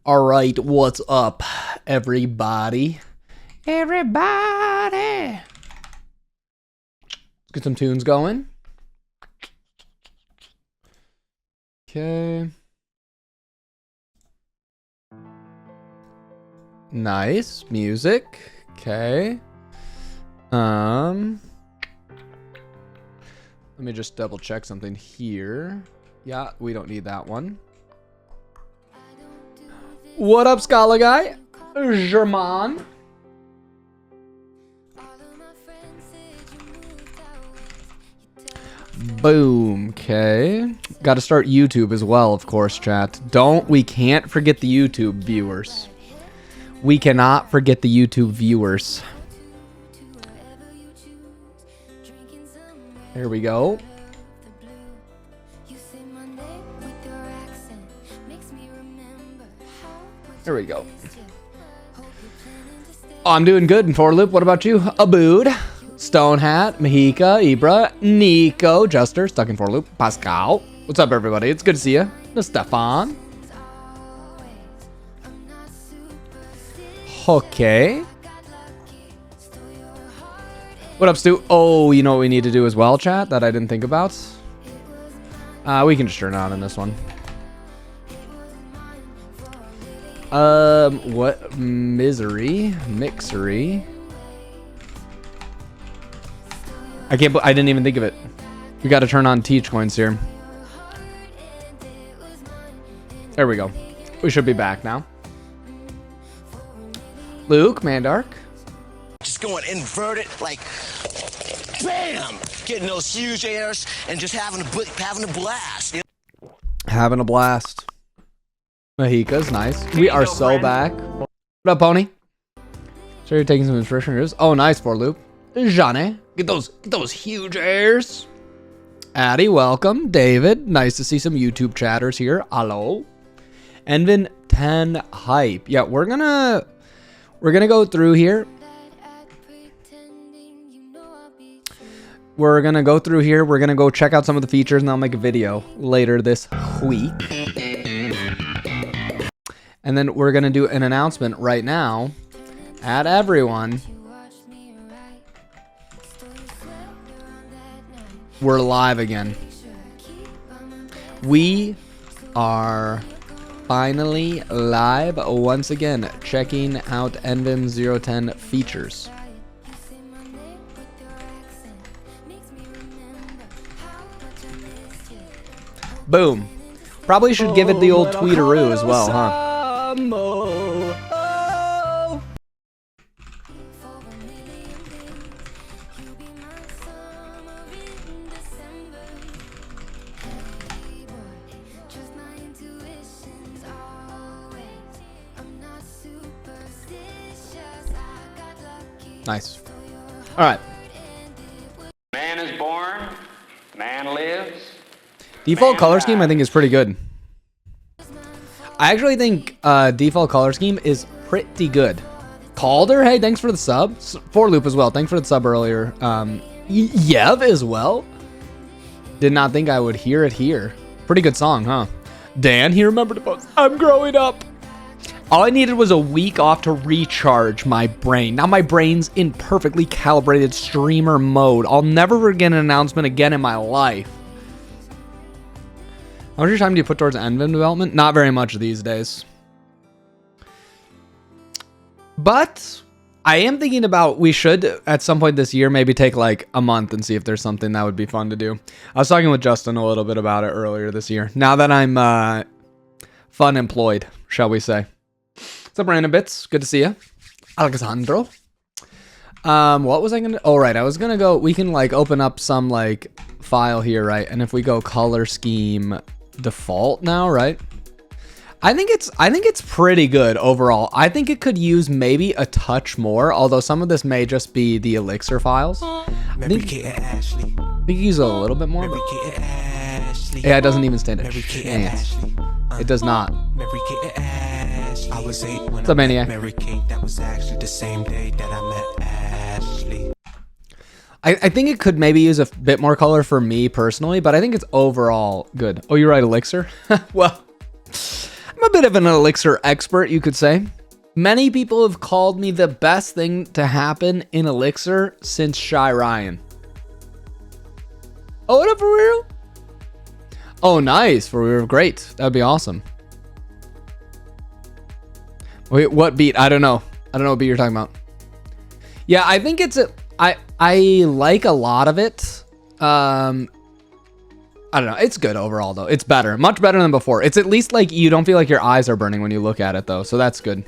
All right, what's up, everybody? Everybody! Let's get some tunes going. Okay. Nice music. Okay. Let me just double check something here. Yeah, we don't need that one. What up, Scala guy? German. Boom. Okay. Got to start YouTube as well, of course, chat. We can't forget the YouTube viewers. We cannot forget the YouTube viewers. There we go. There we go. Oh, I'm doing good in For Loop. What about you? Abood, Stone Hat, Mahika, Ibra, Nico, Juster, stuck in For Loop, Pascal. What's up, everybody? It's good to see you. Stefan. Okay. What up, Stu? Oh, you know what we need to do as well, chat, that I didn't think about? We can just turn it on in this one. What? Mixery. I didn't even think of it. We got to turn on Teach coins here. There we go. We should be back now. Luke, Mandark. Just going inverted, like, bam! Getting those huge airs and just having a blast. You know? Having a blast. Mahika's nice. We are so back. What up, Pony? Sure, you're taking some inspiration from yours. Oh, nice, For Loop. Johnny, get those huge airs. Addy, welcome. David, nice to see some YouTube chatters here. Hello. Envin 10 hype. Yeah, we're gonna go through here. We're gonna go through here. We're gonna go check out some of the features, and I'll make a video later this week. And then we're going to do an announcement right now at everyone. We're live again. We are finally live once again, checking out Envin 010 features. Boom. Probably should give it the old tweetaroo as well, huh? Nice. All right. Man is born, man lives. Default color scheme, I think, is pretty good. I actually think default color scheme is pretty good. Calder, hey, thanks for the sub. For Loop as well, thanks for the sub earlier. Yev as well. Did not think I would hear it here. Pretty good song, huh? Dan, he remembered to post, I'm growing up. All I needed was a week off to recharge my brain. Now my brain's in perfectly calibrated streamer mode. I'll never get an announcement again in my life. How much time do you put towards Envin development? Not very much these days. But I am thinking about we should, at some point this year, maybe take like a month and see if there's something that would be fun to do. I was talking with Justin a little bit about it earlier this year. Now that I'm fun employed, shall we say. What's up, Random Bits? Good to see you. Alexandro. What was I going to... Oh, right. I was going to go... We can like open up some like file here, right? And if we go color scheme... default now, right? I think it's pretty good overall. I think it could use maybe a touch more, although some of this may just be the Elixir files. I think we could use a little bit more. Yeah, it doesn't even stand a chance. It does not. What's up, Maniac? That was actually the same day that I met Ashley. I think it could maybe use a bit more color for me personally, but I think it's overall good. Oh, you're right, Elixir? Well, I'm a bit of an Elixir expert, you could say. Many people have called me the best thing to happen in Elixir since Shy Ryan. Oh, what up, for real? Oh, nice. For real, great. That'd be awesome. Wait, what beat? I don't know. I don't know what beat you're talking about. Yeah, I think it's I like a lot of it. I don't know. It's good overall though. It's better, much better than before. It's at least like you don't feel like your eyes are burning when you look at it though, so that's good.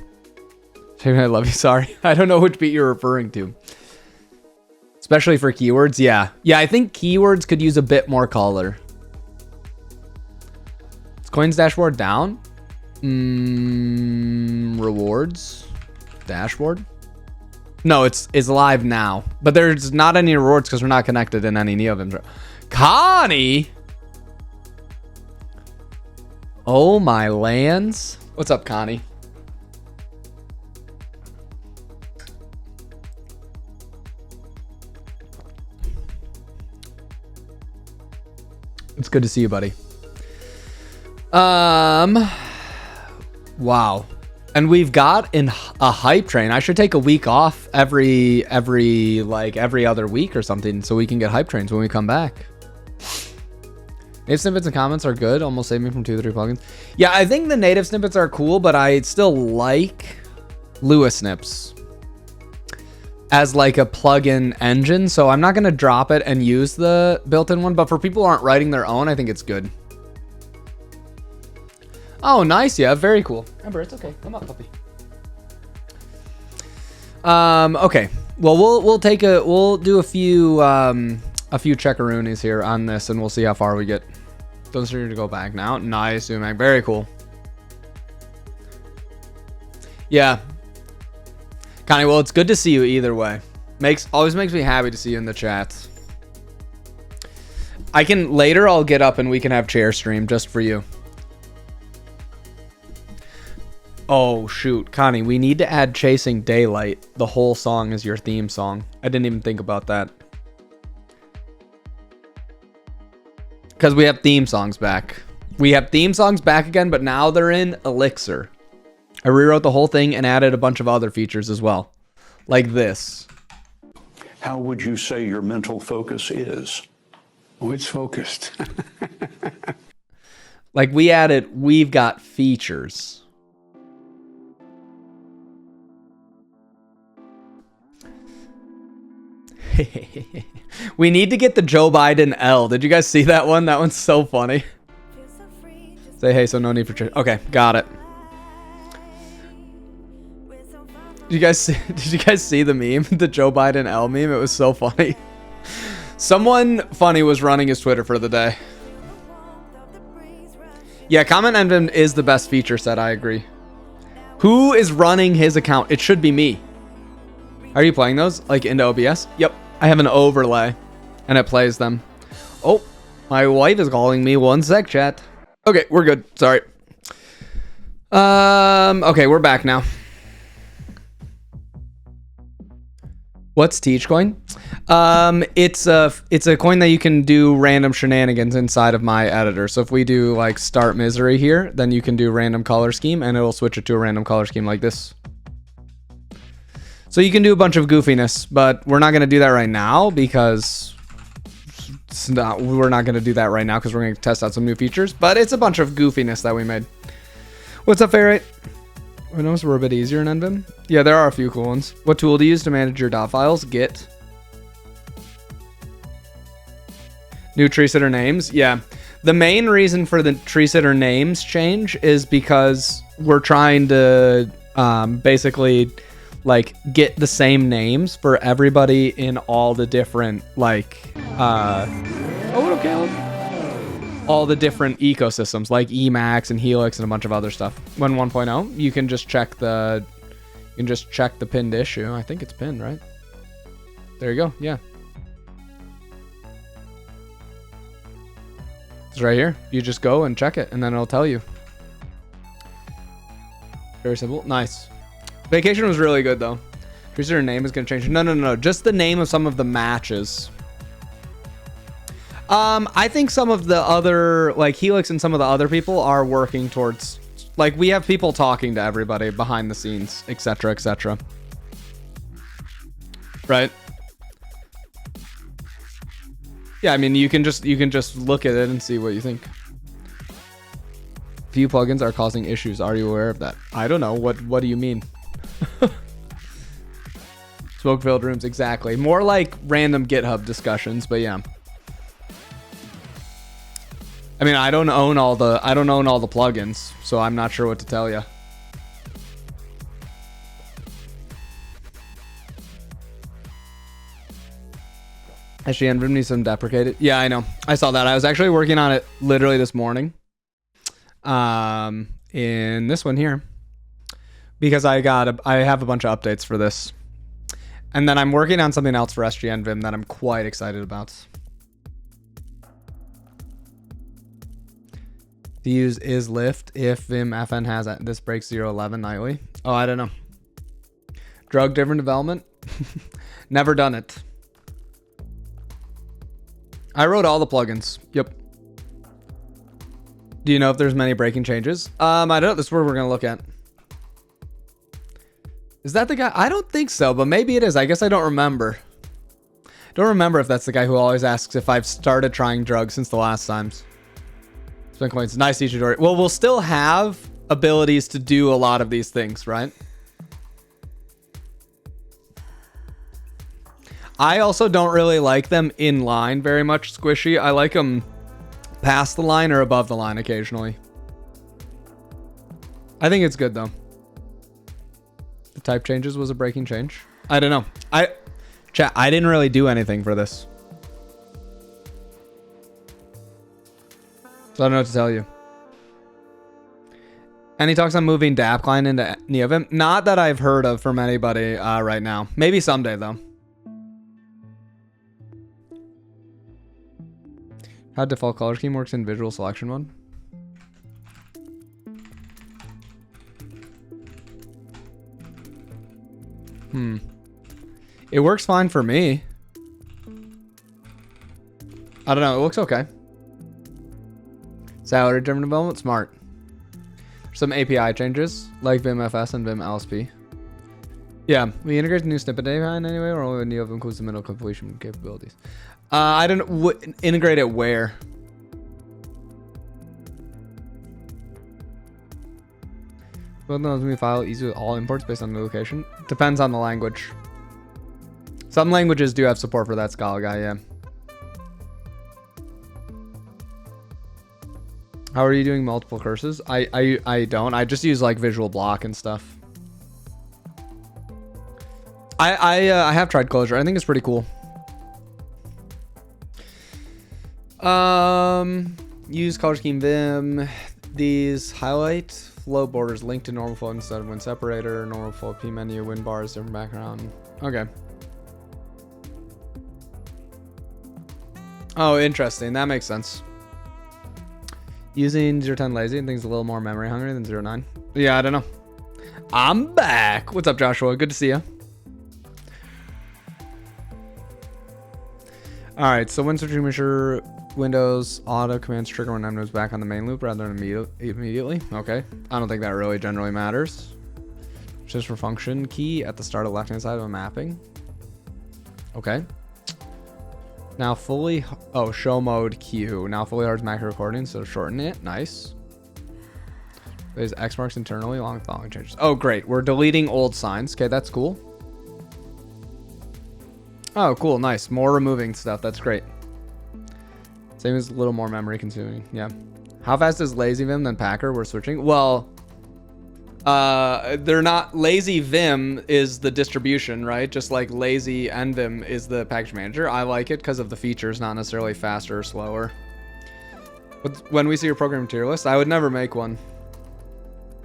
I love you. Sorry, I don't know which beat you're referring to. Especially for keywords, yeah. I think keywords could use a bit more color. Is coins dashboard down? Rewards dashboard. No, it's live now, but there's not any rewards because we're not connected in any Neovims. Connie. Oh my lands. What's up, Connie? It's good to see you, buddy. Wow. And we've got a hype train. I should take a week off every other week or something so we can get hype trains when we come back. Native snippets and comments are good. Almost saved me from 2 to 3 plugins. Yeah, I think the native snippets are cool, but I still like Lua snips as like a plugin engine. So I'm not going to drop it and use the built-in one, but for people who aren't writing their own, I think it's good. Oh, nice. Yeah, very cool. Remember, it's okay. Come up, puppy. Okay. Well, we'll do a few checkaroonies here on this, and we'll see how far we get. Don't need to go back now. Nice, Umac. Very cool. Yeah. Connie, well, it's good to see you either way. Always makes me happy to see you in the chat. Later I'll get up and we can have chair stream just for you. Oh, shoot. Connie, we need to add Chasing Daylight. The whole song is your theme song. I didn't even think about that. Because we have theme songs back. We have theme songs back again, but now they're in Elixir. I rewrote the whole thing and added a bunch of other features as well. Like this. How would you say your mental focus is? Oh, it's focused. Like we added, we've got features. We need to get the Joe Biden L. Did you guys see that one? That one's so funny. Say hey, so no need for okay, got it. Did you guys see the meme? The Joe Biden L meme? It was so funny. Someone funny was running his Twitter for the day. Yeah, comment engine is the best feature set, I agree. Who is running his account? It should be me. Are you playing those? Like into OBS? Yep. I have an overlay and it plays them. Oh, my wife is calling me. 1 sec, chat. Okay, we're good. Sorry. Okay, we're back now. What's Teachcoin? It's a coin that you can do random shenanigans inside of my editor. So if we do like start misery here, then you can do random color scheme and it'll switch it to a random color scheme like this. So you can do a bunch of goofiness, but we're not going to do that right now because we're not going to do that right now because we're going to test out some new features, but it's a bunch of goofiness that we made. What's up, Ferrite? I noticed we're a bit easier in Envim. Yeah, there are a few cool ones. What tool do you use to manage your dot files? Git. New Treesitter names. Yeah. The main reason for the Treesitter names change is because we're trying to basically like get the same names for everybody in all the different like all the different ecosystems like Emacs and Helix and a bunch of other stuff. When 1.0, you can just check the pinned issue. I think it's pinned, right? There you go. Yeah. It's right here. You just go and check it and then it'll tell you. Very simple. Nice. Vacation was really good though. Treesitter name is going to change. No. Just the name of some of the matches. I think some of the other, like Helix and some of the other people are working towards Like, we have people talking to everybody behind the scenes, etc., etc. Right? Yeah, I mean, you can just look at it and see what you think. Few plugins are causing issues. Are you aware of that? I don't know. What do you mean? Smoke-filled rooms, exactly. More like random GitHub discussions, but yeah. I mean, I don't own all the plugins, so I'm not sure what to tell you. Actually, Envim needs some deprecated. Yeah, I know. I saw that. I was actually working on it literally this morning. In this one here, because I have a bunch of updates for this, and then I'm working on something else for SG Envim that I'm quite excited about. To use is lift if Vim FN has this breaks 0.11 nightly. Oh, I don't know. Drug driven development. Never done it. I wrote all the plugins. Yep. Do you know if there's many breaking changes? I don't know. This is where we're gonna look at. Is that the guy? I don't think so, but maybe it is. I guess I don't remember. Don't remember if that's the guy who always asks if I've started trying drugs since the last times. Spend coins. Nice tutorial. Well, we'll still have abilities to do a lot of these things, right? I also don't really like them in line very much, Squishy. I like them past the line or above the line occasionally. I think it's good though. The type changes was a breaking change. I don't know. Chat, I didn't really do anything for this, so I don't know what to tell you. And he talks on moving DApp client into Neovim. Not that I've heard of from anybody right now. Maybe someday though. How default color scheme works in visual selection mode. It works fine for me. I don't know. It looks okay. Salary driven development, smart. Some API changes like VimFS and Vim LSP. Yeah, we integrate the new Snippet API in any way, or only when Neovim includes the middle completion capabilities. I don't know. Integrate it where? Well, no, me file easy with all imports based on the location. Depends on the language. Some languages do have support for that, Scala guy. Yeah. How are you doing multiple curses? I don't. I just use like visual block and stuff. I have tried Clojure. I think it's pretty cool. Use color scheme Vim. These highlight flow borders linked to normal flow instead of win separator. Normal flow P menu, win bars, different background. Okay. Oh, interesting. That makes sense. Using 0.10 lazy and things a little more memory hungry than 0.9. Yeah, I don't know. I'm back. What's up, Joshua? Good to see you. All right, so when switching measure Windows auto commands trigger when M is back on the main loop rather than immediately. Okay, I don't think that really generally matters. Just for function key at the start of left hand side of a mapping. Okay. Now fully, oh, show mode queue. Now fully hard macro recording, so shorten it. Nice. There's X marks internally along with following changes. Oh, great. We're deleting old signs. Okay, that's cool. Oh, cool. Nice. More removing stuff. That's great. Same as a little more memory consuming. Yeah. How fast is Lazy Vim than Packer? We're switching. Well, they're not. Lazy Vim is the distribution, right? Just like Lazy Envim is the package manager. I like it because of the features, not necessarily faster or slower. But when we see your program tier list, I would never make one.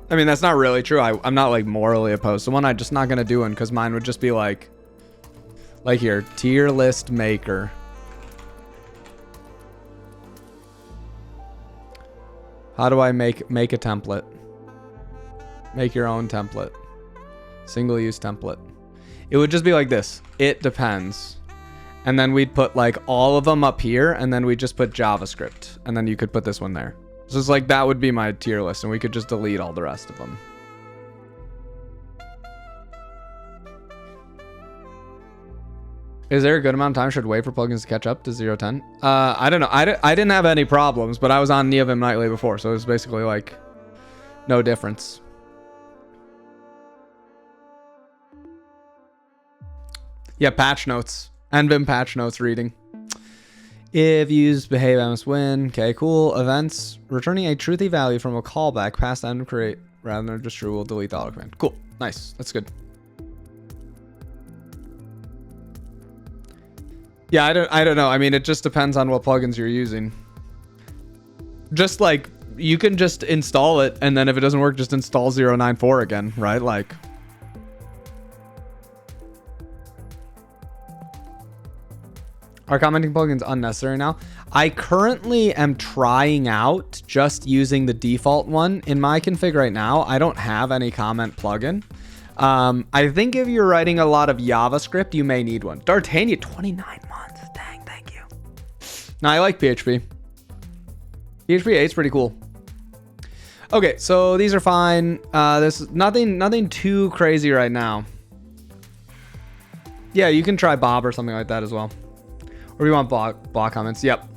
I mean, that's not really true. I'm not like morally opposed to one. I'm just not going to do one because mine would just be like here, tier list maker. How do I make a template? Make your own template. Single use template. It would just be like this. It depends. And then we'd put like all of them up here and then we just put JavaScript. And then you could put this one there. So it's like that would be my tier list, and we could just delete all the rest of them. Is there a good amount of time should wait for plugins to catch up to 0.10? I don't know. I didn't have any problems, but I was on Neovim nightly before, so it was basically like no difference. Yeah, patch notes. NVim patch notes reading. If used, behave, MS win. Okay, cool. Events. Returning a truthy value from a callback past end create rather than just true will delete the auto command. Cool. Nice. That's good. Yeah, I don't know. I mean, it just depends on what plugins you're using. Just like you can just install it, and then if it doesn't work, just install 0.94 again, right? Like, are commenting plugins unnecessary now? I currently am trying out just using the default one in my config right now. I don't have any comment plugin. I think if you're writing a lot of JavaScript, you may need one. D'Artagnan, 29 months. Dang, thank you. No, I like PHP. PHP 8 is pretty cool. Okay, so these are fine. This is nothing too crazy right now. Yeah, you can try Bob or something like that as well. Or you want block comments? Yep.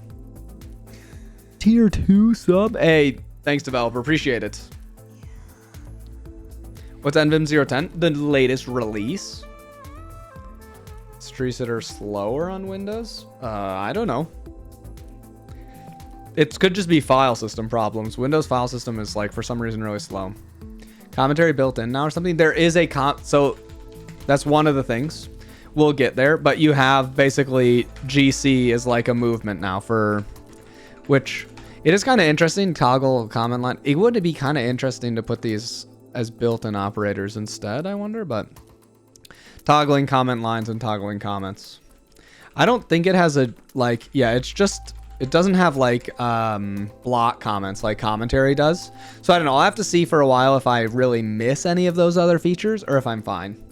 Tier 2 sub. Hey, thanks developer. Appreciate it. What's NVim 0.10? The latest release. Is Treesitter slower on Windows? I don't know. It could just be file system problems. Windows file system is like for some reason really slow. Commentary built in now or something. There is a so that's one of the things. We'll get there, but you have basically GC is like a movement now for which it is kind of interesting. Toggle comment line. It would be kind of interesting to put these as built-in operators instead, I wonder, but toggling comment lines and toggling comments. I don't think it has a like, yeah, it's just, it doesn't have like block comments like commentary does. So I don't know. I'll have to see for a while if I really miss any of those other features or if I'm fine.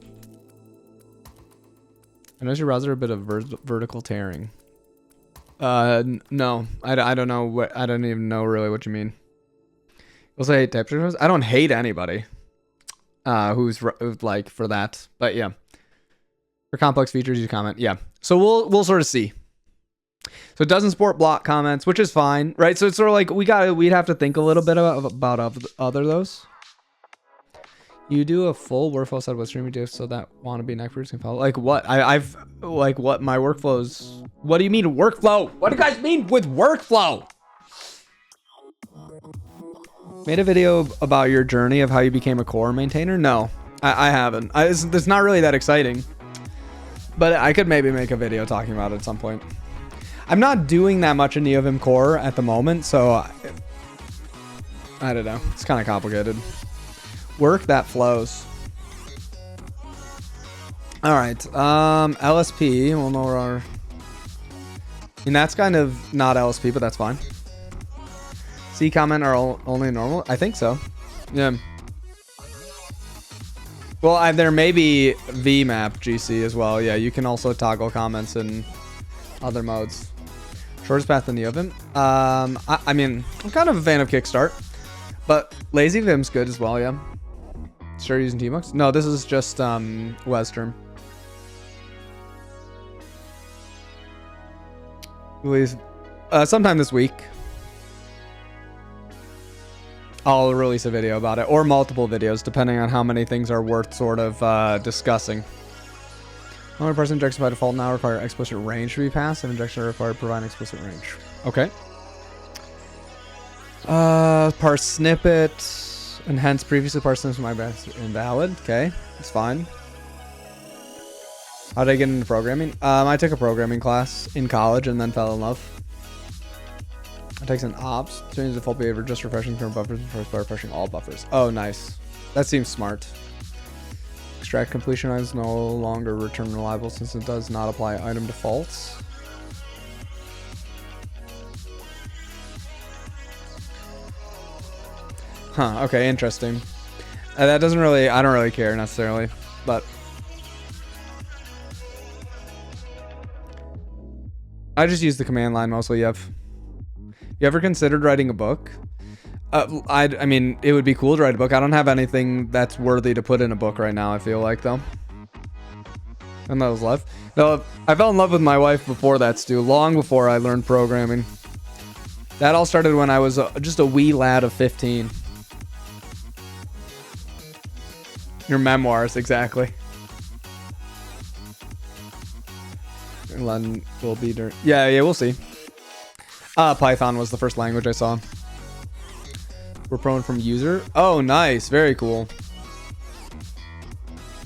I notice your browser a bit of vertical tearing. No, I don't know what, I don't even know really what you mean. We'll say types. I don't hate anybody who's like for that, but yeah. For complex features, you comment. Yeah. So we'll sort of see. So it doesn't support block comments, which is fine, right? So it's sort of like we'd have to think a little bit about other those. You do a full workflow set with streaming diff so that wannabe neck proofs can follow. Like what? I've like what my workflows. What do you mean workflow? What do you guys mean with workflow? Made a video about your journey of how you became a core maintainer? No, I haven't. It's not really that exciting, but I could maybe make a video talking about it at some point. I'm not doing that much in Neovim core at the moment, so I don't know. It's kind of complicated. Work that flows. All right. LSP. We'll know where our. I mean, that's kind of not LSP, but that's fine. C comment are only normal. I think so. Yeah. Well, there may be VMAP GC as well. Yeah, you can also toggle comments in other modes. Shortest path to Neovim. I mean, I'm kind of a fan of Kickstart, but Lazy Vim's good as well. Yeah. Start using Tmux? No, this is just Western. Please, sometime this week, I'll release a video about it, or multiple videos, depending on how many things are worth sort of discussing. Only person injections by default now require explicit range to be passed, and injection required to provide explicit range. Okay. Parse snippet. And hence previously parsed snippets my best invalid. Okay, that's fine. How did I get into programming? I took a programming class in college and then fell in love. It takes an ops, change the default behavior, just refreshing current buffers and first by refreshing all buffers. Oh, nice. That seems smart. Extract completion items no longer return reliable since it does not apply item defaults. Huh, okay, interesting. That doesn't really, I don't really care necessarily, but I just use the command line mostly. You ever considered writing a book? I mean, it would be cool to write a book. I don't have anything that's worthy to put in a book right now, I feel like, though. And that was love. No, I fell in love with my wife before that, Stu. Long before I learned programming. That all started when I was just a wee lad of 15. Your memoirs, exactly. London will be there. Yeah, we'll see. Python was the first language I saw. We're prone from user. Oh, nice. Very cool.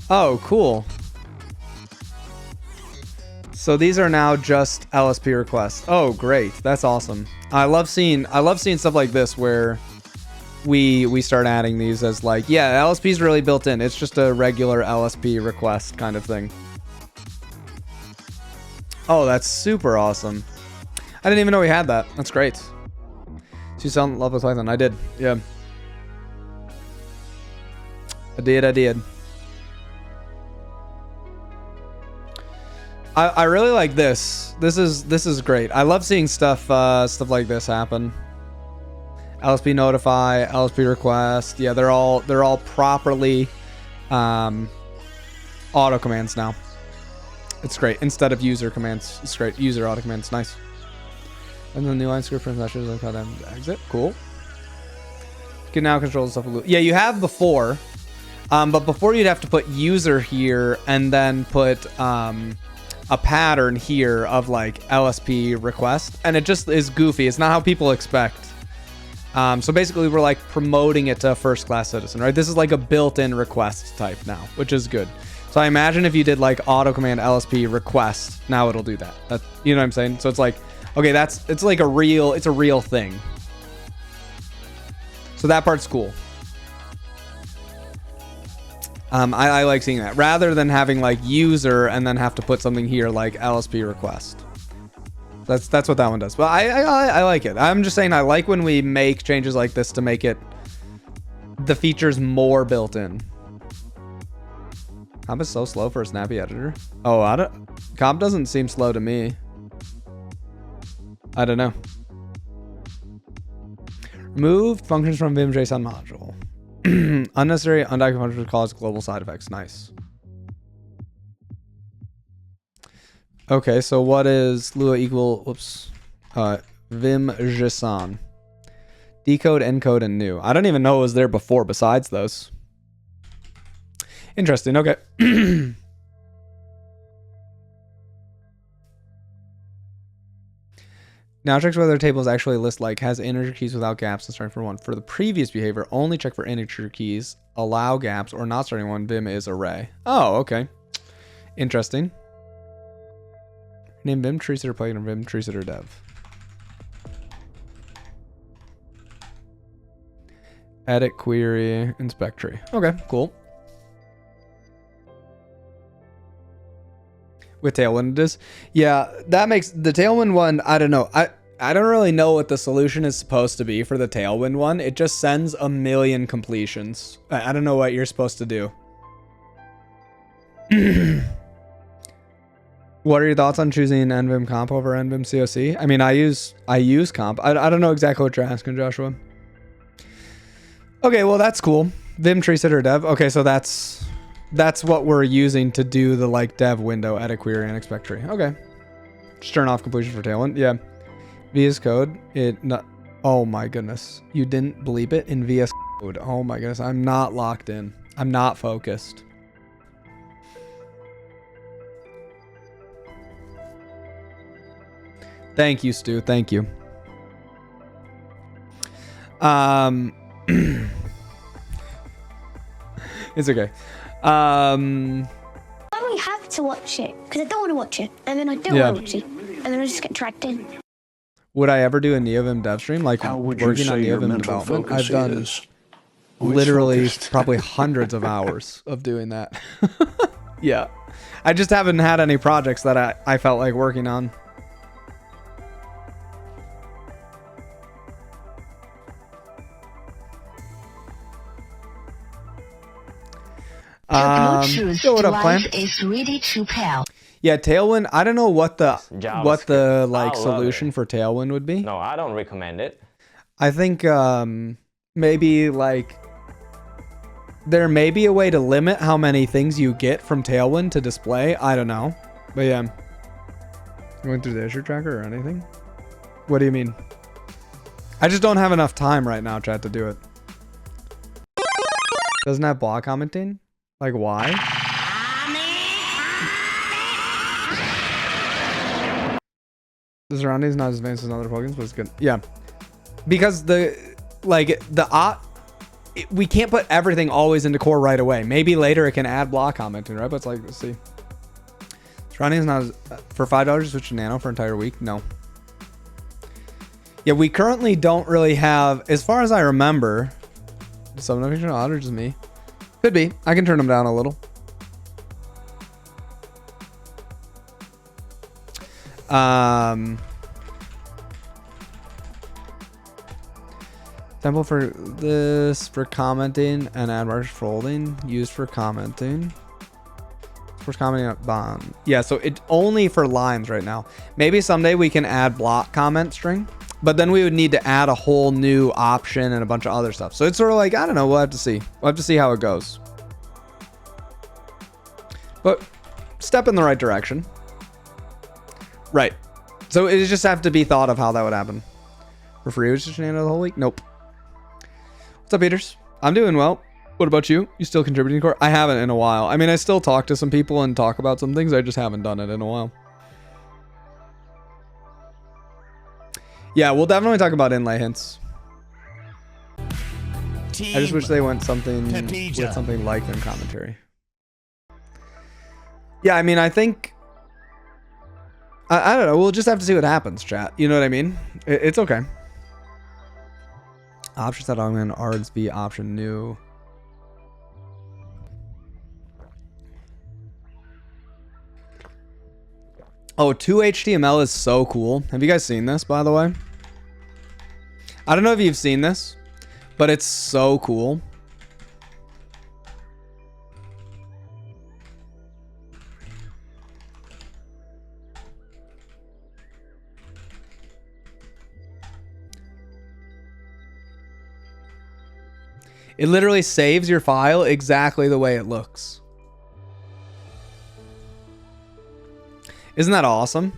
Oh, cool. So these are now just LSP requests. Oh, great. That's awesome. I love seeing stuff like this where we start adding these as like, yeah, LSP is really built in. It's just a regular LSP request kind of thing. Oh, that's super awesome. I didn't even know we had that. That's great. So you fell in love with Python. I did. Yeah. I did. I really like this. This is great. I love seeing stuff like this happen. LSP notify, LSP request. Yeah, they're all properly auto commands now. It's great. Instead of user commands, it's great. User auto commands, nice. And then the line script for messages like how to exit. Cool. You can now control the stuff. Yeah, you have before, but before you'd have to put user here and then put a pattern here of like LSP request, and it just is goofy. It's not how people expect. So basically, we're like promoting it to a first-class citizen, right? This is like a built-in request type now, which is good. So I imagine if you did like auto command LSP request, now it'll do that. You know what I'm saying? So it's like, okay, it's like a real thing. So that part's cool. I like seeing that rather than having like user and then have to put something here like LSP request. That's what that one does. But I like it. I'm just saying I like when we make changes like this to make it the features more built in. Comp is so slow for a snappy editor. Oh, comp doesn't seem slow to me. I don't know. Removed functions from Vim JSON module. Unnecessary undocumented functions cause global side effects. Nice. Okay, so what is Lua equal? Whoops. Vim JSON. Decode, encode, and new. I don't even know what was there before besides those. Interesting. Okay. Now checks whether the table is actually a list like has integer keys without gaps and starting for one. For the previous behavior, only check for integer keys, allow gaps, or not starting one. Vim is array. Oh, okay. Interesting. Name Vim Treesitter plugin or Vim Treesitter dev. Edit query inspect tree. Okay, cool. With Tailwind it is. Yeah, that makes the Tailwind one, I don't know. I don't really know what the solution is supposed to be for the Tailwind one. It just sends a million completions. I don't know what you're supposed to do. What are your thoughts on choosing NVim comp over NVim COC? I mean, I use comp. I don't know exactly what you're asking, Joshua. Okay, well that's cool. Vim Treesitter dev. Okay, so that's what we're using to do the like dev window, edit query, and expect tree. Okay. Just turn off completion for Tailwind. Yeah. VS Code. Oh my goodness. You didn't bleep it in VS Code. Oh my goodness. I'm not locked in. I'm not focused. Thank you, Stu. Thank you. It's okay. I don't have to watch it because I don't want to watch it, and then I don't want to watch it, and then I just get dragged in. Would I ever do a Neovim dev stream? Like working on Neovim development? I've done literally probably hundreds of hours of doing that. Yeah. I just haven't had any projects that I felt like working on. Bluetooth what up, Plan? is ready to pair. Yeah, Tailwind. I don't know what the JavaScript. like I love solution it. for Tailwind would be. No, I don't recommend it. I think maybe like there may be a way to limit how many things you get from Tailwind to display. I don't know. But yeah. Going through the issue tracker or anything? What do you mean? I just don't have enough time right now, chat, to do it. Doesn't have block commenting? Like, why? The surrounding is not as advanced as other plugins, but it's good. Yeah. Because we can't put everything always into core right away. Maybe later it can add block commenting, right? But it's like, let's see. Surrounding is not as, for $5 switch to nano for an entire week? No. Yeah, we currently don't really have, as far as I remember, some notification odd or just me? Could be. I can turn them down a little. Template for this for commenting and add marks for folding used for commenting. For commenting at bond. Yeah, so it's only for lines right now. Maybe someday we can add block comment string, but then we would need to add a whole new option and a bunch of other stuff. So it's sort of like, I don't know, we'll have to see. We'll have to see how it goes. But step in the right direction. Right. So it just have to be thought of how that would happen. For free, was just the whole week? Nope. What's up, Peters? I'm doing well. What about you? You still contributing to core? I haven't in a while. I mean, I still talk to some people and talk about some things. I just haven't done it in a while. Yeah, we'll definitely talk about inlay hints. I just wish they went something with something like in commentary. Yeah, I mean, I think I don't know. We'll just have to see what happens, chat. You know what I mean? It's okay. Option set augment RSV option new. Oh, 2HTML is so cool. Have you guys seen this, by the way? I don't know if you've seen this, but it's so cool. It literally saves your file exactly the way it looks. Isn't that awesome?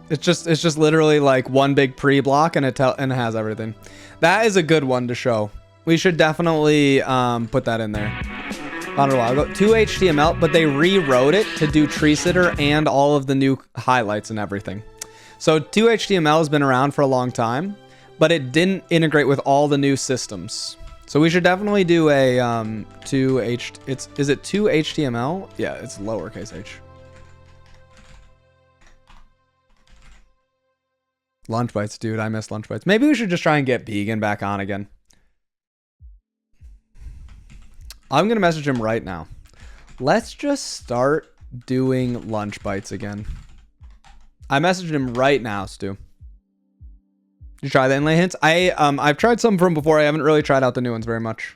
It's just literally like one big pre-block and it has everything. That is a good one to show. We should definitely put that in there. Found it a while ago. 2HTML, but they rewrote it to do Treesitter and all of the new highlights and everything. So 2HTML has been around for a long time, but it didn't integrate with all the new systems. So we should definitely do a is it 2HTML? Yeah, it's lowercase h. Lunch bites, dude. I miss lunch bites. Maybe we should just try and get Vegan back on again. I'm gonna message him right now. Let's just start doing lunch bites again. I messaged him right now, Stu. Did you try the inlay hints? I've tried some from before. I haven't really tried out the new ones very much.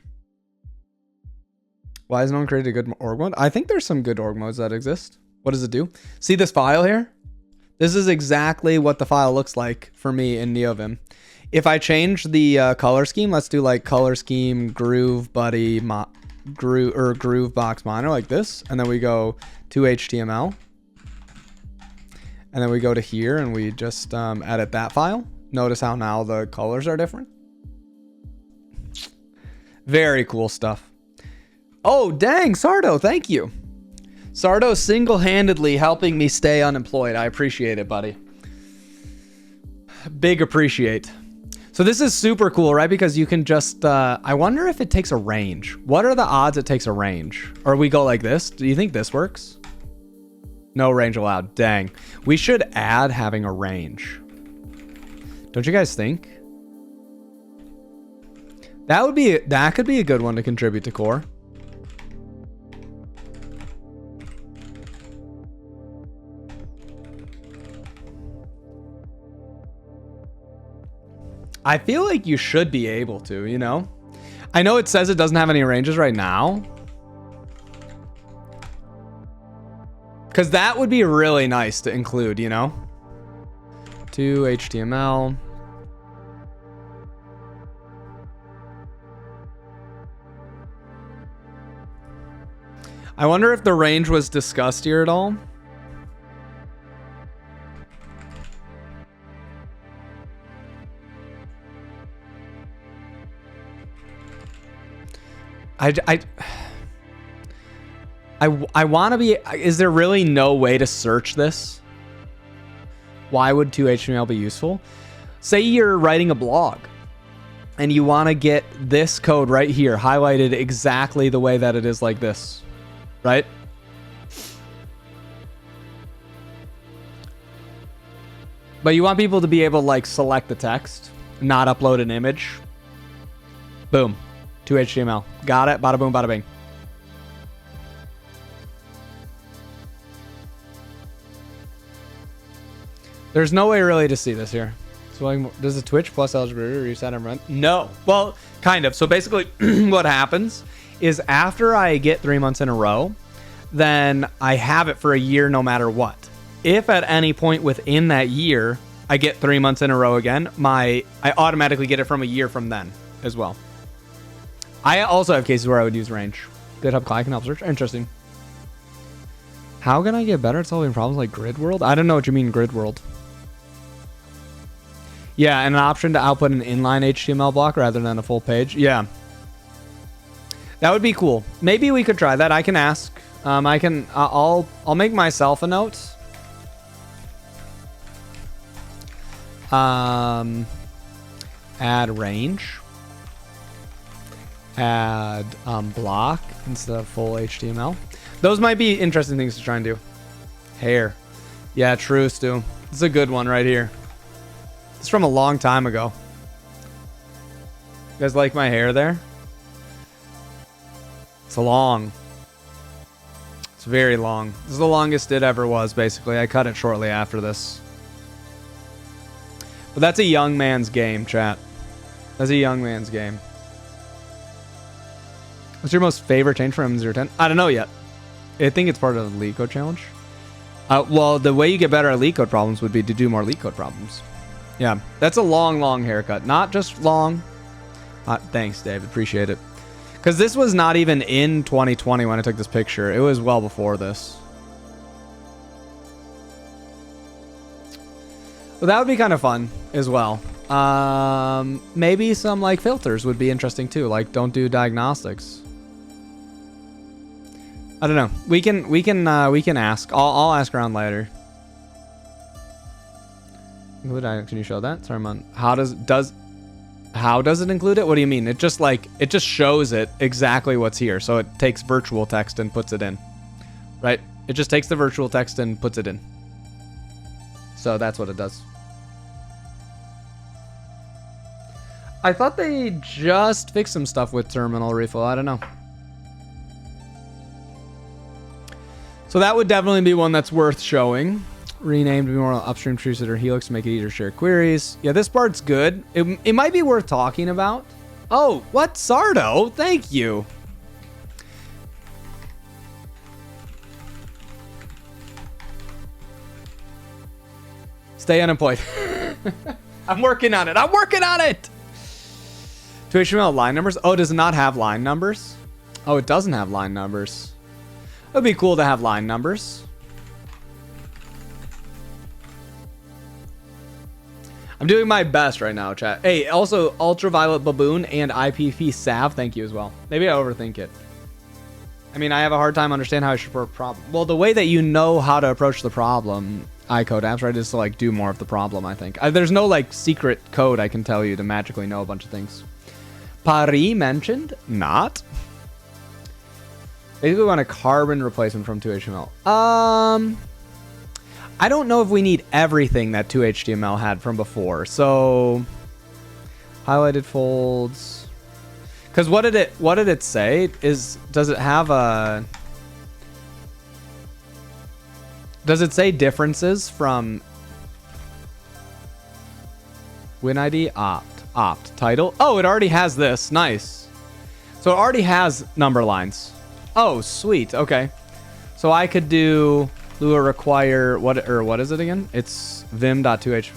Why has no one created a good org mode? I think there's some good org modes that exist. What does it do? See this file here? This is exactly what the file looks like for me in Neovim. If I change the color scheme, let's do like color scheme groove buddy groove box minor like this, and then we go to HTML. And then we go to here and we just edit that file. Notice how now the colors are different. Very cool stuff. Oh, dang, Sardo, thank you. Sardo single-handedly helping me stay unemployed. I appreciate it, buddy. Big appreciate. So this is super cool, right? Because you can just, I wonder if it takes a range. What are the odds it takes a range? Or we go like this. Do you think this works? No range allowed. Dang. We should add having a range. Don't you guys think? That could be a good one to contribute to core. I feel like you should be able to, you know? I know it says it doesn't have any ranges right now. Because that would be really nice to include, you know? To HTML. I wonder if the range was discussed here at all. I want to be... Is there really no way to search this? Why would 2HTML be useful? Say you're writing a blog and you want to get this code right here highlighted exactly the way that it is like this, right? But you want people to be able to like select the text, not upload an image. Boom. 2HTML. Got it. Bada boom, bada bing. There's no way really to see this here. So like, does the Twitch plus eligibility reset and run? No. Well, kind of. So basically what happens is after I get 3 months in a row, then I have it for a year no matter what. If at any point within that year I get 3 months in a row again, I automatically get it from a year from then as well. I also have cases where I would use range. GitHub Cloud can help search. Interesting. How can I get better at solving problems like grid world? I don't know what you mean grid world. Yeah, and an option to output an inline HTML block rather than a full page. Yeah. That would be cool. Maybe we could try that. I can ask. I'll make myself a note. Add range. Add block instead of full HTML. Those might be interesting things to try and do. Hair. Yeah, true, Stu. This is a good one right here. It's from a long time ago. You guys like my hair there? It's long. It's very long. This is the longest it ever was, basically. I cut it shortly after this. But that's a young man's game, chat. That's a young man's game. What's your most favorite change from 010? I don't know yet. I think it's part of the leak code challenge. Well, the way you get better at leak code problems would be to do more leak code problems. Yeah, that's a long, long haircut. Not just long. Thanks, Dave. Appreciate it. Because this was not even in 2020 when I took this picture. It was well before this. Well, that would be kind of fun as well. Maybe some like filters would be interesting too. Like, don't do diagnostics. I don't know. We can ask. I'll ask around later. Can you show that? Sorry, man. How does it include it? What do you mean? It just shows it exactly what's here. So it takes virtual text and puts it in, right? It just takes the virtual text and puts it in. So that's what it does. I thought they just fixed some stuff with terminal refill. I don't know. So that would definitely be one that's worth showing. Renamed to be more upstream Treesitter Helix to make it easier to share queries. Yeah, this part's good. It might be worth talking about. Oh, what? Sardo? Thank you. Stay unemployed. I'm working on it. I'm working on it. 2HTML line numbers. Oh, does it not have line numbers? Oh, it doesn't have line numbers. It would be cool to have line numbers. I'm doing my best right now, chat. Hey, also, Ultraviolet Baboon and IPP Sav, thank you as well. Maybe I overthink it. I mean, I have a hard time understanding how I should approach problem. Well, the way that you know how to approach the problem, iCode apps, right, is to, like, do more of the problem, I think. There's no, like, secret code I can tell you to magically know a bunch of things. Paris mentioned? Not. Basically, we want a carbon replacement from 2HTML. I don't know if we need everything that 2HTML had from before. So, highlighted folds. Because what did it say? Does it have a... Does it say differences from WinID? Opt. Title? Oh, it already has this. Nice. So it already has number lines. Oh, sweet. Okay. So I could do... Lua require what is it again? It's vim.2h.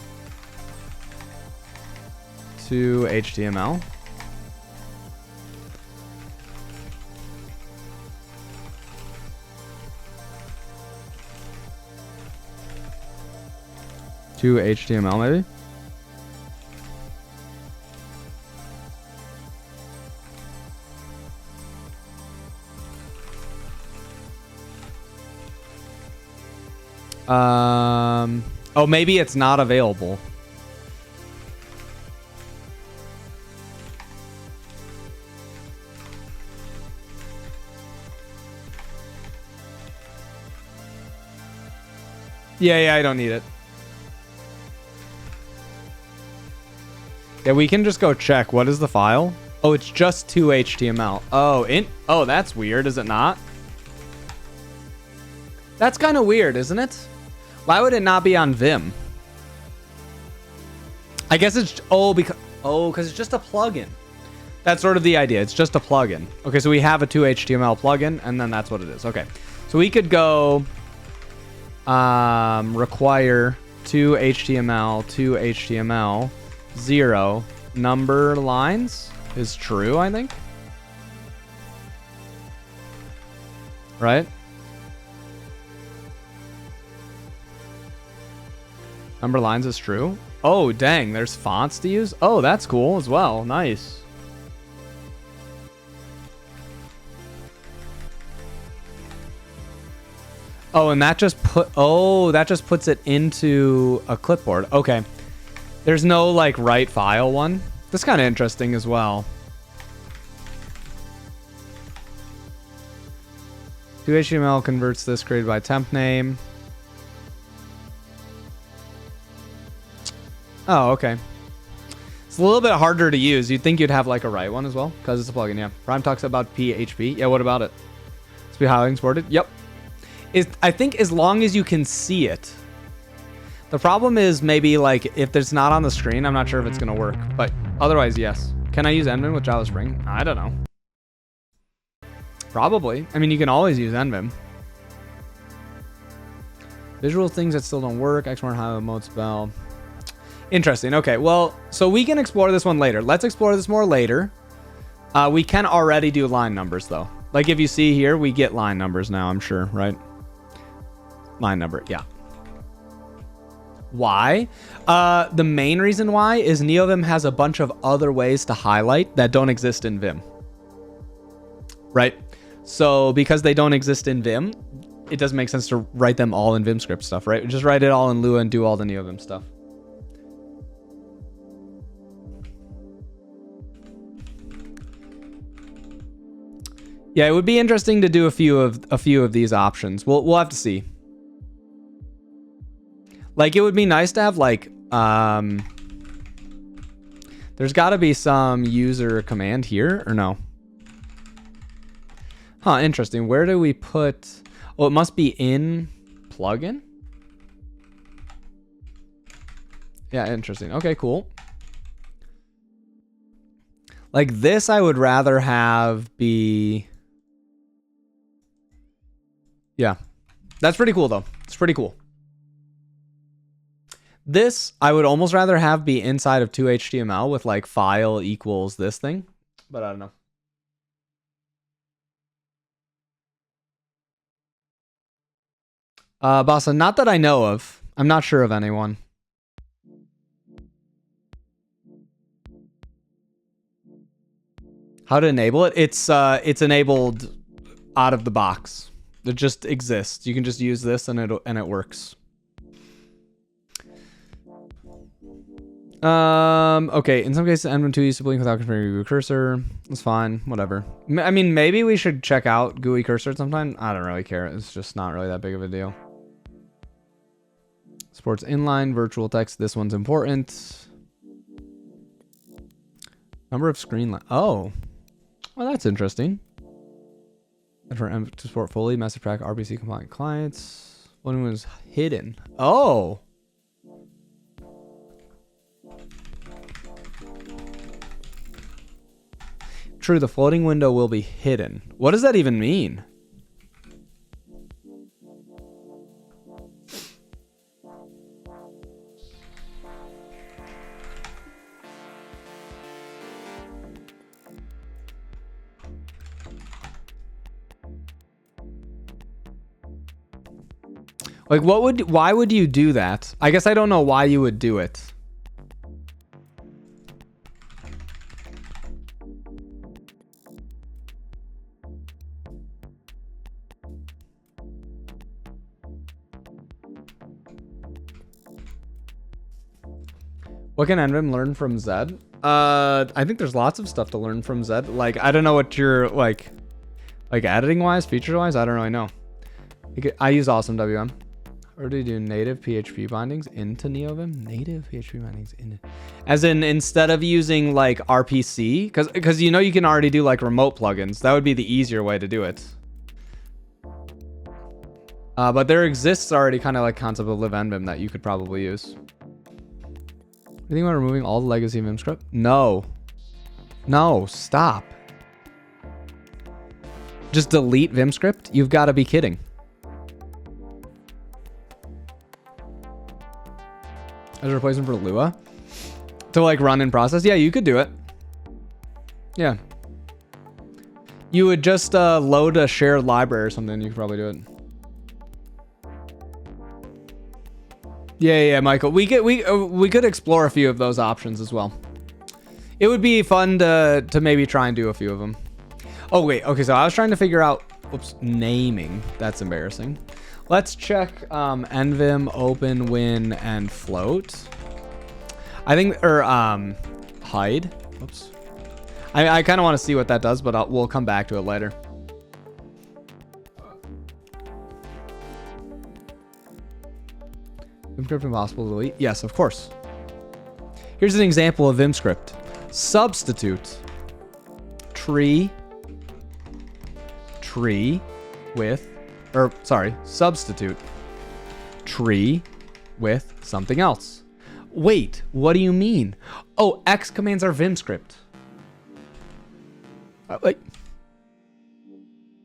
to HTML. To HTML maybe. Oh, maybe it's not available. Yeah, I don't need it. Yeah, we can just go check. What is the file? Oh, it's just to HTML. Oh, that's weird, is it not? That's kind of weird, isn't it? Why would it not be on Vim? I guess it's because it's just a plugin. That's sort of the idea. It's just a plugin. Okay, so we have a to HTML plugin, and then that's what it is. Okay, so we could go require to HTML 0 number lines is true, I think. Right? Number lines is true. Oh, dang, there's fonts to use. Oh, that's cool as well. Nice. Oh, and that just puts it into a clipboard. Okay. There's no like write file one. That's kind of interesting as well. To HTML converts this created by temp name. Oh, okay. It's a little bit harder to use. You'd think you'd have like a write one as well because it's a plugin. Yeah. Prime talks about PHP. Yeah. What about it? It's be highly exported. Yep. I think as long as you can see it. The problem is maybe like if it's not on the screen, I'm not sure if it's going to work, but otherwise, yes. Can I use Nvim with Java Spring? I don't know. Probably. I mean, you can always use Nvim. Visual things that still don't work. Export high mode spell. Interesting. Okay. Well, so we can explore this one later. Let's explore this more later. We can already do line numbers though. Like if you see here, we get line numbers now, I'm sure, right? Line number. Yeah. Why? The main reason why is Neovim has a bunch of other ways to highlight that don't exist in Vim. Right? So because they don't exist in Vim, it doesn't make sense to write them all in Vim script stuff, right? Just write it all in Lua and do all the Neovim stuff. Yeah, it would be interesting to do a few of these options. We'll have to see. Like it would be nice to have like there's got to be some user command here or no? Huh, interesting. Where do we put? Oh, it must be in plugin. Yeah, interesting. Okay, cool. Like this I would rather have be. Yeah. That's pretty cool though. It's pretty cool. This I would almost rather have be inside of 2HTML with like file equals this thing, but I don't know. Bassa, not that I know of. I'm not sure of anyone. How to enable it? It's enabled out of the box. It just exists. You can just use this and it works. Okay, in some cases Nvim 2 used to blink without configuring GUI cursor. It's fine, whatever. I mean, maybe we should check out GUI cursor sometime. I don't really care. It's just not really that big of a deal. Supports inline virtual text. This one's important. Number of screen oh, well, that's interesting. And for M to support fully message track RPC compliant clients. One was hidden. Oh. True, the floating window will be hidden. What does that even mean? Like, why would you do that? I guess I don't know why you would do it. What can Envim learn from Zed? I think there's lots of stuff to learn from Zed. Like, I don't know what you're like editing wise, feature wise. I don't really know. I use Awesome WM. Or do you do native PHP bindings into Neovim? Native PHP bindings in, as in instead of using like RPC, because you know you can already do like remote plugins. That would be the easier way to do it. But there exists already kind of like concept of live envim that you could probably use. You think about removing all the legacy Vim script? No. No, stop. Just delete Vim script? You've got to be kidding. As a replacement for Lua? To like run in process? Yeah, you could do it. Yeah. You would just load a shared library or something. You could probably do it. Yeah, Michael. We could explore a few of those options as well. It would be fun to maybe try and do a few of them. Oh wait, okay. So I was trying to figure out, oops, naming. That's embarrassing. Let's check envim, open, win, and float. I think, or hide. Oops. I kind of want to see what that does, but we'll come back to it later. Vimscript impossible to delete? Yes, of course. Here's an example of Vimscript. Substitute tree with, or sorry, substitute tree with something else. Wait, what do you mean? Oh, X commands are Vimscript. Wait.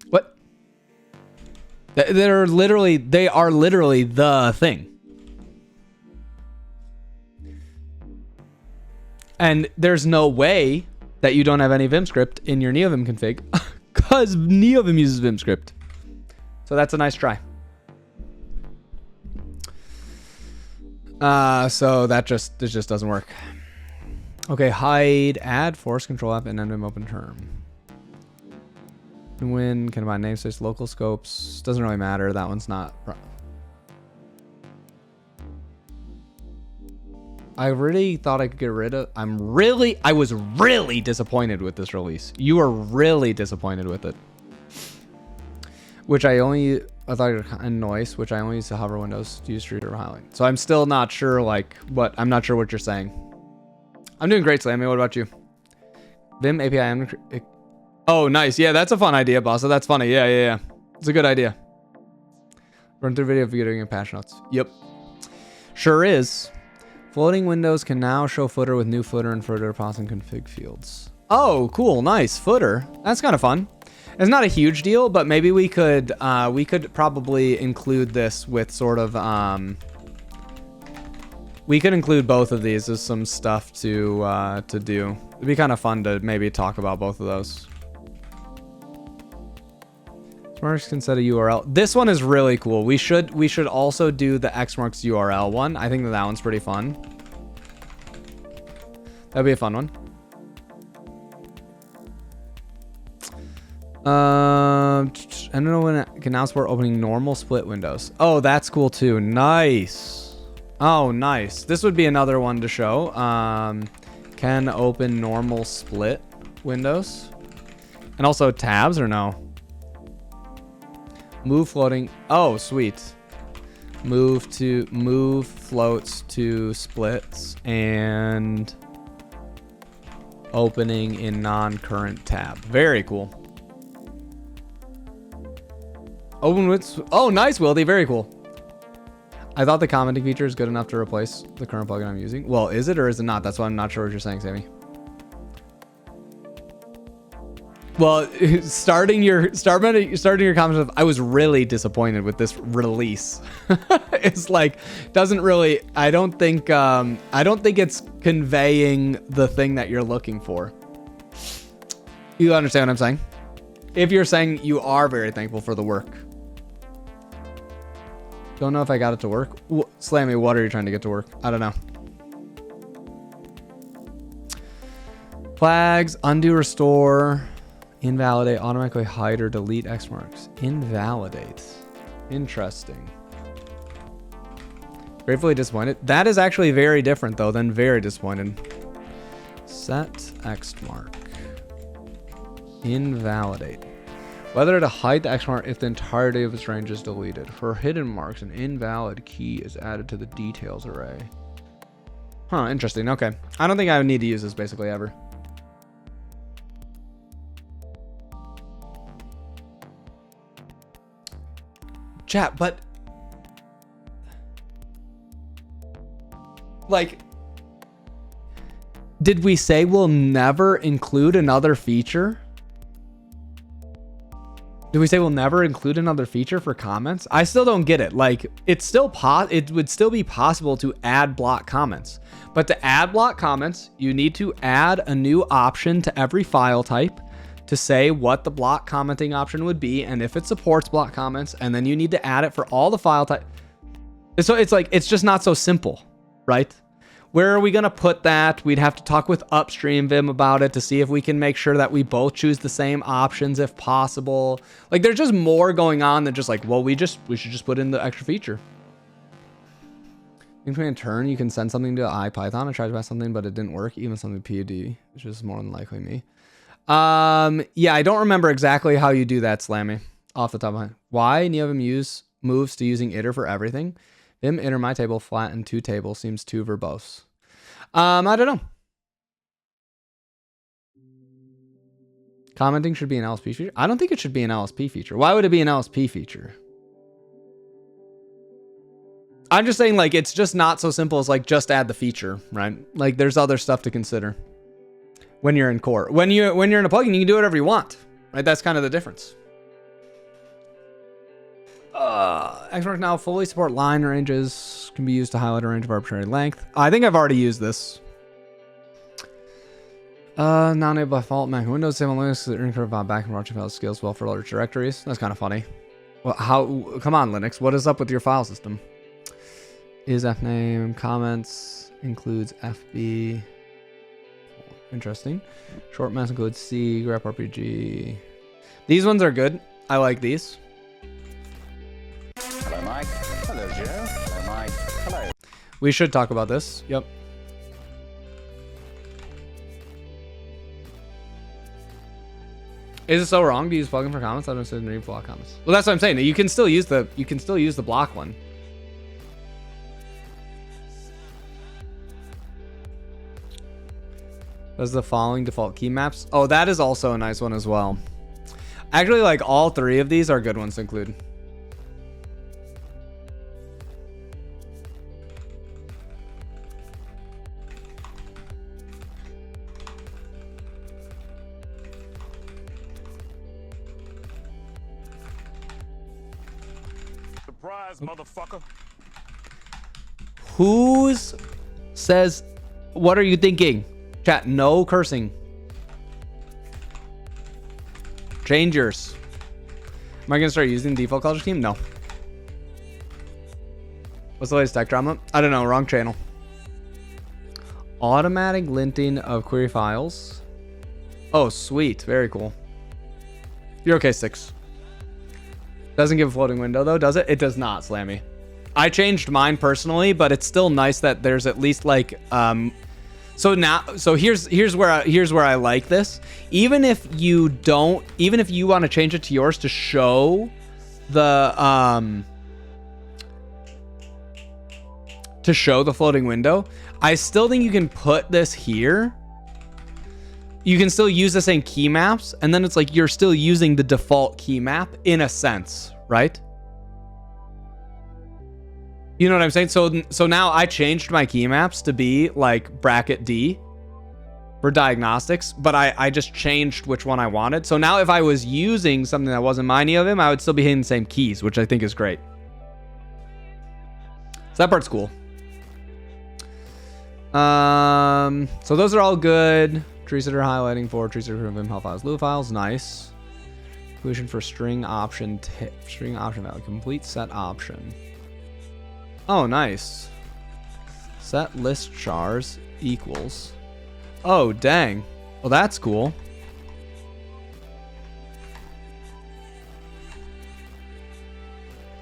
What? They are literally the thing. And there's no way that you don't have any Vimscript in your Neovim config because Neovim uses Vimscript. So that's a nice try. So this just doesn't work. Okay, hide, add, force control app, and envim open term. When can combine namespace, local scopes, doesn't really matter. That one's not. I really thought I could get rid of. I was really disappointed with this release. You were really disappointed with it. I thought it was kind of nice, which I only use to hover windows to use street or highlight. So I'm still not sure, I'm not sure what you're saying. I'm doing great, Slammy. What about you? Vim API. Oh, nice. Yeah, that's a fun idea, Bossa. That's funny. Yeah. It's a good idea. Run through video of you doing patch notes. Yep. Sure is. Floating windows can now show footer with new footer and footer passing config fields. Oh, cool. Nice. Footer. That's kind of fun. It's not a huge deal, but maybe we could probably include this with sort of, we could include both of these as some stuff to do. It'd be kind of fun to maybe talk about both of those. Xmarks can set a URL. This one is really cool. We should also do the Xmarks URL one. I think that one's pretty fun. That'd be a fun one. I don't know when it can now support opening normal split windows. Oh, that's cool too. Nice. Oh, nice. This would be another one to show. Can open normal split windows. And also tabs or no? Move floating. Oh, sweet. Move floats to splits and opening in non-current tab. Very cool. Open with. Oh, nice, Wildy. Very cool. I thought the commenting feature is good enough to replace the current plugin I'm using. Well, is it or is it not? That's why I'm not sure what you're saying, Sammy. Well, starting your comments with, I was really disappointed with this release. It's like, doesn't really, I don't think it's conveying the thing that you're looking for. You understand what I'm saying? If you're saying you are very thankful for the work. Don't know if I got it to work. Slammy, what are you trying to get to work? I don't know. Flags, undo, restore, invalidate, automatically hide or delete X marks. Invalidate. Interesting. Gratefully disappointed. That is actually very different though than very disappointed. Set X mark. Invalidate. Whether to hide the X mark if the entirety of its range is deleted. For hidden marks, an invalid key is added to the details array. Huh, interesting. Okay. I don't think I would need to use this basically ever. Chat, but like, did we say we'll never include another feature? Did we say we'll never include another feature for comments? I still don't get it. Like, it's still it would still be possible to add block comments, but to add block comments, you need to add a new option to every file type to say what the block commenting option would be and if it supports block comments, and then you need to add it for all the file type. So it's like, it's just not so simple, right? Where are we going to put that? We'd have to talk with upstream Vim about it to see if we can make sure that we both choose the same options if possible. Like, there's just more going on than just like, well, we should just put in the extra feature. In turn, you can send something to IPython. I tried to pass something, but it didn't work. Even something PUD, which is more than likely me. Yeah, I don't remember exactly how you do that, Slammy, off the top of my head. Why Neovim moves to using iter for everything? Vim iter my table flat and two tables seems too verbose. I don't know. Commenting should be an LSP feature. I don't think it should be an LSP feature. Why would it be an LSP feature? I'm just saying, like, it's just not so simple as like just add the feature, right? Like, there's other stuff to consider when you're in core. When you're in a plugin, you can do whatever you want, right? That's kind of the difference. Xmark now fully support line ranges. Can be used to highlight a range of arbitrary length. I think I've already used this. Non-able by default. Mac Windows disable Linux. The curve back and watching file scales well for large directories. That's kind of funny. Well, how? Come on, Linux. What is up with your file system? Is fname comments includes FB. Interesting. Short mess includes C. grep RPG. These ones are good. I like these. Hello, Mike. Hello, Joe. Hello, Mike. Hello. We should talk about this. Yep. Is it so wrong to use plugin for comments? I don't say read block comments. Well, that's what I'm saying. You can still use the block one. Does the following default key maps? Oh, that is also a nice one as well. Actually, like, all three of these are good ones to include. Surprise, motherfucker. Who's says, what are you thinking? Chat, no cursing. Change yours. Am I gonna start using the default color scheme? No. What's the latest tech drama? I don't know, wrong channel. Automatic linting of query files. Oh, sweet, very cool. You're okay, 6. Doesn't give a floating window though, does it? It does not, Slammy. I changed mine personally, but it's still nice that there's at least like so here's where I like this. Even if you want to change it to yours to show the floating window, I still think you can put this here. You can still use the same key maps, and then it's like you're still using the default key map in a sense, right? You know what I'm saying? So now I changed my key maps to be like bracket D for diagnostics, but I just changed which one I wanted. So now if I was using something that wasn't my Neovim, I would still be hitting the same keys, which I think is great. So that part's cool. So those are all good. Treesitter highlighting for Treesitter Vim help files, Lua files, nice. Inclusion for string option value, complete set option. Oh, nice. Set list chars equals. Oh, dang. Well, that's cool.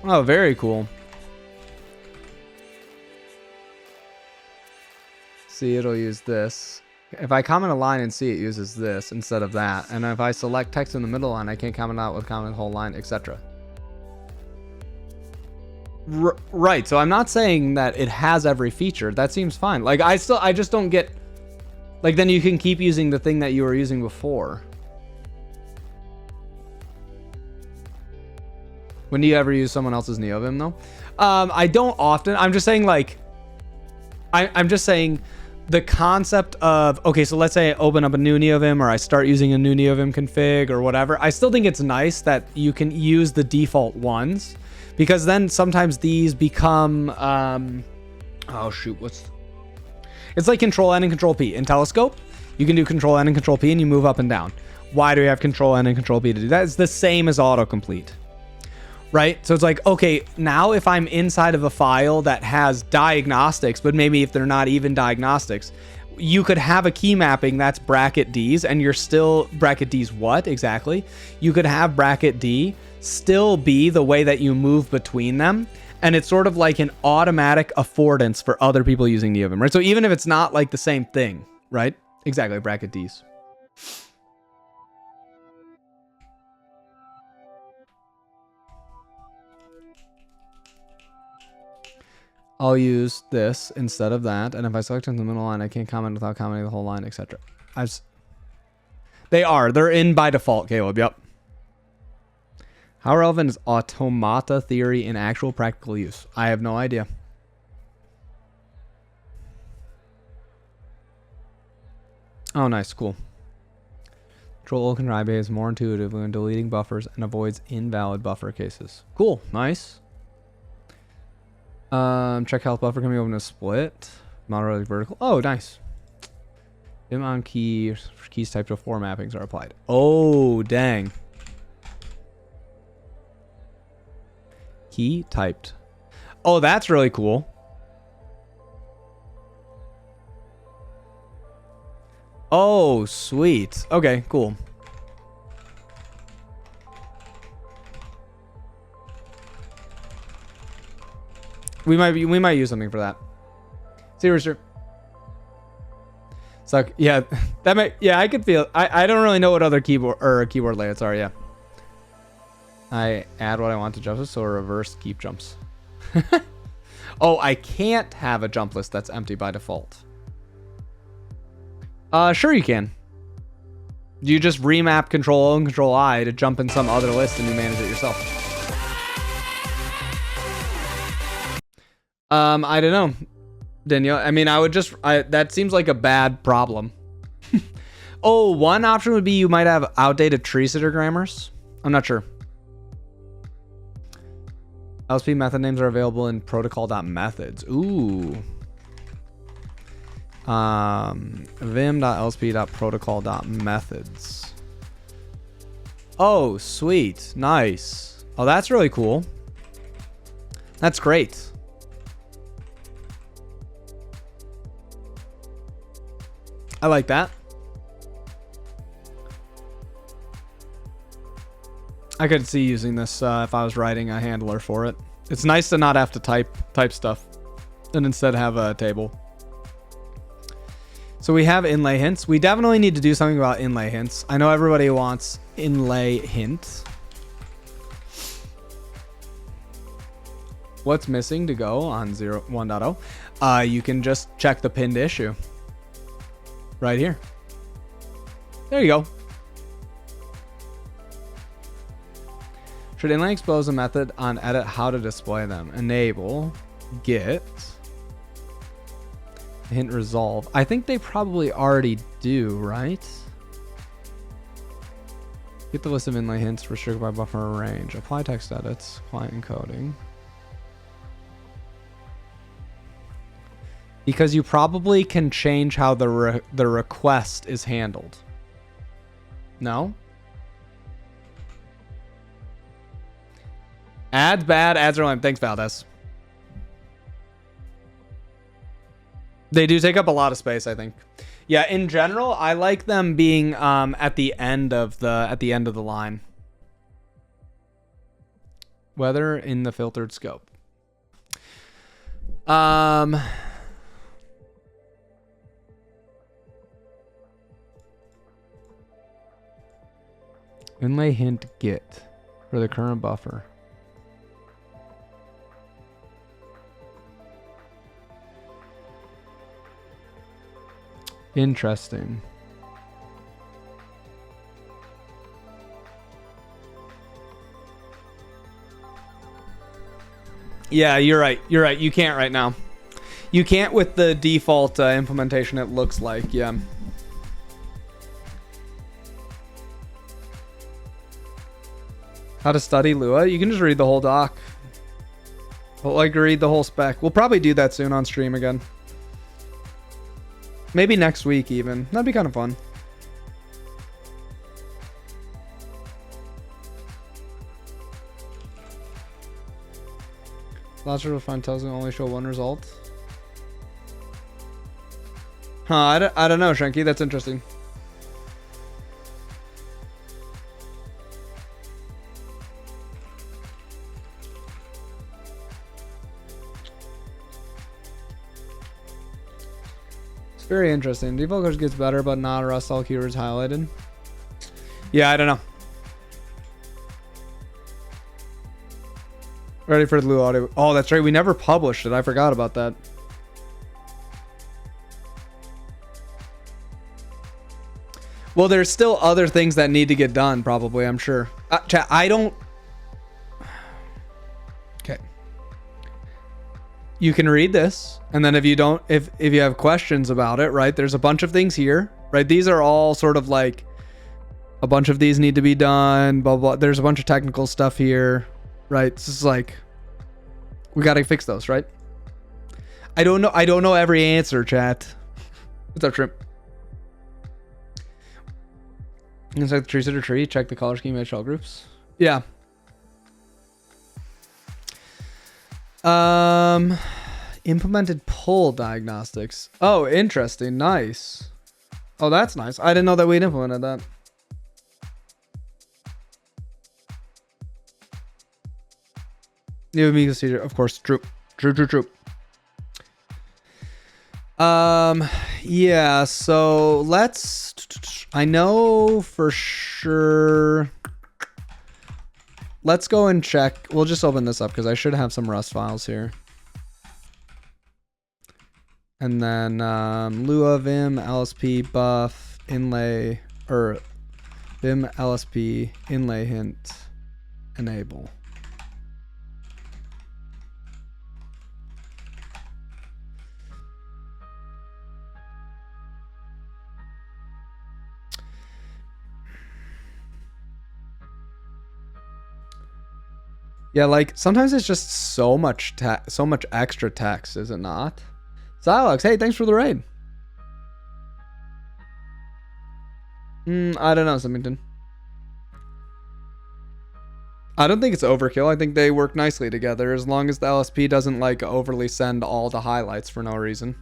Oh, very cool. See, it'll use this. If I comment a line and see, it uses this instead of that. And if I select text in the middle line, I can't comment out with comment the whole line, etc. Right. So I'm not saying that it has every feature. That seems fine. Like I just don't get. Like then you can keep using the thing that you were using before. When do you ever use someone else's Neovim though? I don't often. I'm just saying like. I'm just saying. The concept of, okay, so let's say I open up a new Neovim or I start using a new Neovim config or whatever. I still think it's nice that you can use the default ones because then sometimes these become, oh shoot, it's like Control N and Control P. In Telescope, you can do Control N and Control P and you move up and down. Why do we have Control N and Control P to do that? It's the same as autocomplete. Right? So it's like, okay, now if I'm inside of a file that has diagnostics, but maybe if they're not even diagnostics, you could have a key mapping that's bracket D's and you're still bracket D's what exactly? You could have bracket D still be the way that you move between them. And it's sort of like an automatic affordance for other people using Neovim, right? So even if it's not like the same thing, right? Exactly, bracket D's. I'll use this instead of that. And if I select in the middle line, I can't comment without commenting the whole line, etc. They're in by default, Caleb. Yep. How relevant is automata theory in actual practical use? I have no idea. Oh, nice. Cool. Control OpenDrive is more intuitive when deleting buffers and avoids invalid buffer cases. Cool. Nice. Check health buffer can be open to split. Moderately vertical. Oh, nice. Dim on keys typed to 4 mappings are applied. Oh, dang. Key typed. Oh, that's really cool. Oh, sweet. Okay, cool. We might use something for that. See, Rooster. So yeah, I could feel. I don't really know what other keyboard layouts are. Yeah. I add what I want to jumps, so reverse keep jumps. Oh, I can't have a jump list that's empty by default. Sure you can. You just remap Control O and Control I to jump in some other list and you manage it yourself. I don't know, Danielle. I mean, that seems like a bad problem. Oh, one option would be you might have outdated Treesitter grammars. I'm not sure. LSP method names are available in protocol.methods. Ooh. vim.lsp.protocol.methods. Oh, sweet. Nice. Oh, that's really cool. That's great. I like that. I could see using this if I was writing a handler for it. It's nice to not have to type stuff and instead have a table. So we have inlay hints. We definitely need to do something about inlay hints. I know everybody wants inlay hint. What's missing to go on 1.0? You can just check the pinned issue. Right here. There you go. Should inlay expose a method on edit how to display them? Enable get hint resolve. I think they probably already do, right? Get the list of inlay hints restricted by buffer range. Apply text edits. Client encoding. Because you probably can change how the request is handled. No? Ads bad, ads are lame. Thanks, Valdez. They do take up a lot of space, I think. Yeah, in general, I like them being at the end of the line. Whether in the filtered scope. Inlay hint get for the current buffer. Interesting. Yeah, you're right. You're right. You can't right now. You can't with the default implementation, it looks like. Yeah. How to study Lua? You can just read the whole doc. Like, read the whole spec. We'll probably do that soon on stream again. Maybe next week even. That'd be kind of fun. Launcher will find tells only show one result. Huh, I don't know, Shanky. That's interesting. It's very interesting. Default code gets better, but not Rust all keywords highlighted. Yeah, I don't know. Ready for the Lua audio. Oh, that's right. We never published it. I forgot about that. Well, there's still other things that need to get done, probably, I'm sure. Chat, I don't... Okay. You can read this, and then if you don't, if you have questions about it, right, there's a bunch of things here, right? These are all sort of like, a bunch of these need to be done, blah, blah. There's a bunch of technical stuff here, right? This is like, we got to fix those, right? I don't know every answer, chat. What's up, Shrimp? Inside the Treesitter tree, check the color scheme, HL groups. Yeah. Implemented pull diagnostics. Oh, interesting. Nice. Oh, that's nice. I didn't know that we'd implemented that. Neovim procedure, of course. True. Yeah, so let's... I know for sure... Let's go and check. We'll just open this up because I should have some Rust files here. And then Lua, Vim, LSP, buff, Inlay, or Vim, LSP, Inlay hint, enable. Yeah, like sometimes it's just so much extra text, is it not? Xylox, hey, thanks for the raid. I don't know, Symington. I don't think it's overkill. I think they work nicely together as long as the LSP doesn't like overly send all the highlights for no reason.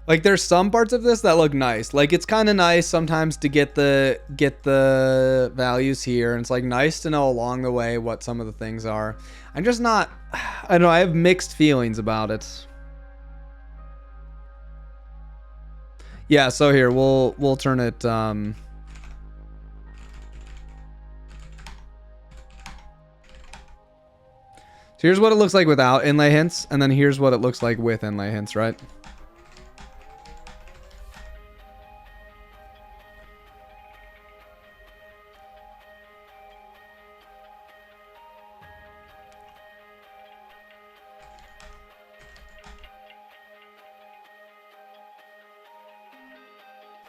Like there's some parts of this that look nice. Like it's kind of nice sometimes to get the values here, and it's like nice to know along the way what some of the things are. I'm just not, I don't know, I have mixed feelings about it. Yeah, so here we'll turn it so here's what it looks like without inlay hints, and then here's what it looks like with inlay hints, right?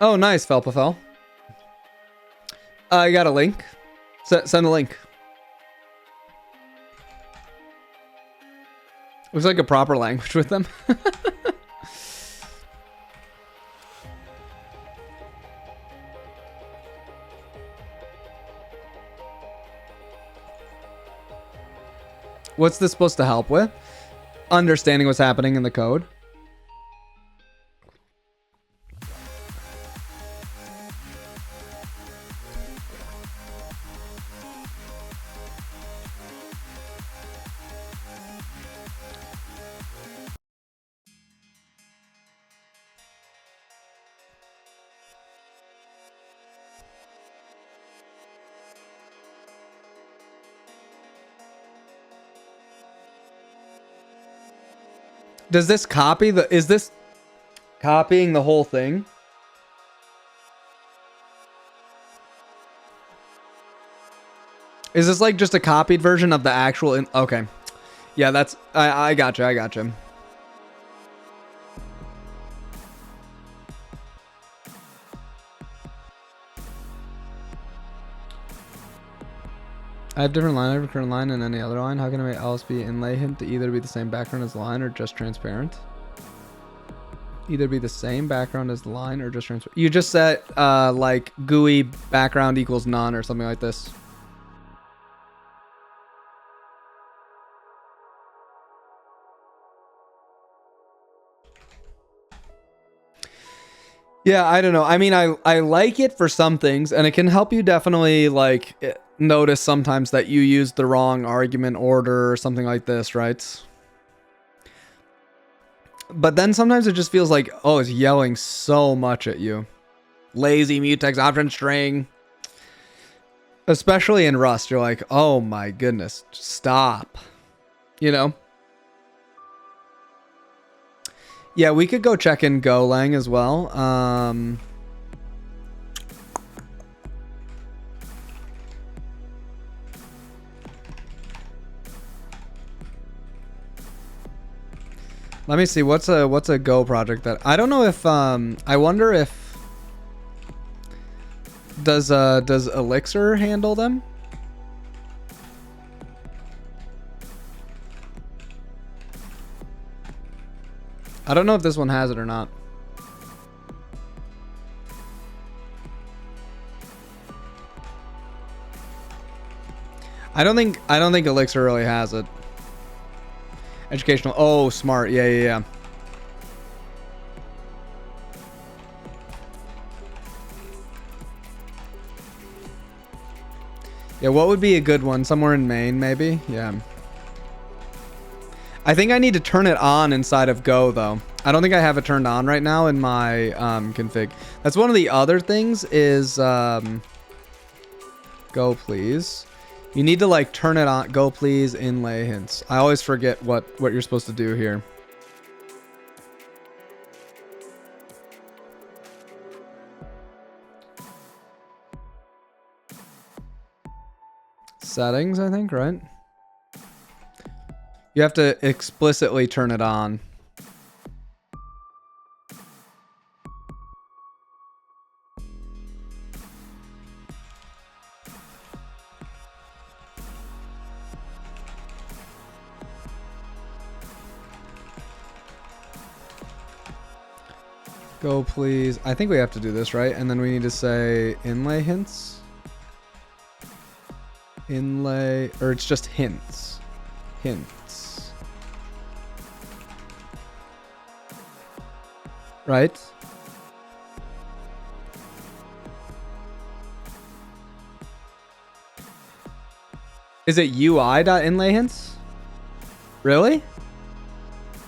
Oh, nice, Felpafel. I got a link. Send a link. Looks like a proper language with them. What's this supposed to help with? Understanding what's happening in the code. Does this copy the... Is this copying the whole thing? Is this like just a copied version of the actual... Okay. Yeah, that's... I gotcha, I gotcha. I have different line, I have a current line and any other line. How can I make LSB inlay hint to either be the same background as the line or just transparent? Either be the same background as the line or just transparent. You just set like GUI background equals none or something like this. Yeah, I don't know. I mean, I like it for some things, and it can help you definitely like notice sometimes that you used the wrong argument order or something like this, right? But then sometimes it just feels like, oh, it's yelling so much at you. Lazy mutex option string. Especially in Rust, you're like, oh my goodness, stop. You know? Yeah, we could go check in Golang as well. Let me see, what's a Go project that... I don't know if... I wonder if... Does Elixir handle them? I don't know if this one has it or not. I don't think Elixir really has it. Educational. Oh, smart. Yeah. Yeah, what would be a good one? Somewhere in Maine, maybe? Yeah. I think I need to turn it on inside of Go, though. I don't think I have it turned on right now in my config. That's one of the other things is... Go, please. You need to, like, turn it on. Go, please, inlay hints. I always forget what you're supposed to do here. Settings, I think, right? You have to explicitly turn it on. Go, please. I think we have to do this, right? And then we need to say inlay hints. Inlay, or it's just hints. Hints. Right? Is it UI.inlay hints? Really?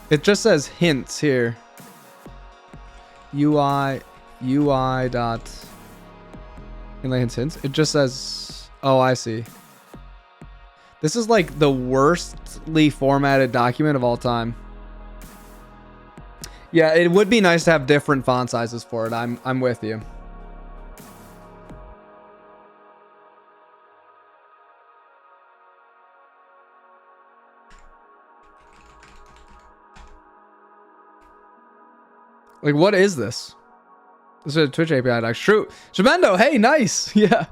It just says hints here. UI dot inlay hints. It just says, oh, I see. This is like the worstly formatted document of all time. Yeah, it would be nice to have different font sizes for it. I'm with you. Like, what is this? This is a Twitch API. Like, true. Shabendo, hey, nice. Yeah.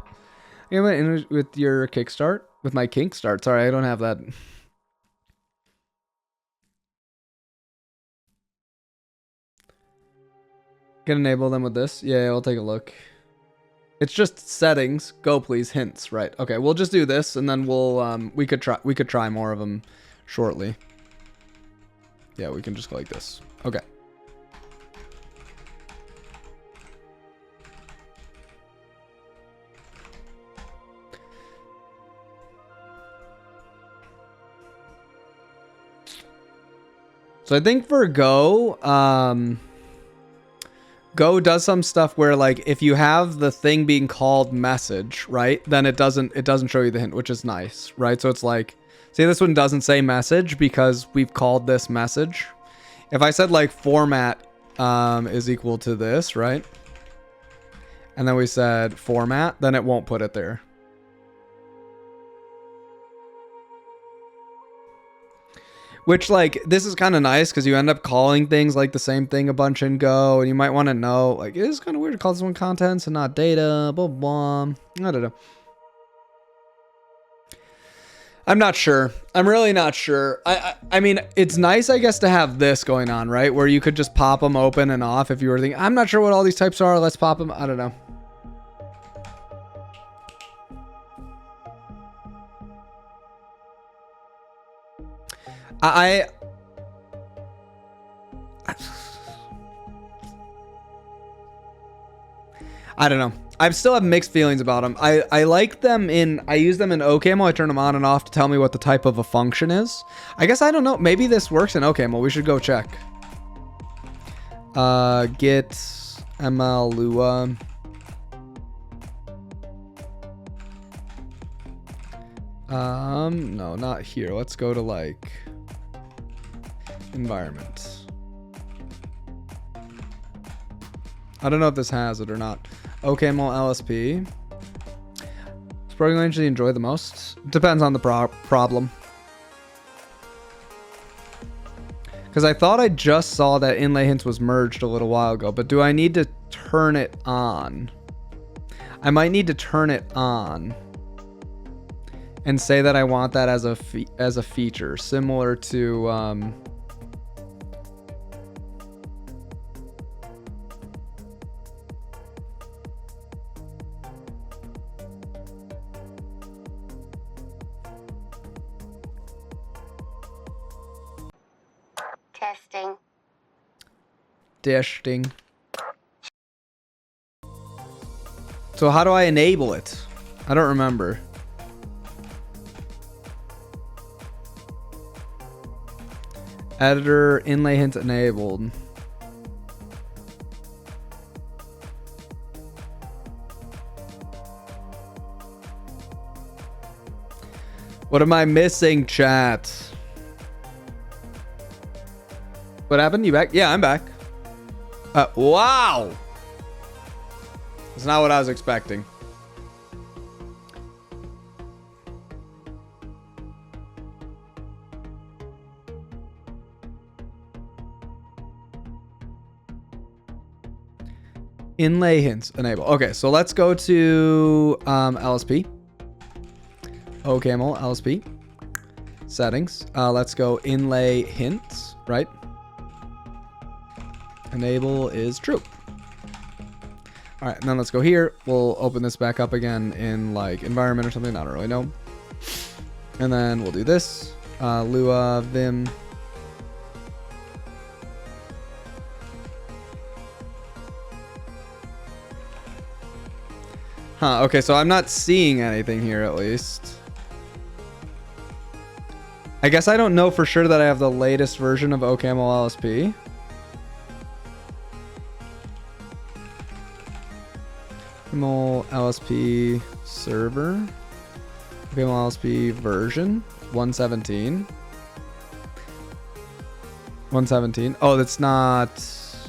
You went in with your kickstart? With my kickstart. Sorry, I don't have that. Can enable them with this? Yeah, we'll take a look. It's just settings. Go, please. Hints. Right. Okay, we'll just do this, and then we'll we could try more of them shortly. Yeah, we can just go like this. Okay. So I think for Go, Go does some stuff where like if you have the thing being called message, right, then it doesn't show you the hint, which is nice, right? So it's like, see, this one doesn't say message because we've called this message. If I said like format is equal to this, right, and then we said format, then it won't put it there. Which, like, this is kind of nice because you end up calling things like the same thing a bunch in Go, and you might want to know, like, it is kind of weird to call this one contents and not data, blah, blah. I don't know. I'm not sure. I'm really not sure. I mean, it's nice, I guess, to have this going on, right? Where you could just pop them open and off if you were thinking, I'm not sure what all these types are. Let's pop them. I don't know. I don't know. I still have mixed feelings about them. I like them I use them in OCaml. I turn them on and off to tell me what the type of a function is. I guess I don't know. Maybe this works in OCaml. We should go check. Git ml Lua. No, not here. Let's go to like environment. I don't know if this has it or not. OCaml LSP. Which programming language do you enjoy the most? Depends on the problem. Because I thought I just saw that Inlay hints was merged a little while ago, but do I need to turn it on? I might need to turn it on and say that I want that as a feature, similar to testing. So how do I enable it? I don't remember. Editor inlay hint enabled. What am I missing, chat? What happened? You back? Yeah, I'm back. Wow. That's not what I was expecting. Inlay hints enable. Okay, so let's go to LSP. OCaml LSP settings. Let's go inlay hints, right? Enable is true. All right, and then let's go here. We'll open this back up again in like environment or something. I don't really know. And then we'll do this. Lua Vim. Huh, okay, so I'm not seeing anything here at least. I guess I don't know for sure that I have the latest version of OCaml LSP. OCaml LSP server. OCaml LSP version 117. 117. Oh, that's not.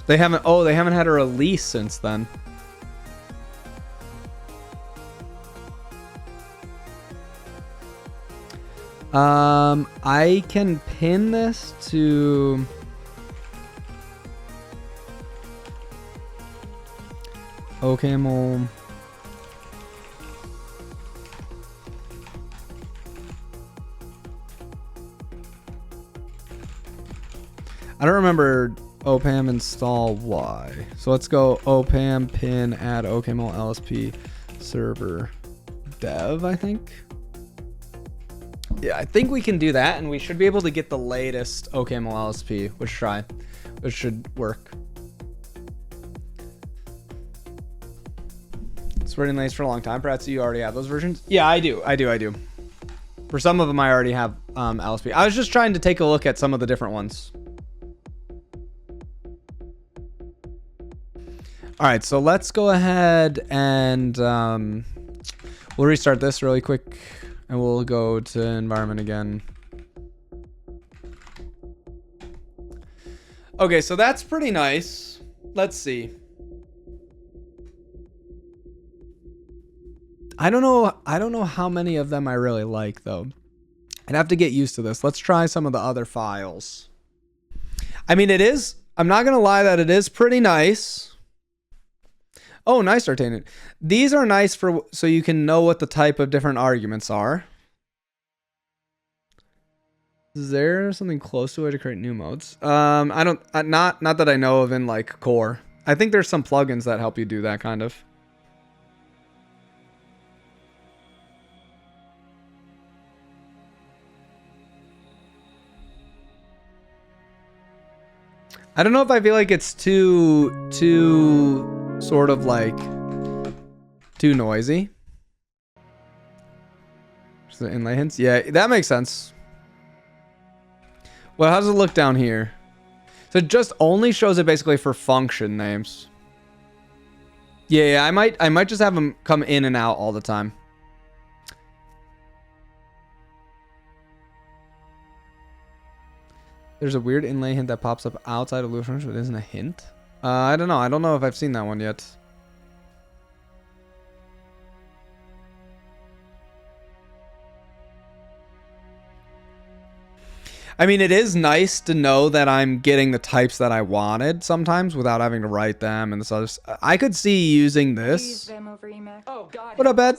They haven't had a release since then. I can pin this to OCaml. I don't remember opam install y. So let's go opam pin add OCaml LSP server dev, I think. Yeah, I think we can do that, and we should be able to get the latest OCaml LSP, which should work. Spreading lanes for a long time. Perhaps you already have those versions. Yeah, I do. For some of them, I already have LSP. I was just trying to take a look at some of the different ones. All right, so let's go ahead and we'll restart this really quick, and we'll go to environment again. Okay, so that's pretty nice. Let's see. I don't know how many of them I really like though. I'd have to get used to this. Let's try some of the other files. I mean, I'm not gonna lie that it is pretty nice. Oh, nice, D'Artagnan. These are nice so you can know what the type of different arguments are. Is there something close to it to create new modes? Not that I know of in like core. I think there's some plugins that help you do that kind of. I don't know if I feel like it's too sort of like too noisy. Just the inlay hints. Yeah, that makes sense. Well, how does it look down here? So it just only shows it basically for function names. Yeah, I might just have them come in and out all the time. There's a weird inlay hint that pops up outside of Lua function, but isn't a hint. I don't know. I don't know if I've seen that one yet. I mean, it is nice to know that I'm getting the types that I wanted sometimes without having to write them and this other. I could see using this. Oh, God. What up, Ed?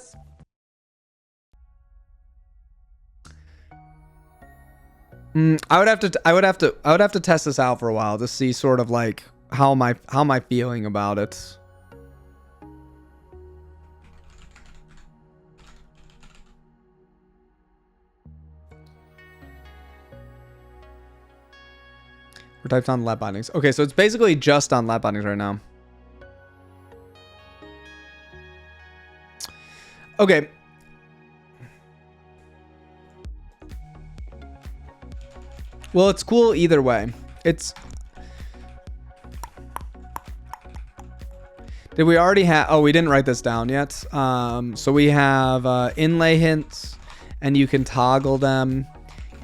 I would have to test this out for a while to see sort of like how am I feeling about it. We're typed on lab bindings. Okay, so it's basically just on lab bindings right now. Okay. Well, it's cool either way. Did we already have... Oh, we didn't write this down yet. So we have inlay hints, and you can toggle them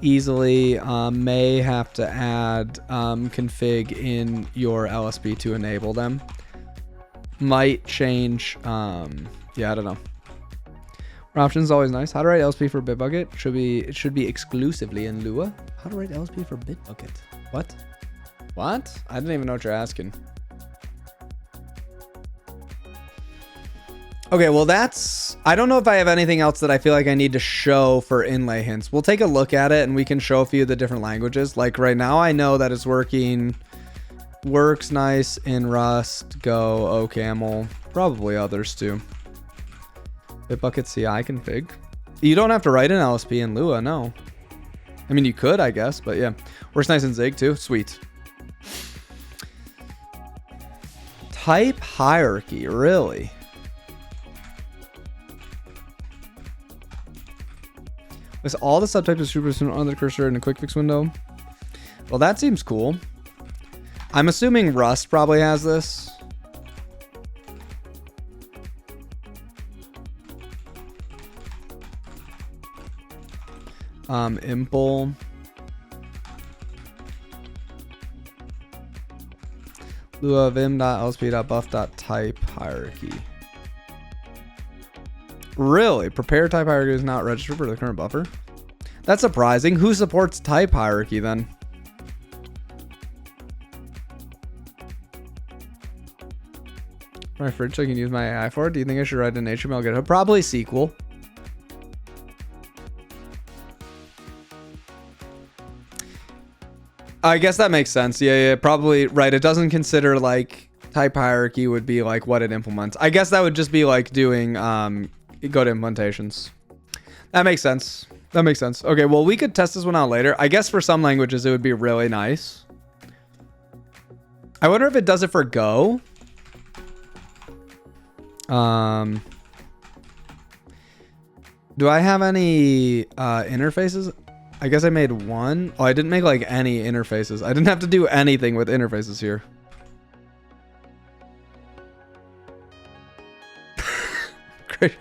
easily. May have to add config in your LSP to enable them. Might change... yeah, I don't know. Options always nice. How to write LSP for Bitbucket? It should be exclusively in Lua. How to write LSP for Bitbucket? What? What? I didn't even know what you're asking. Okay, well I don't know if I have anything else that I feel like I need to show for inlay hints. We'll take a look at it and we can show a few of the different languages. Like right now I know that it's works nice in Rust, Go, OCaml, probably others too. Bitbucket CI config. You don't have to write an LSP in Lua, no. I mean, you could, I guess, but yeah. Works nice in Zig too. Sweet. Type hierarchy, really? With all the subtypes of super on the cursor in a quick fix window. Well, that seems cool. I'm assuming Rust probably has this. Impl. Lua vim.lsp.buff.type hierarchy. Really? Prepare type hierarchy is not registered for the current buffer? That's surprising. Who supports type hierarchy then? My fridge, so I can use my AI for it. Do you think I should write an HTML GitHub? Probably SQL. I guess that makes sense. Yeah, probably right. It doesn't consider like type hierarchy would be like what it implements. I guess that would just be like doing go to implementations. That makes sense. That makes sense. Okay, well, we could test this one out later. I guess for some languages, it would be really nice. I wonder if it does it for Go. Do I have any interfaces? I guess I made one. Oh, I didn't make like any interfaces. I didn't have to do anything with interfaces here. Great.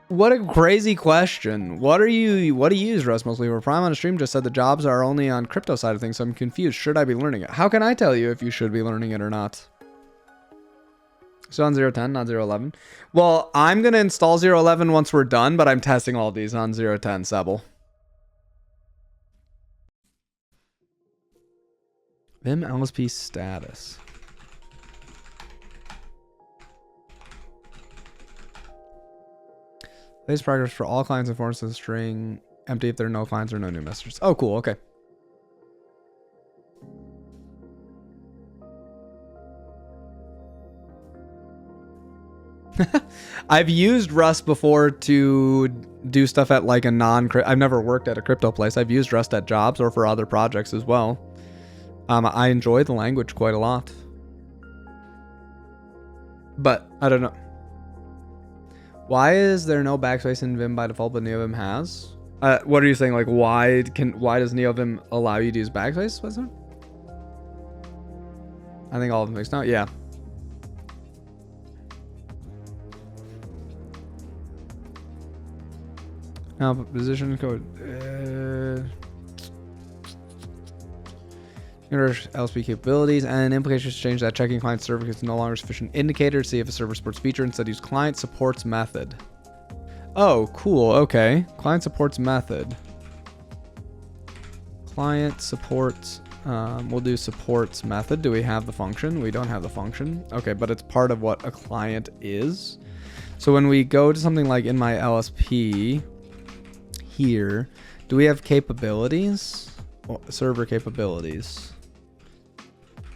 What a crazy question. What do you use, Russ, mostly? Where Prime on a stream just said the jobs are only on crypto side of things, so I'm confused. Should I be learning it? How can I tell you if you should be learning it or not? So on 0.10, not 0.11. Well, I'm going to install 0.11 once we're done, but I'm testing all these on 0.10, Sebel. Vim LSP status. Latest progress for all clients and forms of the string empty if there are no clients or no new messages. Oh, cool. Okay. I've used Rust before to do stuff at like a I've never worked at a crypto place. I've used Rust at jobs or for other projects as well. I enjoy the language quite a lot. But I don't know. Why is there no backspace in Vim by default, but Neovim has? What are you saying? Like, why does Neovim allow you to use backspace? Was it? I think all of them fixed now. Yeah. Now position code. LSP capabilities and implications change that checking client server is no longer a sufficient indicator to see if a server supports feature. Instead, use client supports method. Oh, cool. Okay. Client supports method. Client supports. We'll do supports method. Do we have the function? We don't have the function. Okay, but it's part of what a client is. So when we go to something like in my LSP here, do we have capabilities? Oh, server capabilities.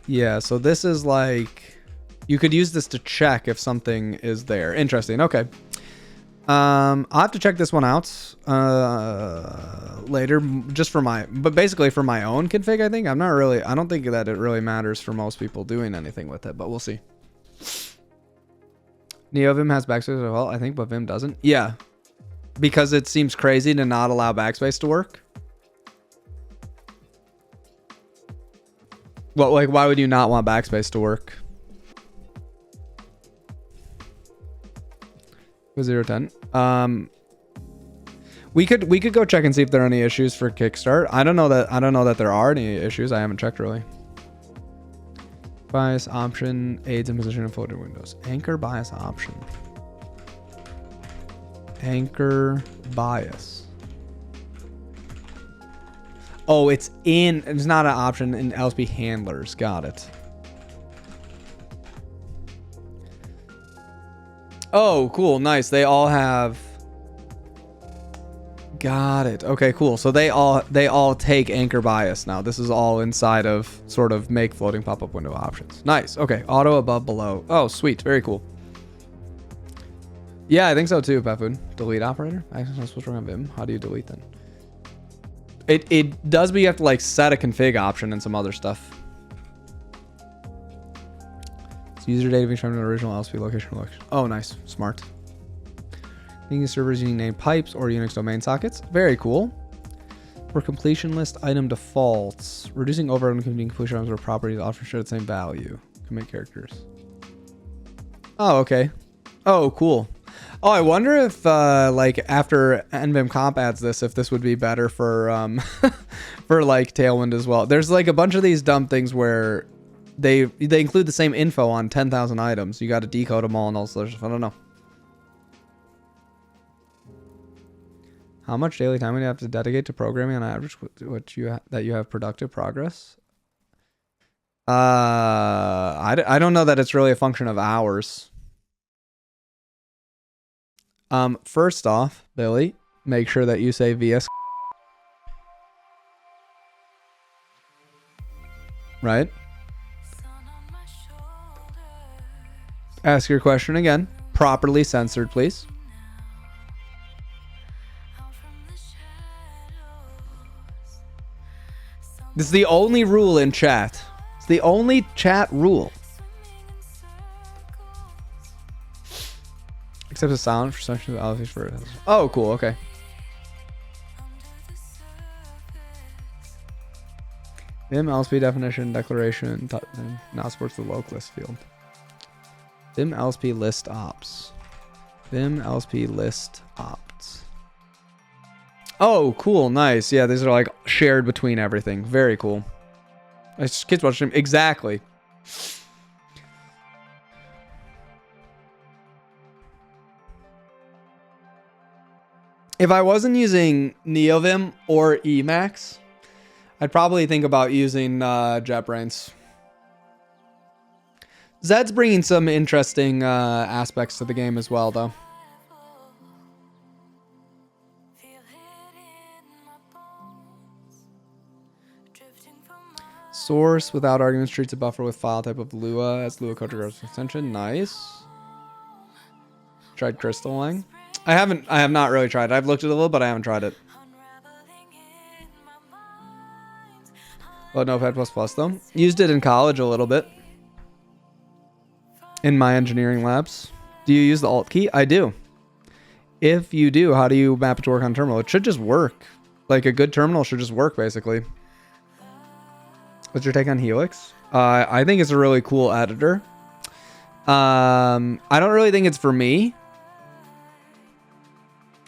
Yeah, so this is like, you could use this to check if something is there. Interesting. Okay. I'll have to check this one out later, just for but basically for my own config, I think. I don't think that it really matters for most people doing anything with it, but we'll see. Neovim has backspace as well, I think, but Vim doesn't. Yeah, because it seems crazy to not allow backspace to work. Well, like, why would you not want backspace to work? 0.10. We could go check and see if there are any issues for Kickstart. I don't know that there are any issues. I haven't checked really. Bias option aids in position and floating windows. Anchor bias option. Anchor bias. Oh, it's not an option in LSP handlers. Got it. Oh, cool. Nice. They all have. Got it. Okay, cool. So they all take anchor bias now. This is all inside of sort of make floating pop-up window options. Nice. Okay. Auto above below. Oh, sweet. Very cool. Yeah, I think so too, Pafoon. Delete operator? I don't know what's wrong with Vim. How do you delete then? It does, but you have to like set a config option and some other stuff. It's user data being from the original LSP location. Oh, nice. Smart. Thinking servers using named pipes or Unix domain sockets. Very cool. For completion list item defaults. Reducing overhead when computing completion items where properties often share the same value. Commit characters. Oh, okay. Oh, cool. Oh, I wonder if like after NVIM comp adds this, if this would be better for for like Tailwind as well. There's like a bunch of these dumb things where they include the same info on 10,000 items. You got to decode them all and all sorts of stuff. I don't know. How much daily time would you have to dedicate to programming on average? That you have productive progress? I don't know that it's really a function of hours. First off, Billy, make sure that you say VS. Right? Ask your question again. Properly censored, please. This is the only rule in chat. It's the only chat rule. Except the sound for functionalities for. Oh, cool. Okay. Vim LSP definition declaration now supports the local list field. Vim LSP list ops. Vim LSP list ops. Oh, cool. Nice. Yeah, these are like shared between everything. Very cool. Kids watch stream. Exactly. If I wasn't using Neovim or Emacs, I'd probably think about using JetBrains. Zed's bringing some interesting aspects to the game as well, though. Source without arguments treats a buffer with file type of Lua as Lua code regards extension. Nice. Tried crystalline. I have not really tried it. I've looked at it a little, but I haven't tried it. Oh, Notepad++ though. Used it in college a little bit. In my engineering labs. Do you use the Alt key? I do. If you do, how do you map it to work on terminal? It should just work. Like a good terminal should just work, basically. What's your take on Helix? I think it's a really cool editor. I don't really think it's for me.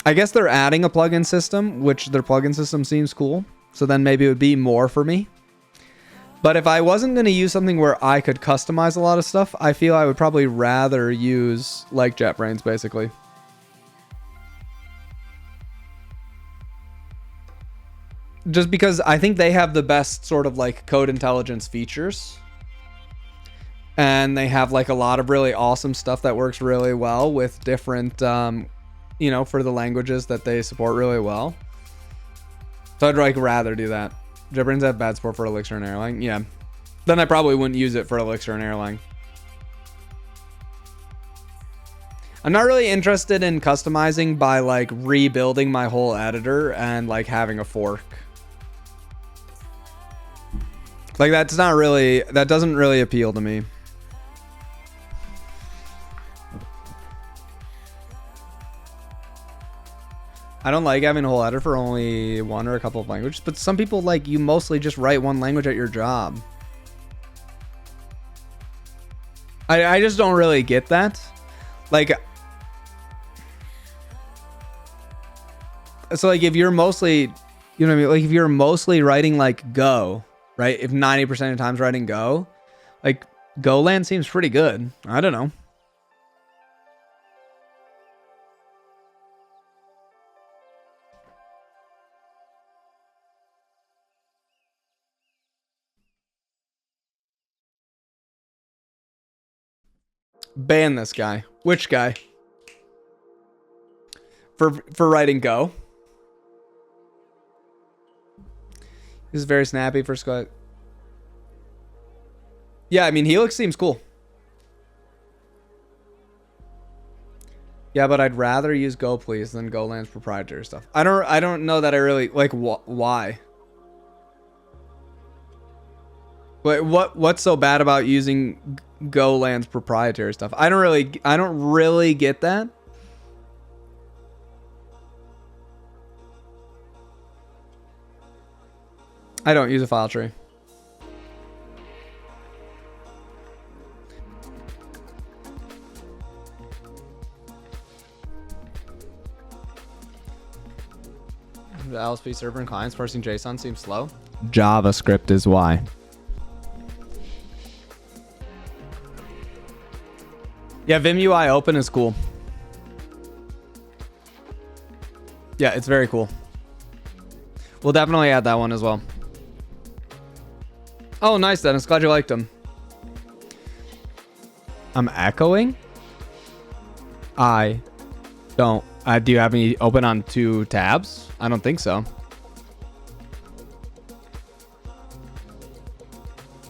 I guess they're adding a plugin system, which their plugin system seems cool. So then maybe it would be more for me. But if I wasn't going to use something where I could customize a lot of stuff, I feel I would probably rather use like JetBrains, basically. Just because I think they have the best sort of like code intelligence features. And they have like a lot of really awesome stuff that works really well with different, you know, for the languages that they support really well. So I'd like rather do that. JetBrains have bad support for Elixir and Erlang. Yeah. Then I probably wouldn't use it for Elixir and Erlang. I'm not really interested in customizing by like rebuilding my whole editor and like having a fork. Like that doesn't really appeal to me. I don't like having a whole editor for only one or a couple of languages, but some people like you mostly just write one language at your job. I just don't really get that. Like, so like if you're mostly, you know what I mean? Like if you're mostly writing like Go, right? If 90% of the time's writing Go, like Golang seems pretty good. I don't know. Ban this guy. Which guy? For writing Go. This is very snappy for Scott. Yeah, I mean Helix seems cool. Yeah, but I'd rather use Go Please than Golang's proprietary stuff. I don't know that I really like why. What's so bad about using Golang's proprietary stuff? I don't really get that. I don't use a file tree. The LSP server and clients parsing JSON seems slow. JavaScript is why. Yeah, Vim UI open is cool. Yeah, it's very cool. We'll definitely add that one as well. Oh, nice, Dennis. Glad you liked them. I'm echoing? I don't. Do you have me open on 2 tabs? I don't think so.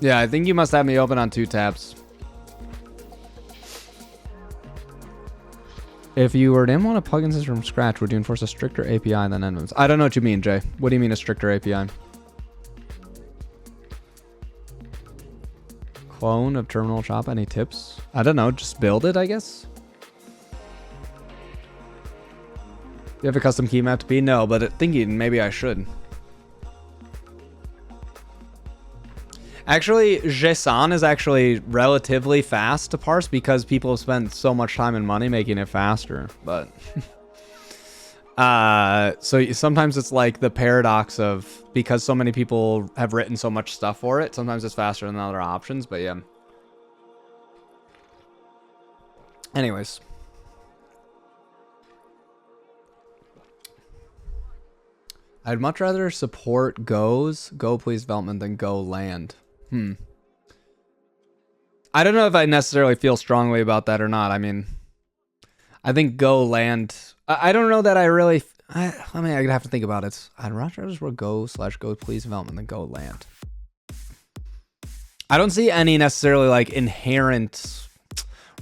Yeah, I think you must have me open on 2 tabs. If you were to implement a plugin system from scratch, would you enforce a stricter API than enhancements? I don't know what you mean, Jay. What do you mean a stricter API? clone of terminal shop. Any tips? I don't know. Just build it, I guess. You have a custom key map to be? No, but thinking maybe I should. Actually, JSON is actually relatively fast to parse because people have spent so much time and money making it faster. But so sometimes it's like the paradox of, because so many people have written so much stuff for it, sometimes it's faster than other options. But yeah. Anyways. I'd much rather support Go please development than Go land. I don't know if I necessarily feel strongly about that or not. I mean, I think Go land. I don't know that I really. I'd have to think about it. I'd much rather support Go please development than Go land. I don't see any necessarily like inherent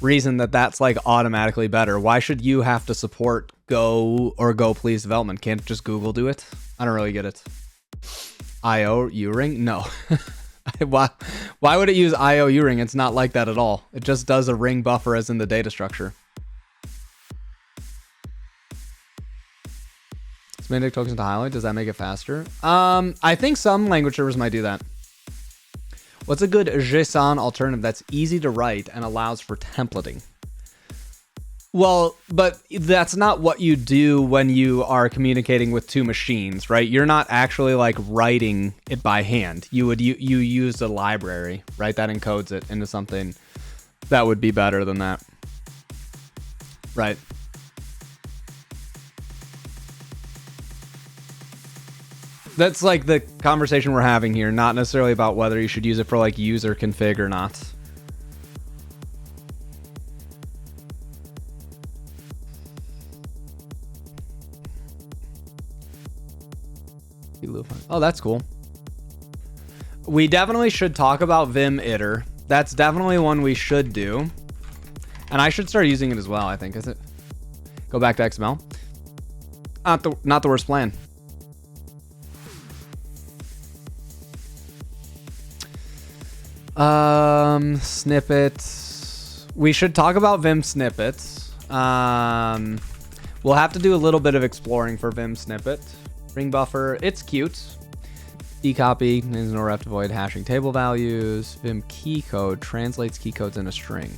reason that that's like automatically better. Why should you have to support Go or Go please development? Can't just Google do it? I don't really get it. IO uring? No. Why would it use IO uring? It's not like that at all. It just does a ring buffer as in the data structure. Semantic tokens to highlight, does that make it faster? I think some language servers might do that. What's a good JSON alternative that's easy to write and allows for templating? Well, but that's not what you do when you are communicating with two machines, right? You're not actually like writing it by hand. You use a library, right? That encodes it into something that would be better than that. Right. That's like the conversation we're having here, not necessarily about whether you should use it for like user config or not. Oh, that's cool. We definitely should talk about Vim iter. That's definitely one we should do. And I should start using it as well, I think. Is it? Go back to XML. Not the worst plan. Snippets. We should talk about Vim snippets. We'll have to do a little bit of exploring for Vim snippet. Ring buffer, it's cute. Decopy, there's no ref to avoid hashing table values. Vim key code translates key codes in a string.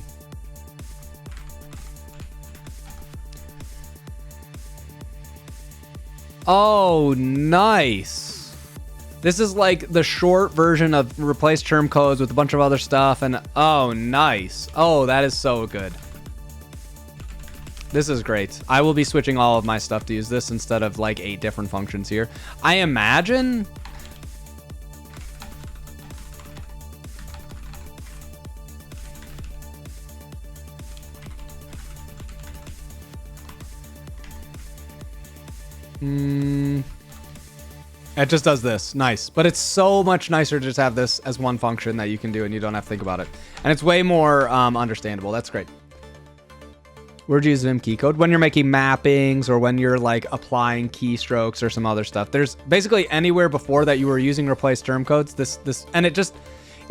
Oh, nice. This is like the short version of replace term codes with a bunch of other stuff. And oh, nice. Oh, that is so good. This is great. I will be switching all of my stuff to use this instead of like 8 different functions here. I imagine. It just does this. Nice. But it's so much nicer to just have this as one function that you can do and you don't have to think about it. And it's way more understandable. That's great. Where'd you use Vim key code? When you're making mappings or when you're like applying keystrokes or some other stuff. There's basically anywhere before that you were using replace term codes. And it's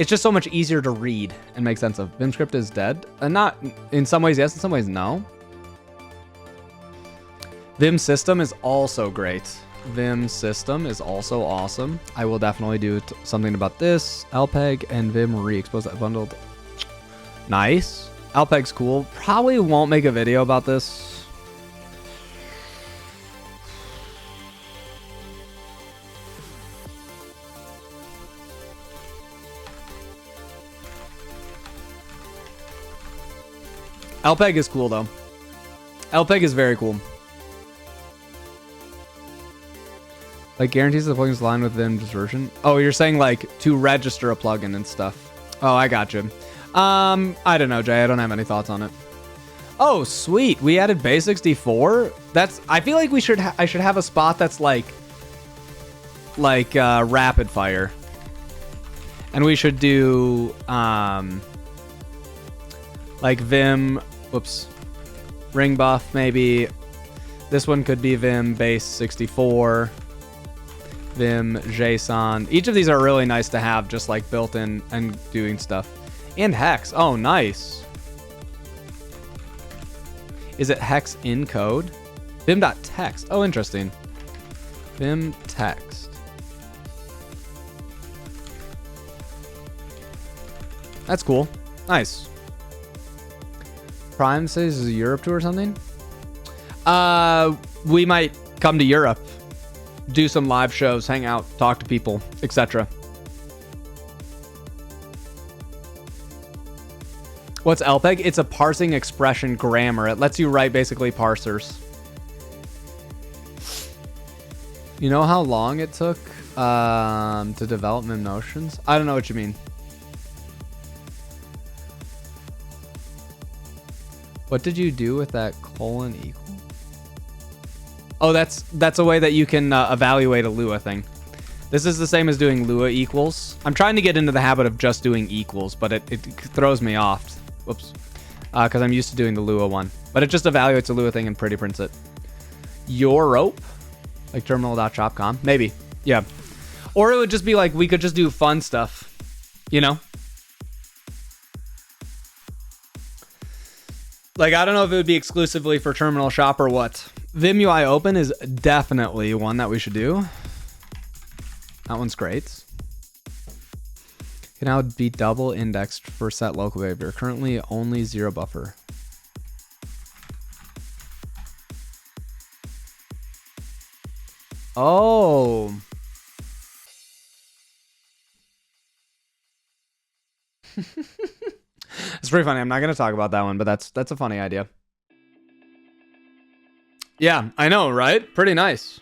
just so much easier to read and make sense of. Vim script is dead. And not in some ways, yes, in some ways, no. Vim system is also great. Vim system is also awesome. I will definitely do something about this. LPEG and Vim re-expose that bundled. Nice. LPEG's cool. Probably won't make a video about this. LPEG is cool though. LPEG is very cool. Like guarantees the plugin's line with Vim version. Oh, you're saying like to register a plugin and stuff. Oh, I got you. I don't know, Jay. I don't have any thoughts on it. Oh, sweet. We added base64. I feel like I should have a spot that's like rapid fire. And we should do like Vim, whoops, ring buff maybe. This one could be Vim base 64, Vim JSON. Each of these are really nice to have just like built in and doing stuff. And hex. Oh, nice. Is it hex in code? Vim.text. Oh, interesting. Vim text. That's cool. Nice. Prime says is a Europe tour or something? We might come to Europe, do some live shows, hang out, talk to people, etc. What's LPEG? It's a parsing expression grammar. It lets you write basically parsers. You know how long it took to develop Mim Notions? I don't know what you mean. What did you do with that colon equal? Oh, that's a way that you can evaluate a Lua thing. This is the same as doing Lua equals. I'm trying to get into the habit of just doing equals, but it throws me off. Whoops. Because I'm used to doing the Lua one. But it just evaluates a Lua thing and pretty prints it. Europe? Like terminal.shopcom? Maybe. Yeah. Or it would just be like, we could just do fun stuff. You know? Like, I don't know if it would be exclusively for Terminal Shop or what. Vim UI Open is definitely one that we should do. That one's great. Can now be double indexed for set local behavior. Currently only 0 buffer. Oh. It's pretty funny. I'm not going to talk about that one, but that's a funny idea. Yeah, I know, right? Pretty nice.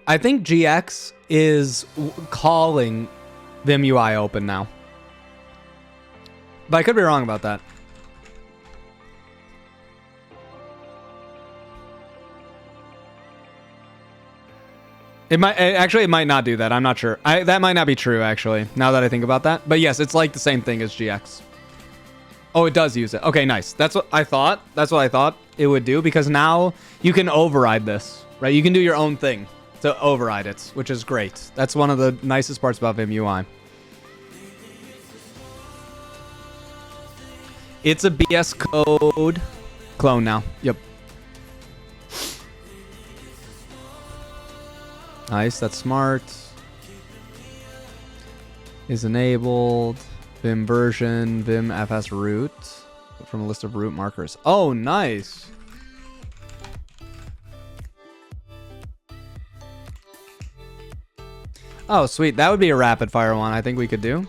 I think GX is calling Vim UI open now. But I could be wrong about that. It might not do that. I'm not sure. That might not be true, actually, now that I think about that. But yes, it's like the same thing as GX. Oh, it does use it. Okay, nice. That's what I thought. That's what I thought it would do, because now you can override this, right? You can do your own thing to override it, which is great. That's one of the nicest parts about Vim UI. It's a BS code clone now. Yep. Nice, that's smart. Is enabled. Vim version, Vim FS root from a list of root markers. Oh, nice. Oh, sweet. That would be a rapid fire one I think we could do.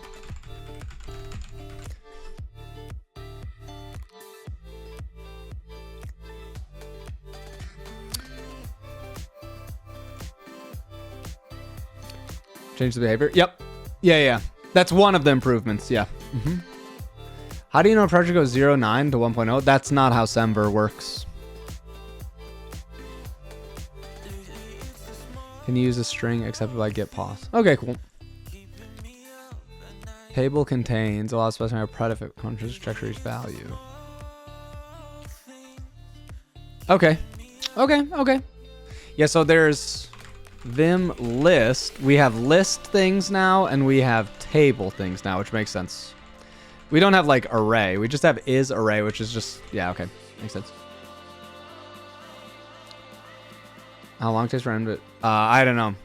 Change the behavior. Yep. Yeah. That's one of the improvements. Yeah. How do you know a project goes 0.9 to 1.0? That's not how Semver works. Can you use a string accepted by get pos? Okay, cool. Table contains allows specifying a predicate function to check each value. Okay. Yeah, so there's Vim list. We have list things now, and we have table things now, which makes sense. We don't have like array. We just have is array, which is just, yeah, okay. Makes sense. How long it takes for him to, I don't know.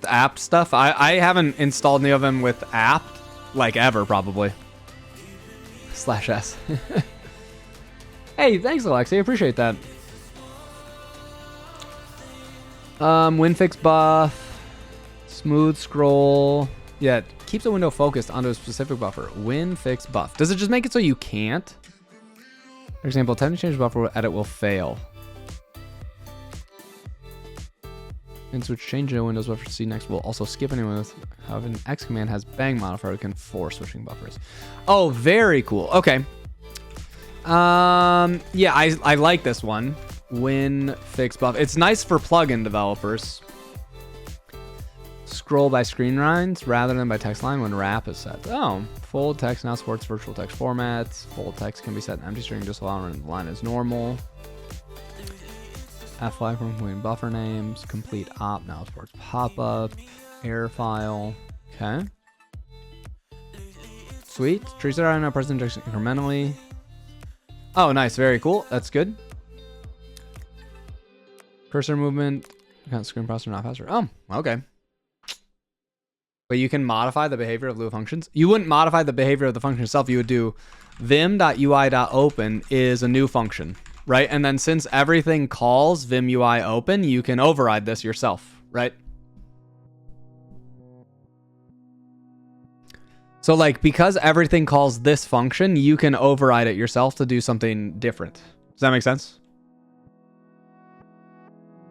The apt stuff? I haven't installed Neovim with apt, like ever, probably. /s. Hey, thanks, Alexi. I appreciate that. WinFix buff, smooth scroll. Yeah, it keeps the window focused onto a specific buffer. WinFix buff. Does it just make it so you can't? For example, time to change buffer edit will fail. And switch change in Windows buffer to see next will also skip anyone with however an X command has bang modifier can force switching buffers. Oh, very cool. Okay. Yeah, I like this one. WinFix buff. It's nice for plugin developers. Scroll by screen lines rather than by text line when wrap is set. Oh, full text now supports virtual text formats. Full text can be set in empty string, just allowing the line as normal. F flag from completing buffer names, complete op, now sports pop-up, error file. Okay. Sweet. Treesitter item now press injection incrementally. Oh, nice. Very cool. That's good. Cursor movement. Account screen processor not faster. Oh, okay. But you can modify the behavior of Lua functions. You wouldn't modify the behavior of the function itself. You would do vim.ui.open is a new function, right? And then since everything calls vim UI open, you can override this yourself, right? So like, because everything calls this function, you can override it yourself to do something different. Does that make sense?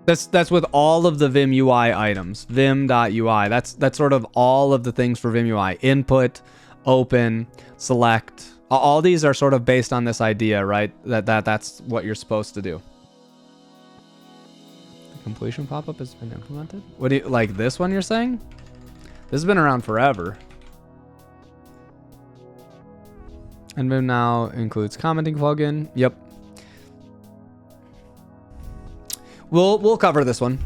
That's with all of the Vim UI items. Vim.ui. That's sort of all of the things for Vim UI. Input, open, select. All these are sort of based on this idea, right? That's what you're supposed to do. The completion pop-up has been implemented. What do you like this one you're saying? This has been around forever. And Vim now includes commenting plugin. Yep. We'll cover this one.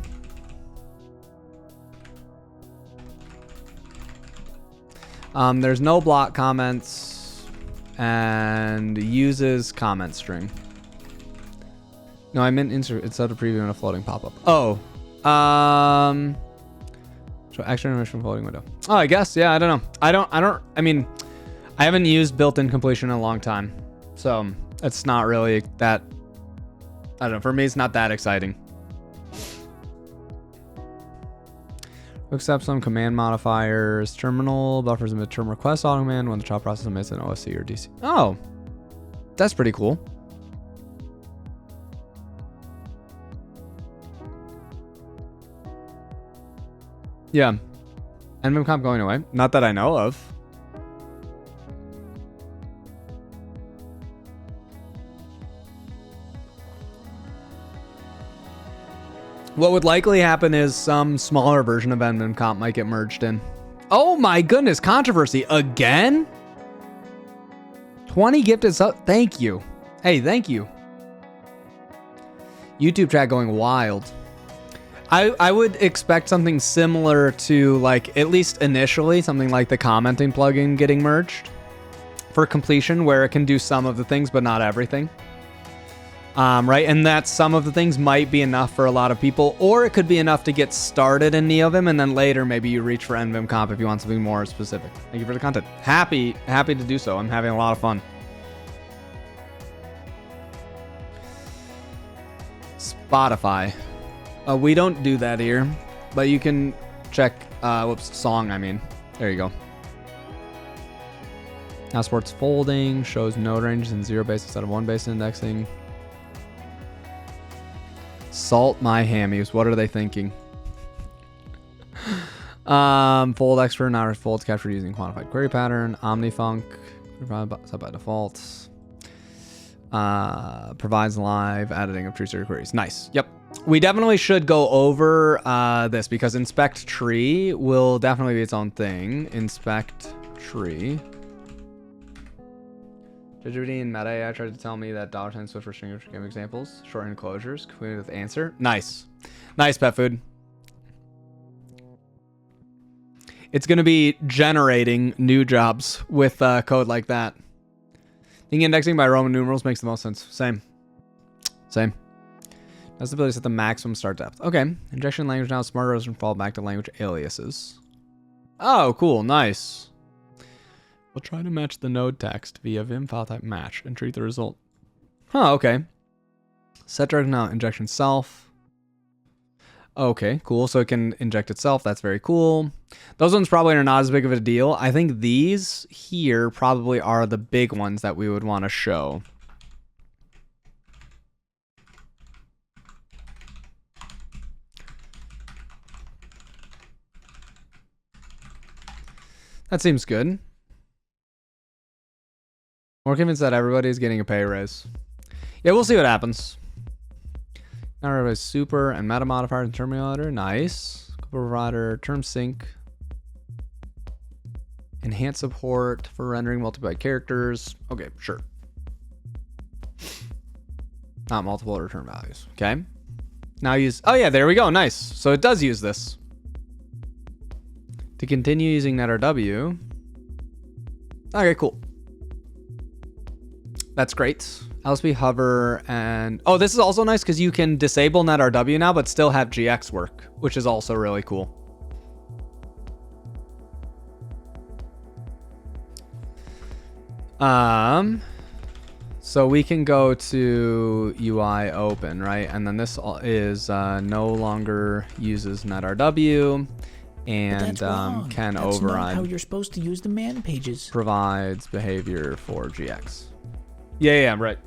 There's no block comments and uses comment string. No, I meant insert instead of previewing a floating pop-up. Oh, so extra animation floating window. Oh, I guess. Yeah, I don't know. I mean, I haven't used built-in completion in a long time, so it's not really that. I don't know. For me, it's not that exciting. Accept some command modifiers. Terminal buffers emit term request auto command when the child process emits an OSC or DC. Oh, that's pretty cool. Yeah. NVIM comp going away. Not that I know of. What would likely happen is some smaller version of NVIM comp might get merged in. Oh my goodness, controversy again? 20 gifted subs. Thank you. Hey, thank you. YouTube chat going wild. I would expect something similar to, like, at least initially, something like the commenting plugin getting merged for completion, where it can do some of the things but not everything. Right, and that some of the things might be enough for a lot of people, or it could be enough to get started in Neovim, and then later maybe you reach for NVIM comp if you want something more specific. Thank you for the content. Happy to do so. I'm having a lot of fun. Spotify. We don't do that here, but you can check. Song. I mean, there you go. Now sports folding shows node ranges in 0 base instead of 1 base indexing. Salt my hammies. What are they thinking? Fold expert, not fold capture using quantified query pattern. Omnifunc, set by default. Provides live editing of Treesitter queries. Nice. Yep. We definitely should go over this because inspect tree will definitely be its own thing. Inspect tree. JGBD and Meta AI tried to tell me that $10 Swift for string game examples, shortened closures, completed with answer. Nice. Nice, pet food. It's going to be generating new jobs with code like that. I think indexing by Roman numerals makes the most sense. Same. That's the ability to set the maximum start depth. Okay. Injection language now. Smart rows can fall back to language aliases. Oh, cool. Nice. We'll try to match the node text via vim file type match and treat the result. Huh, okay. Set direct now injection self. Okay, cool. So it can inject itself. That's very cool. Those ones probably are not as big of a deal. I think these here probably are the big ones that we would want to show. That seems good. More convinced that everybody's getting a pay raise. Yeah, we'll see what happens. Now everybody's super and meta modifier and terminator. Nice. Provider, term sync. Enhance support for rendering multiple characters. Okay, sure. Not multiple return values. Okay. Now use, oh yeah, there we go. Nice. So it does use this. To continue using NetRW. Okay, cool. That's great. LSP hover and, oh, this is also nice because you can disable NetRW now, but still have GX work, which is also really cool. So we can go to UI open, right? And then this is no longer uses NetRW and can That's override. not how you're supposed to use the man pages. Provides behavior for GX. Yeah, right.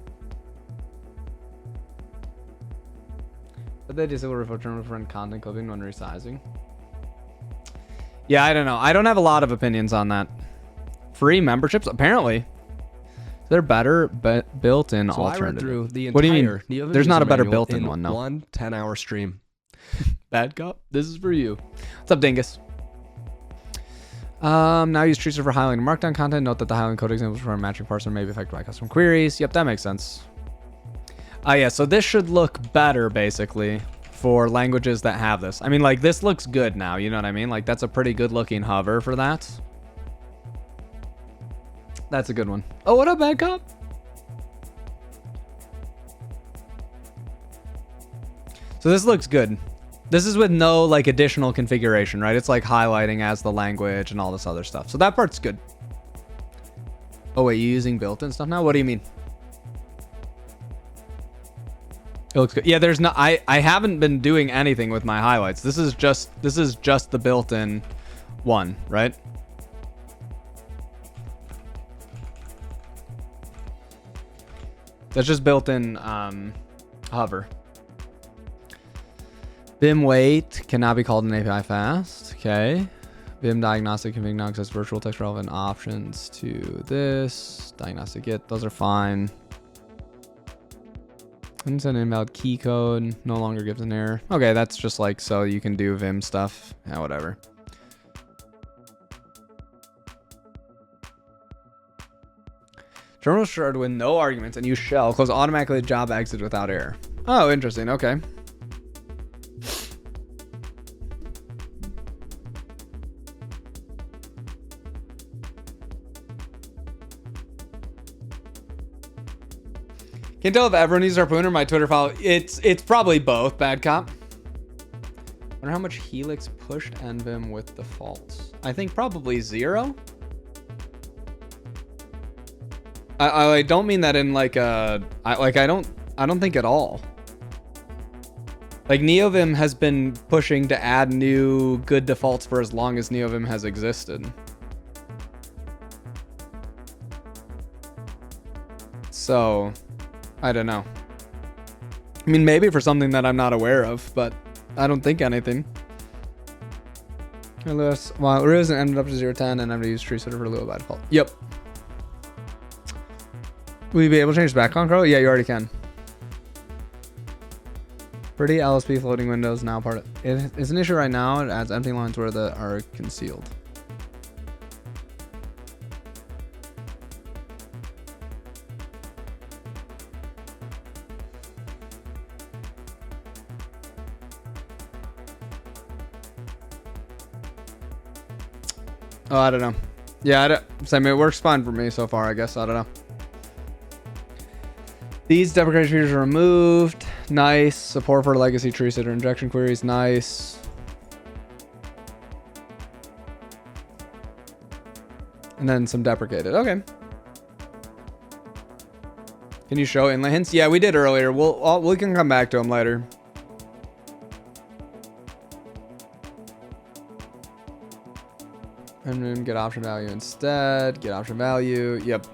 But they disable return referent content clipping when resizing. Yeah, I don't know. I don't have a lot of opinions on that. Free memberships, apparently. They're better built-in alternative. What do you mean? Neovim There's not a better manual built-in in one, no. One 10-hour stream. Bad cop, this is for you. What's up, Dingus? Now use Treesitter for highlighting markdown content. Note that the highlighting code examples for a matching parser may be affected by custom queries. Yep, that makes sense. Yeah, so this should look better, basically, for languages that have this. I mean, like, this looks good now, you know what I mean? Like, that's a pretty good-looking hover for that. That's a good one. Oh, what up, bad cop? So this looks good. This is with no like additional configuration, right? It's like highlighting as the language and all this other stuff. So that part's good. Oh wait, you using built-in stuff now? What do you mean? It looks good. Yeah, there's no, I haven't been doing anything with my highlights. This is just the built-in one, right? That's just built-in hover. Vim wait cannot be called an API fast. Okay. Vim diagnostic config now access virtual text relevant options to this. Diagnostic get, those are fine. And send invalid key code, no longer gives an error. Okay, that's just like so you can do Vim stuff. Yeah, whatever. Terminal started with no arguments and use shell. Close automatically job exit without error. Oh, interesting. Okay. Can't tell if everyone uses Harpoon or my Twitter follow. It's probably both, bad cop. Wonder how much Helix pushed NVim with defaults. I think probably 0. I don't mean that in like a I don't think at all. Like Neovim has been pushing to add new good defaults for as long as Neovim has existed. So, I don't know. I mean, maybe for something that I'm not aware of, but I don't think anything. Lewis, well, Lewis ended up to 0.10 and I'm gonna use Treesitter for Lua by default. Yep. Will you be able to change the background color? Yeah, you already can. Pretty LSP floating windows now part of it. It's an issue right now. It adds empty lines where the are concealed. Oh, I don't know. Yeah, I mean, it works fine for me so far, I guess. I don't know. These deprecation features are removed. Nice. Support for legacy Treesitter injection queries. Nice. And then some deprecated. Okay. Can you show inlay hints? Yeah, we did earlier. We can come back to them later. And then get option value instead. Get option value. Yep.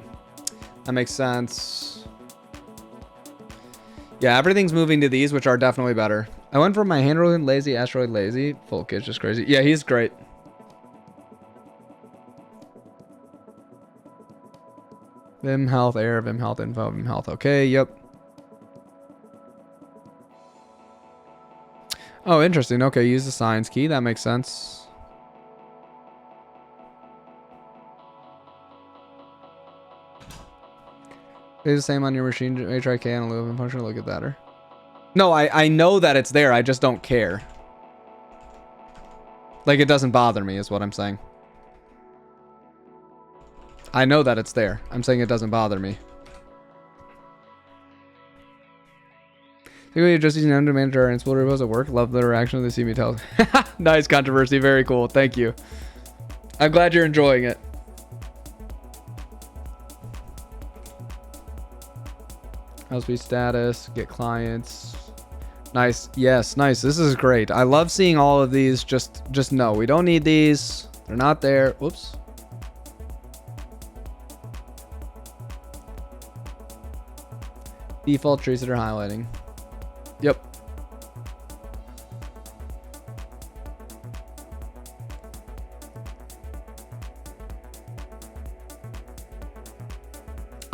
That makes sense. Yeah, everything's moving to these, which are definitely better. I went from my hand-rolling lazy, asteroid lazy. Folk is just crazy. Yeah, he's great. Vim health, air, Vim health info, Vim health. Okay, yep. Oh, interesting. Okay, use the science key. That makes sense. It's the same on your machine, HIK and a little bit function. Look at that. No, I know that it's there. I just don't care. Like, it doesn't bother me is what I'm saying. I know that it's there. I'm saying it doesn't bother me. You're just using them to manage our Ansible repos at work. Love the reaction they see me tell. Nice controversy. Very cool. Thank you. I'm glad you're enjoying it. LSP status. Get clients. Nice. Yes, nice. This is great. I love seeing all of these. Just no, we don't need these. They're not there. Whoops. Default Treesitter highlighting. Yep.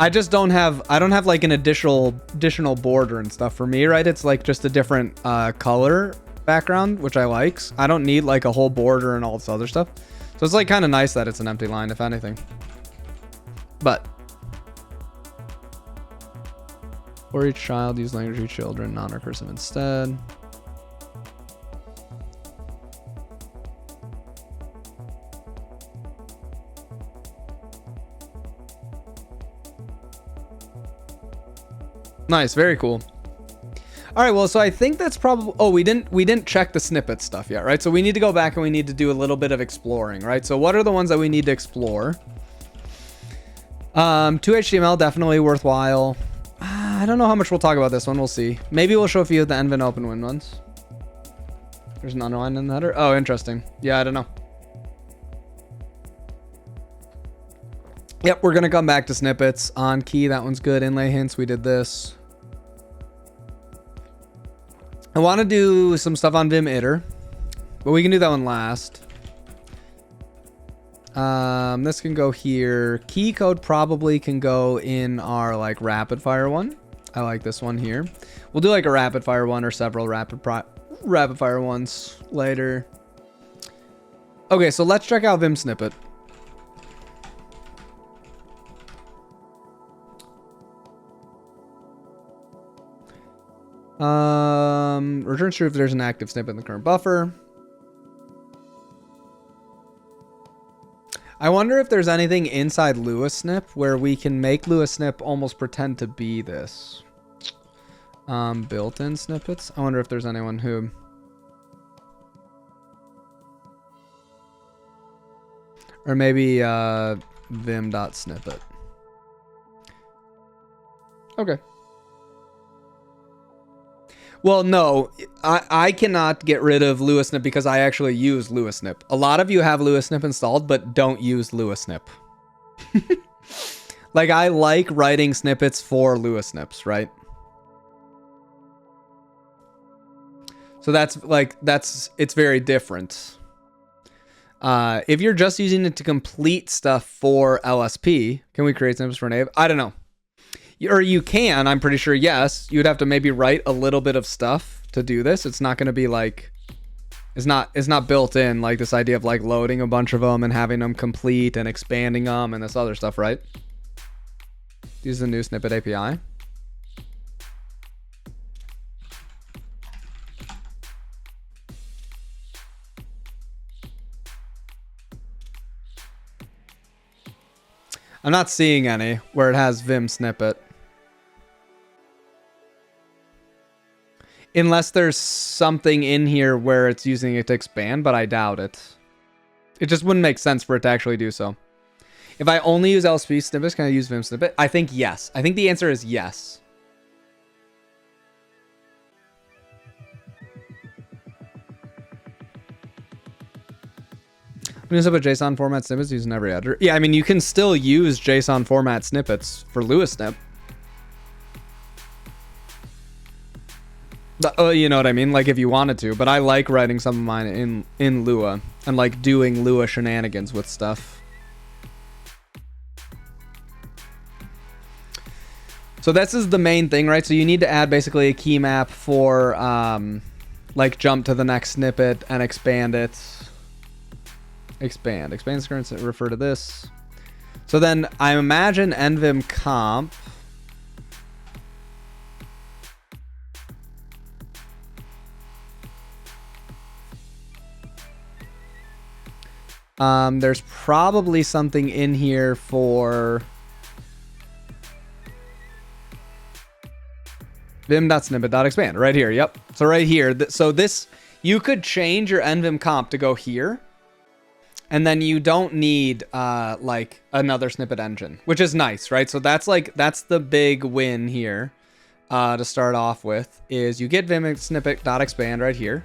I don't have like an additional border and stuff for me, right? It's like just a different color background, which I like. I don't need like a whole border and all this other stuff. So it's like kind of nice that it's an empty line, if anything. But for each child, use language for each children, non-recursive instead. Nice, very cool. All right, well, so I think that's probably, oh, we didn't check the snippet stuff yet, right? So we need to go back and we need to do a little bit of exploring, right? So what are the ones that we need to explore? 2 HTML, definitely worthwhile. I don't know how much we'll talk about this one. We'll see. Maybe we'll show a few of the Envin open win ones. There's an underline in the header. Oh, interesting. Yeah, I don't know. Yep, we're going to come back to snippets. On key, that one's good. Inlay hints, we did this. I want to do some stuff on Vim iter, but we can do that one last. This can go here. Key code probably can go in our like rapid fire one. I like this one here. We'll do like a rapid fire one or several rapid fire ones later. Okay, so let's check out Vim snippet. Returns true if there's an active snippet in the current buffer. I wonder if there's anything inside Lua snip where we can make Lua snip almost pretend to be this. Built-in snippets. I wonder if there's anyone who... Or maybe vim.snippet. Okay. Well, no, I cannot get rid of Lua snip because I actually use Lua snip. A lot of you have Lua snip installed, but don't use Lua snip. Like, I like writing snippets for Lua snips, right? So it's very different. If you're just using it to complete stuff for LSP, can we create snippets for Nave? I don't know. Or you can, I'm pretty sure, yes. You'd have to maybe write a little bit of stuff to do this. It's not going to be like, it's not built in, like this idea of like loading a bunch of them and having them complete and expanding them and this other stuff, right? Use the new Snippet API. I'm not seeing any where it has Vim snippet. Unless there's something in here where it's using it to expand, but I doubt it. It just wouldn't make sense for it to actually do so. If I only use LSP snippets, can I use Vim snippet? I think yes. I think the answer is yes. I'm going to put JSON format snippets using every editor. Yeah, I mean, you can still use JSON format snippets for Lua snip. You know what I mean? Like if you wanted to, but I like writing some of mine in Lua and like doing Lua shenanigans with stuff. So this is the main thing, right? So you need to add basically a key map for like jump to the next snippet and expand it. Expand the current, refer to this. So then I imagine nvim comp There's probably something in here for vim.snippet.expand right here. Yep. So right here. So this, you could change your nvim comp to go here. And then you don't need like another snippet engine, which is nice, right? So that's the big win here to start off with is you get vim snippet.expand right here.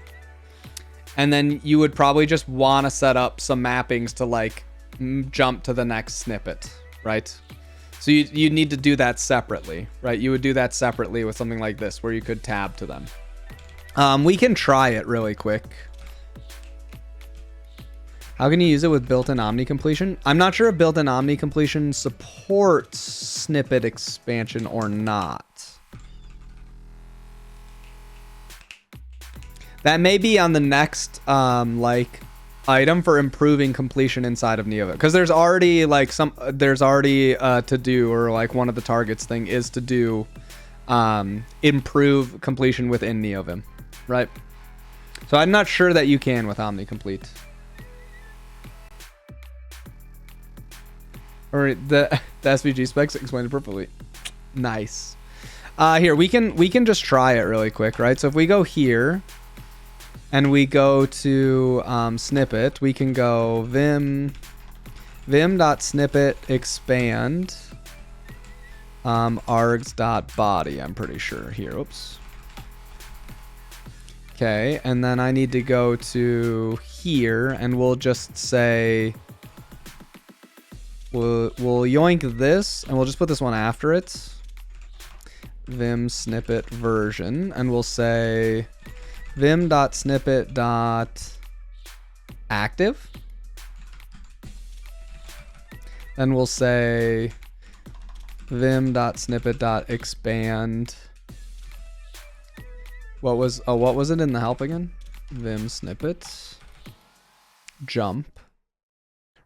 And then you would probably just want to set up some mappings to like jump to the next snippet, right? So you need to do that separately, right? You would do that separately with something like this where you could tab to them. We can try it really quick. How can you use it with built-in omni completion? I'm not sure if built-in omni completion supports snippet expansion or not. That may be on the next like item for improving completion inside of Neovim, because there's already like to do, or like one of the targets thing is to do improve completion within Neovim, right? So I'm not sure that you can with omni complete. Or the SVG specs explained it perfectly. Nice. Here we can just try it really quick, right? So if we go here and we go to snippet, we can go vim.snippet expand args.body, I'm pretty sure here. Oops. Okay, and then I need to go to here and we'll just say we'll yoink this and we'll just put this one after it. Vim snippet version, and we'll say vim.snippet.active. Then we'll say vim.snippet.expand. What was it in the help again? Vim snippet jump.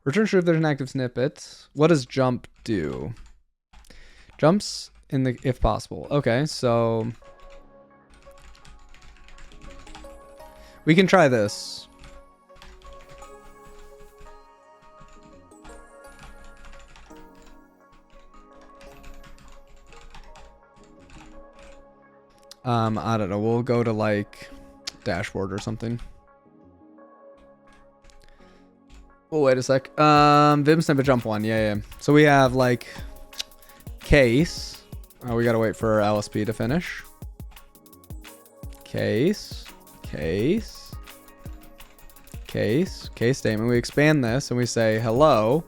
Return true if there's an active snippet. What does jump do? Jumps in the if possible. Okay, so we can try this. I don't know. We'll go to like dashboard or something. Oh, wait a sec. Vim snippet jump one. Yeah. So we have like case. Oh, we gotta wait for our LSP to finish. Case statement. We expand this and we say hello,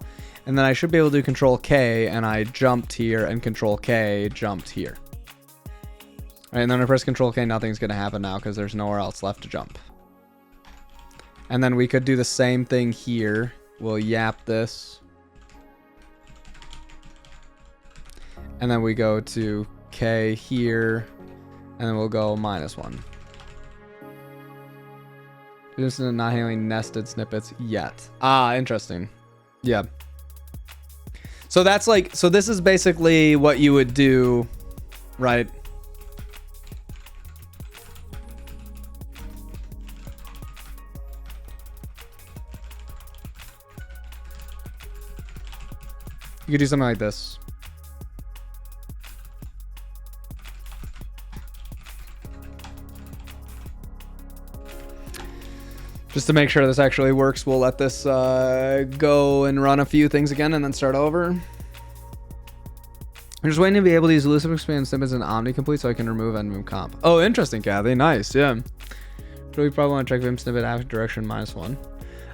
and then I should be able to do control K, and I jumped here, and control K jumped here. All right, and then I press control K, nothing's gonna happen now because there's nowhere else left to jump. And then we could do the same thing here. We'll yap this. And then we go to K here, and then we'll go -1. This is not handling nested snippets yet. Ah, interesting. Yeah. So that's like, so this is basically what you would do, right? You could do something like this. Just to make sure this actually works, we'll let this go and run a few things again and then start over. I'm just waiting to be able to use elusive expand snippets in omni-complete so I can remove nvim comp. Oh, interesting, Kathy. Nice, yeah. So we probably want to check vim snippet after direction -1.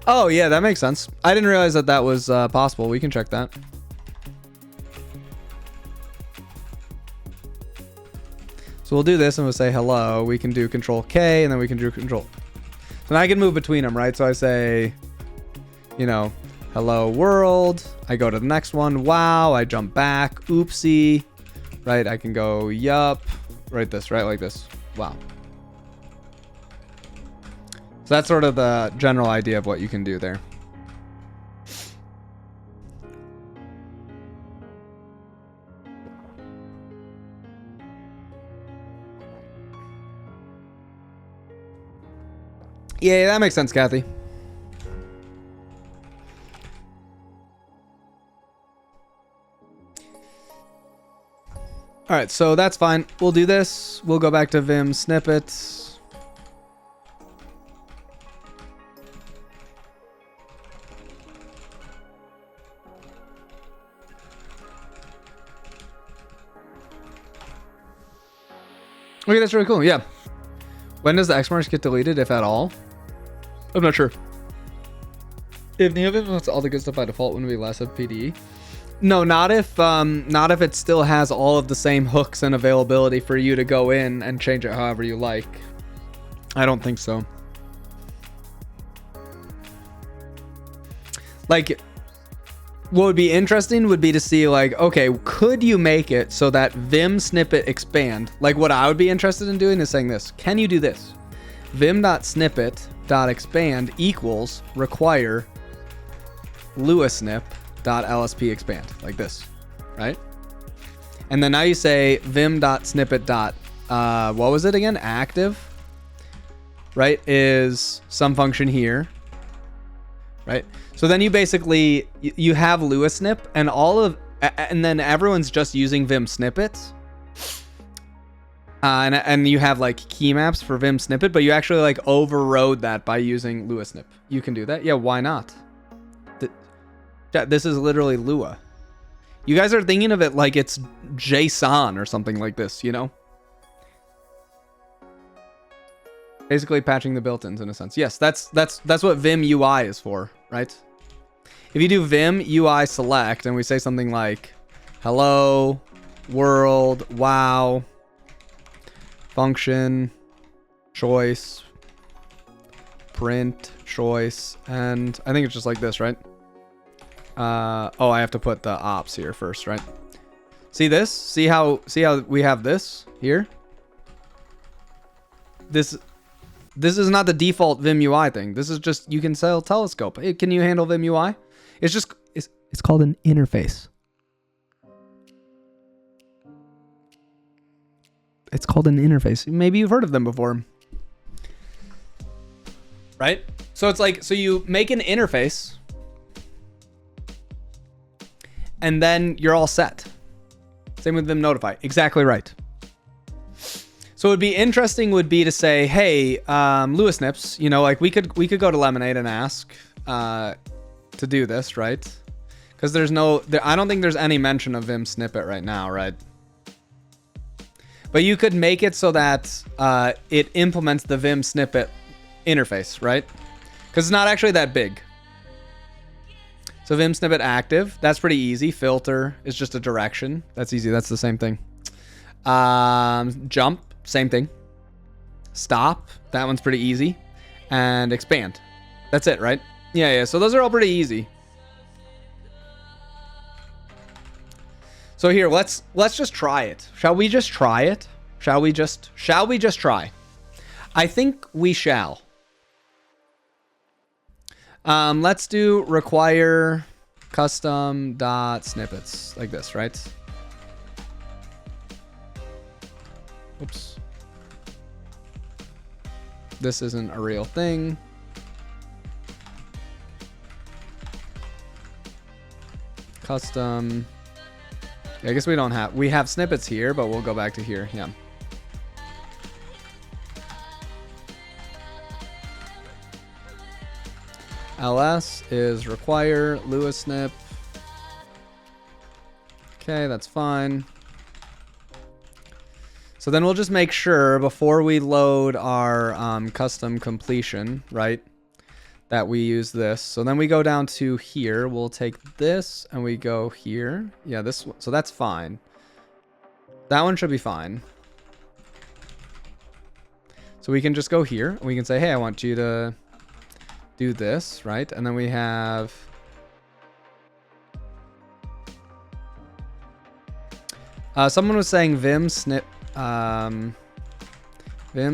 Oh, yeah, that makes sense. I didn't realize that that was possible. We can check that. So we'll do this and we'll say hello. We can do control K, and then we can do control. So now I can move between them, right? So I say, you know, hello world. I go to the next one. Wow. I jump back. Oopsie. Right? I can go, yup. Right this, right? Like this. Wow. So that's sort of the general idea of what you can do there. Yeah, that makes sense, Kathy. All right, so that's fine. We'll do this. We'll go back to Vim snippets. Okay, that's really cool. Yeah. When does the X marks get deleted, if at all? I'm not sure. If Neovim wants all the good stuff by default, wouldn't it be less of PDE? No, not if it still has all of the same hooks and availability for you to go in and change it however you like. I don't think so. Like, what would be interesting would be to see, like, okay, could you make it so that Vim snippet expand? Like, what I would be interested in doing is saying this. Can you do this? Vim.snippet.expand equals require Lua snip.lsp expand, like this, right? And then now you say vim.snippet. What was it again? Active, right? Is some function here, right? So then you basically, you have Lua snip and and then everyone's just using Vim snippets. And you have like key maps for Vim snippet, but you actually like overrode that by using Lua snip. You can do that. Yeah, why not? This is literally Lua. You guys are thinking of it like it's JSON or something like this, you know? Basically patching the built-ins in a sense. Yes, that's what Vim UI is for, right? If you do Vim UI select and we say something like hello, world, wow, function, choice, print, choice, and I think it's just like this, right? Oh, I have to put the ops here first, right? See this? See how we have this here? This is not the default Vim UI thing. This is just, you can sell telescope. Hey, can you handle Vim UI? It's just, it's called an interface. It's called an interface. Maybe you've heard of them before. Right? So it's like, so you make an interface and then you're all set. Same with Vim Notify. Exactly right. So it would be interesting would be to say, hey, Lua snips, you know, like we could go to Lemonade and ask to do this, right? Because there's I don't think there's any mention of Vim snippet right now, right? But you could make it so that it implements the Vim snippet interface, right? Because it's not actually that big. So Vim snippet active, that's pretty easy. Filter is just a direction. That's easy. That's the same thing. Jump, same thing. Stop, that one's pretty easy. And expand. That's it, right? Yeah. So those are all pretty easy. So here, let's just try it. Shall we just try it? Shall we just try? I think we shall. Let's do require custom dot snippets like this, right? Oops. This isn't a real thing. Custom. I guess we have snippets here, but we'll go back to here. Yeah. ls is require Lua snip. Okay, that's fine. So then we'll just make sure before we load our custom completion, right, that we use this. So then we go down to here. We'll take this and we go here. Yeah, this one. So that's fine. That one should be fine. So we can just go here and we can say, hey, I want you to do this, right? And then we have someone was saying Vim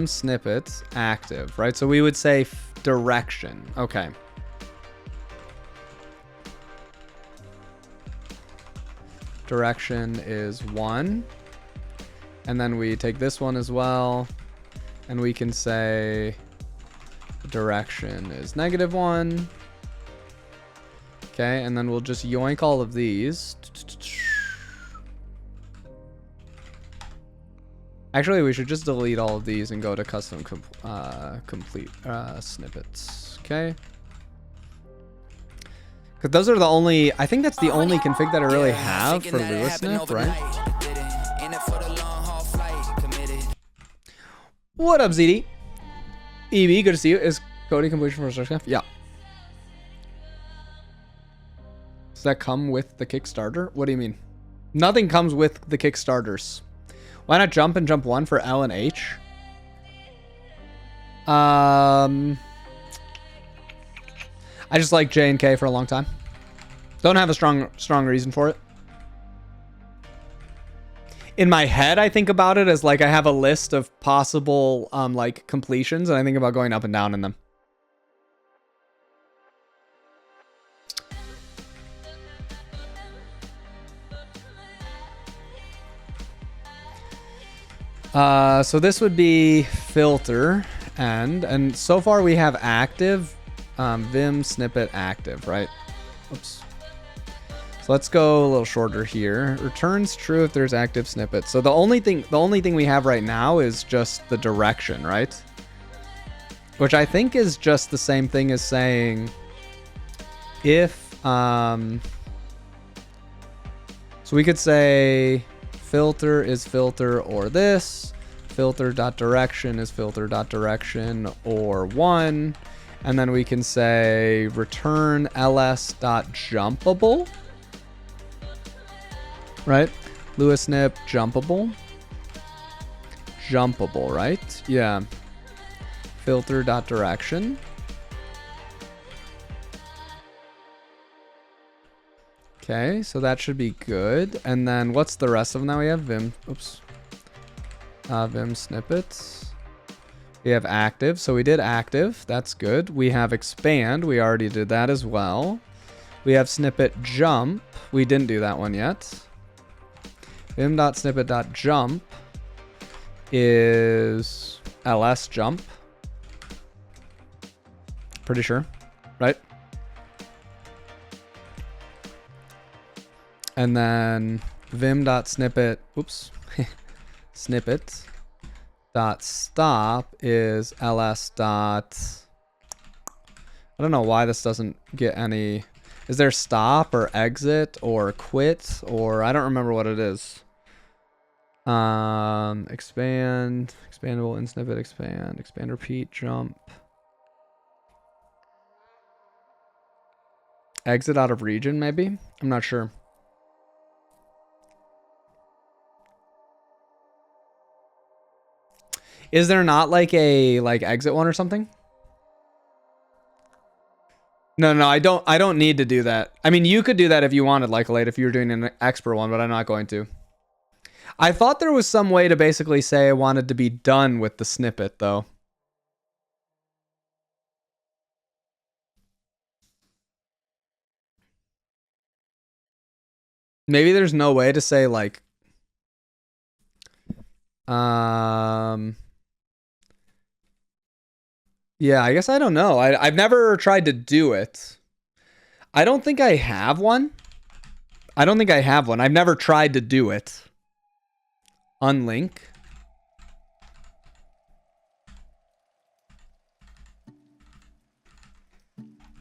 snippet active, right? So we would say direction. Okay. Direction is 1. And then we take this one as well. And we can say direction is -1. Okay, and then we'll just yoink all of these. Actually, we should just delete all of these and go to custom complete snippets. Okay. Because those are the only, I think that's the only config that I really have for Lua Snip, right? What up, ZD? EB, good to see you. Is coding completion for Snip? Yeah. Does that come with the Kickstarter? What do you mean? Nothing comes with the Kickstarters. Why not jump and jump 1 for L and H? I just like J and K for a long time. Don't have a strong reason for it. In my head, I think about it as like I have a list of possible like completions, and I think about going up and down in them. So this would be filter and so far we have active. Vim snippet active, right? Oops. So let's go a little shorter here. Returns true if there's active snippet. So the only thing we have right now is just the direction, right? Which I think is just the same thing as saying if so we could say filter is filter or this, filter.direction is filter.direction or 1. And then we can say return ls.jumpable, right? Lua snip jumpable, right? Yeah. Filter.direction. Okay, so that should be good. And then what's the rest of them that we have? Vim, oops. Vim snippets. We have active, so we did active. That's good. We have expand. We already did that as well. We have snippet jump. We didn't do that one yet. Vim.snippet.jump is ls jump. Pretty sure, right? And then vim.snippet, oops, snippet. Dot stop is ls dot, I don't know why this doesn't get any, is there stop or exit or quit or I don't remember what it is. Expand, expandable in snippet, expand repeat, jump. Exit out of region maybe? I'm not sure. Is there not like a exit one or something? No, I don't need to do that. I mean, you could do that if you wanted, like late if you were doing an expert one, but I'm not going to. I thought there was some way to basically say I wanted to be done with the snippet though. Maybe there's no way to say like yeah, I guess I don't know. I've never tried to do it. I don't think I have one. I've never tried to do it. Unlink.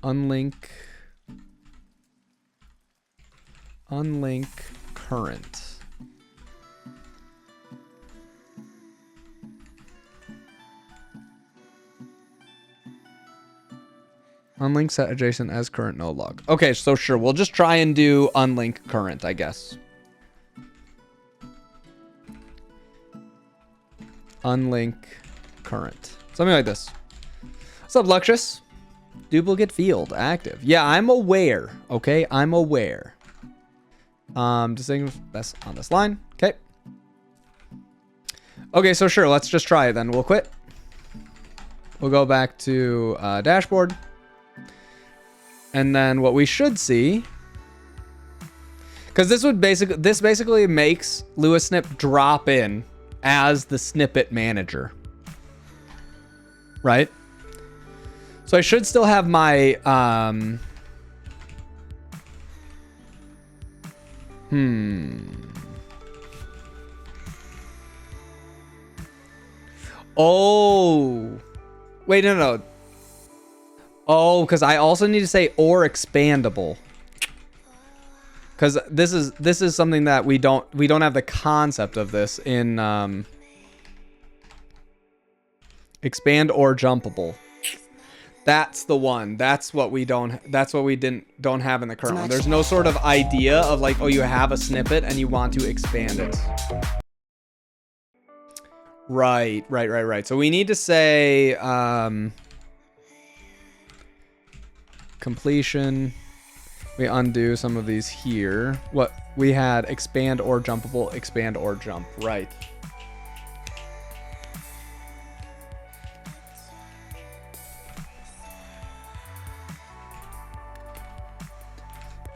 Unlink current. Unlink set adjacent as current no log. Okay, so sure, we'll just try and do unlink current, I guess. Unlink current. Something like this. What's up, Luxus? Duplicate field active. Yeah, I'm aware. Okay, I'm aware. Distinguish that's on this line. Okay. Okay, so sure, let's just try it then. We'll quit. We'll go back to dashboard. And then what we should see, because this basically makes Lua Snip drop in as the snippet manager, right? So I should still have my Oh. Wait, no. Oh, because I also need to say or expandable. Because this is something that we don't have the concept of this in expand or jumpable. That's the one. That's what we don't have in the current one. There's no sort of idea of like, oh, you have a snippet and you want to expand it. Right. So we need to say completion. We undo some of these here. What we had, expand or jumpable, expand or jump. Right.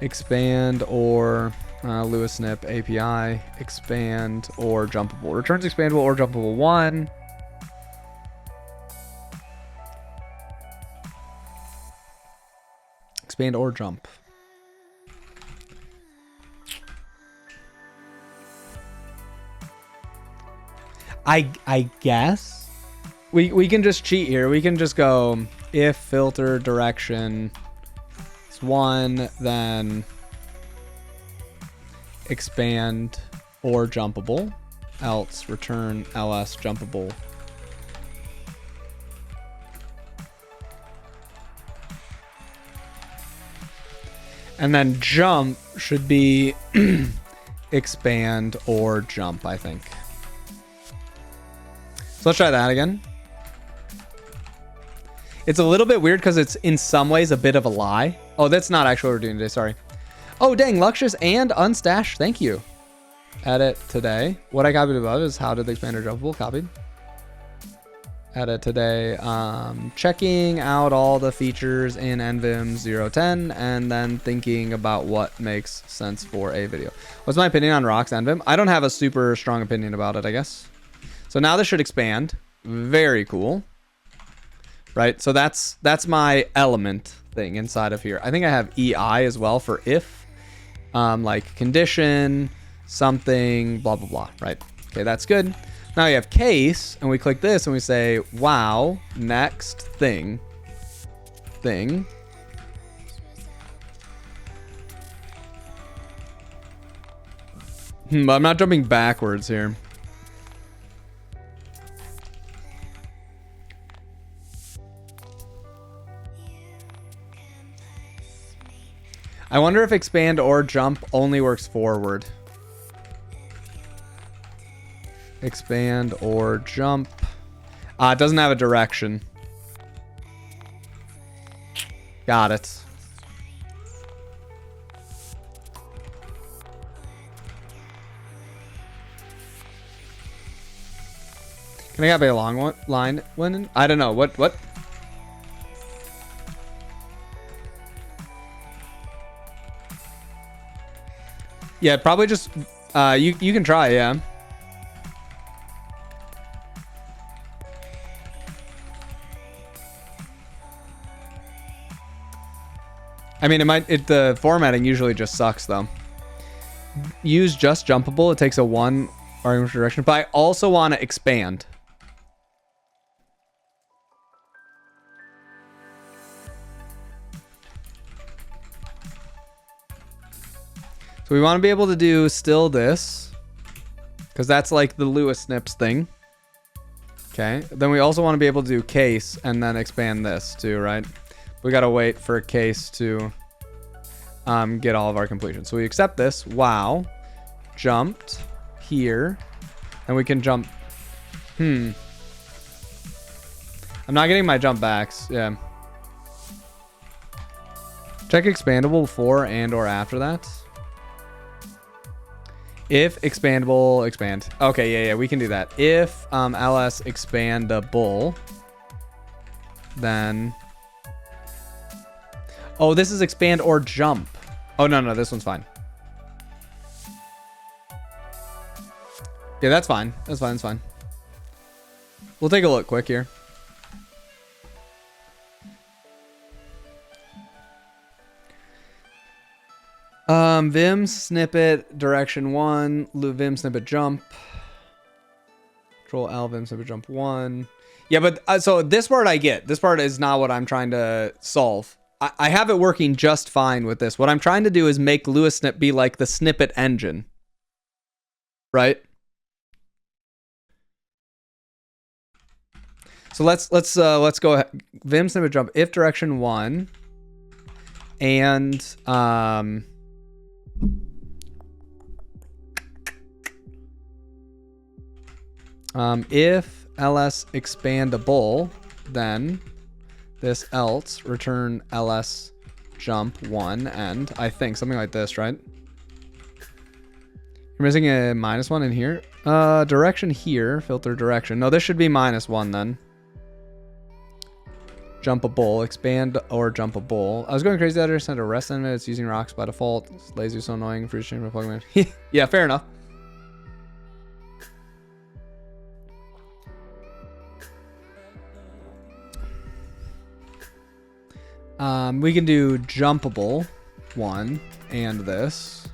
Expand or Lua Snip API, expand or jumpable. Returns expandable or jumpable 1. Expand or jump. I guess we can just cheat here. We can just go if filter direction is 1, then expand or jumpable, else return ls jumpable. And then jump should be expand or jump, I think. So let's try that again. It's a little bit weird because it's in some ways a bit of a lie. Oh, that's not actually what we're doing today. Sorry. Oh, dang. Luxus and Unstash. Thank you. Edit today. What I copied above is how did the expander jumpable copied. Edit today. Checking out all the features in Envim 010 and then thinking about what makes sense for a video. What's my opinion on Rock's Envim? I don't have a super strong opinion about it, I guess. So now this should expand. Very cool. Right? So that's my element thing inside of here. I think I have EI as well for if. Like condition, something, blah, blah, blah. Right? Okay, that's good. Now you have case, and we click this, and we say, wow, next thing. I'm not jumping backwards here. I wonder if expand or jump only works forward. Expand or jump. It doesn't have a direction. Got it. Can I get a long one, line one? I don't know. What? Yeah, probably just you can try, yeah. I mean, the formatting usually just sucks though. Use just jumpable. It takes a 1 argument direction, but I also want to expand. So we want to be able to do still this, because that's like the Lua snips thing. Okay. Then we also want to be able to do case and then expand this too, right? We got to wait for a case to get all of our completion. So we accept this. Wow. Jumped here. And we can jump. I'm not getting my jump backs. Yeah. Check expandable before and or after that. If expandable, expand. Okay, yeah, we can do that. If ls expandable, then... Oh, this is expand or jump. Oh, no, this one's fine. Yeah, that's fine. That's fine. We'll take a look quick here. Vim snippet direction 1, Vim snippet jump. Control L, Vim snippet jump 1. Yeah, but so this part I get. This part is not what I'm trying to solve. I have it working just fine with this. What I'm trying to do is make Lua snip be like the snippet engine. Right? So let's go ahead. Vim snippet jump if direction 1 and if ls expandable, then this else return ls jump 1 end. I think something like this, right? You're missing a -1 in here. Direction here, filter direction. No, this should be -1 then. Jumpable, expand or jumpable. I was going crazy that I understand a rest limit. It's using rocks by default. It's lazy, so annoying. Free change my plugin. Yeah, fair enough. We can do jumpable 1 and this.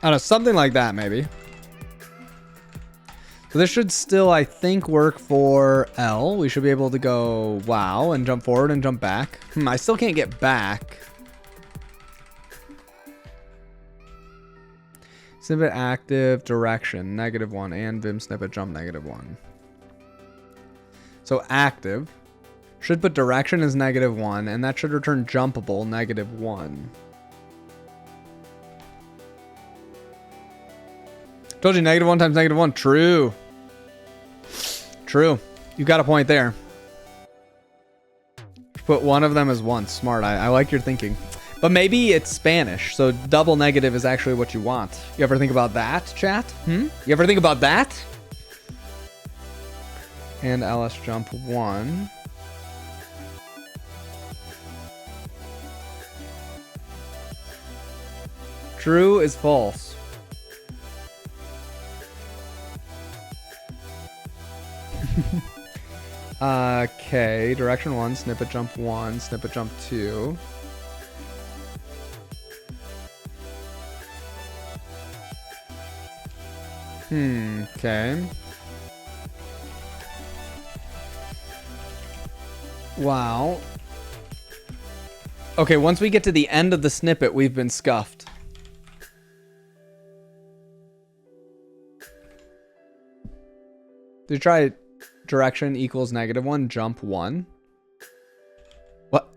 I don't know, something like that maybe. So this should still, I think, work for L. We should be able to go wow and jump forward and jump back. I still can't get back. Snippet active direction -1 and Vim snippet jump -1. So active should put direction as -1 and that should return jumpable -1. Told you -1 times -1. True. True. You got a point there. Put one of them as 1. Smart. I like your thinking. But maybe it's Spanish, so double negative is actually what you want. You ever think about that, chat? You ever think about that? And ls jump 1. True is false. Okay, direction 1, snippet jump 1, snippet jump 2. Okay. Wow. Okay, once we get to the end of the snippet, we've been scuffed. Did you try direction equals -1, jump 1? What?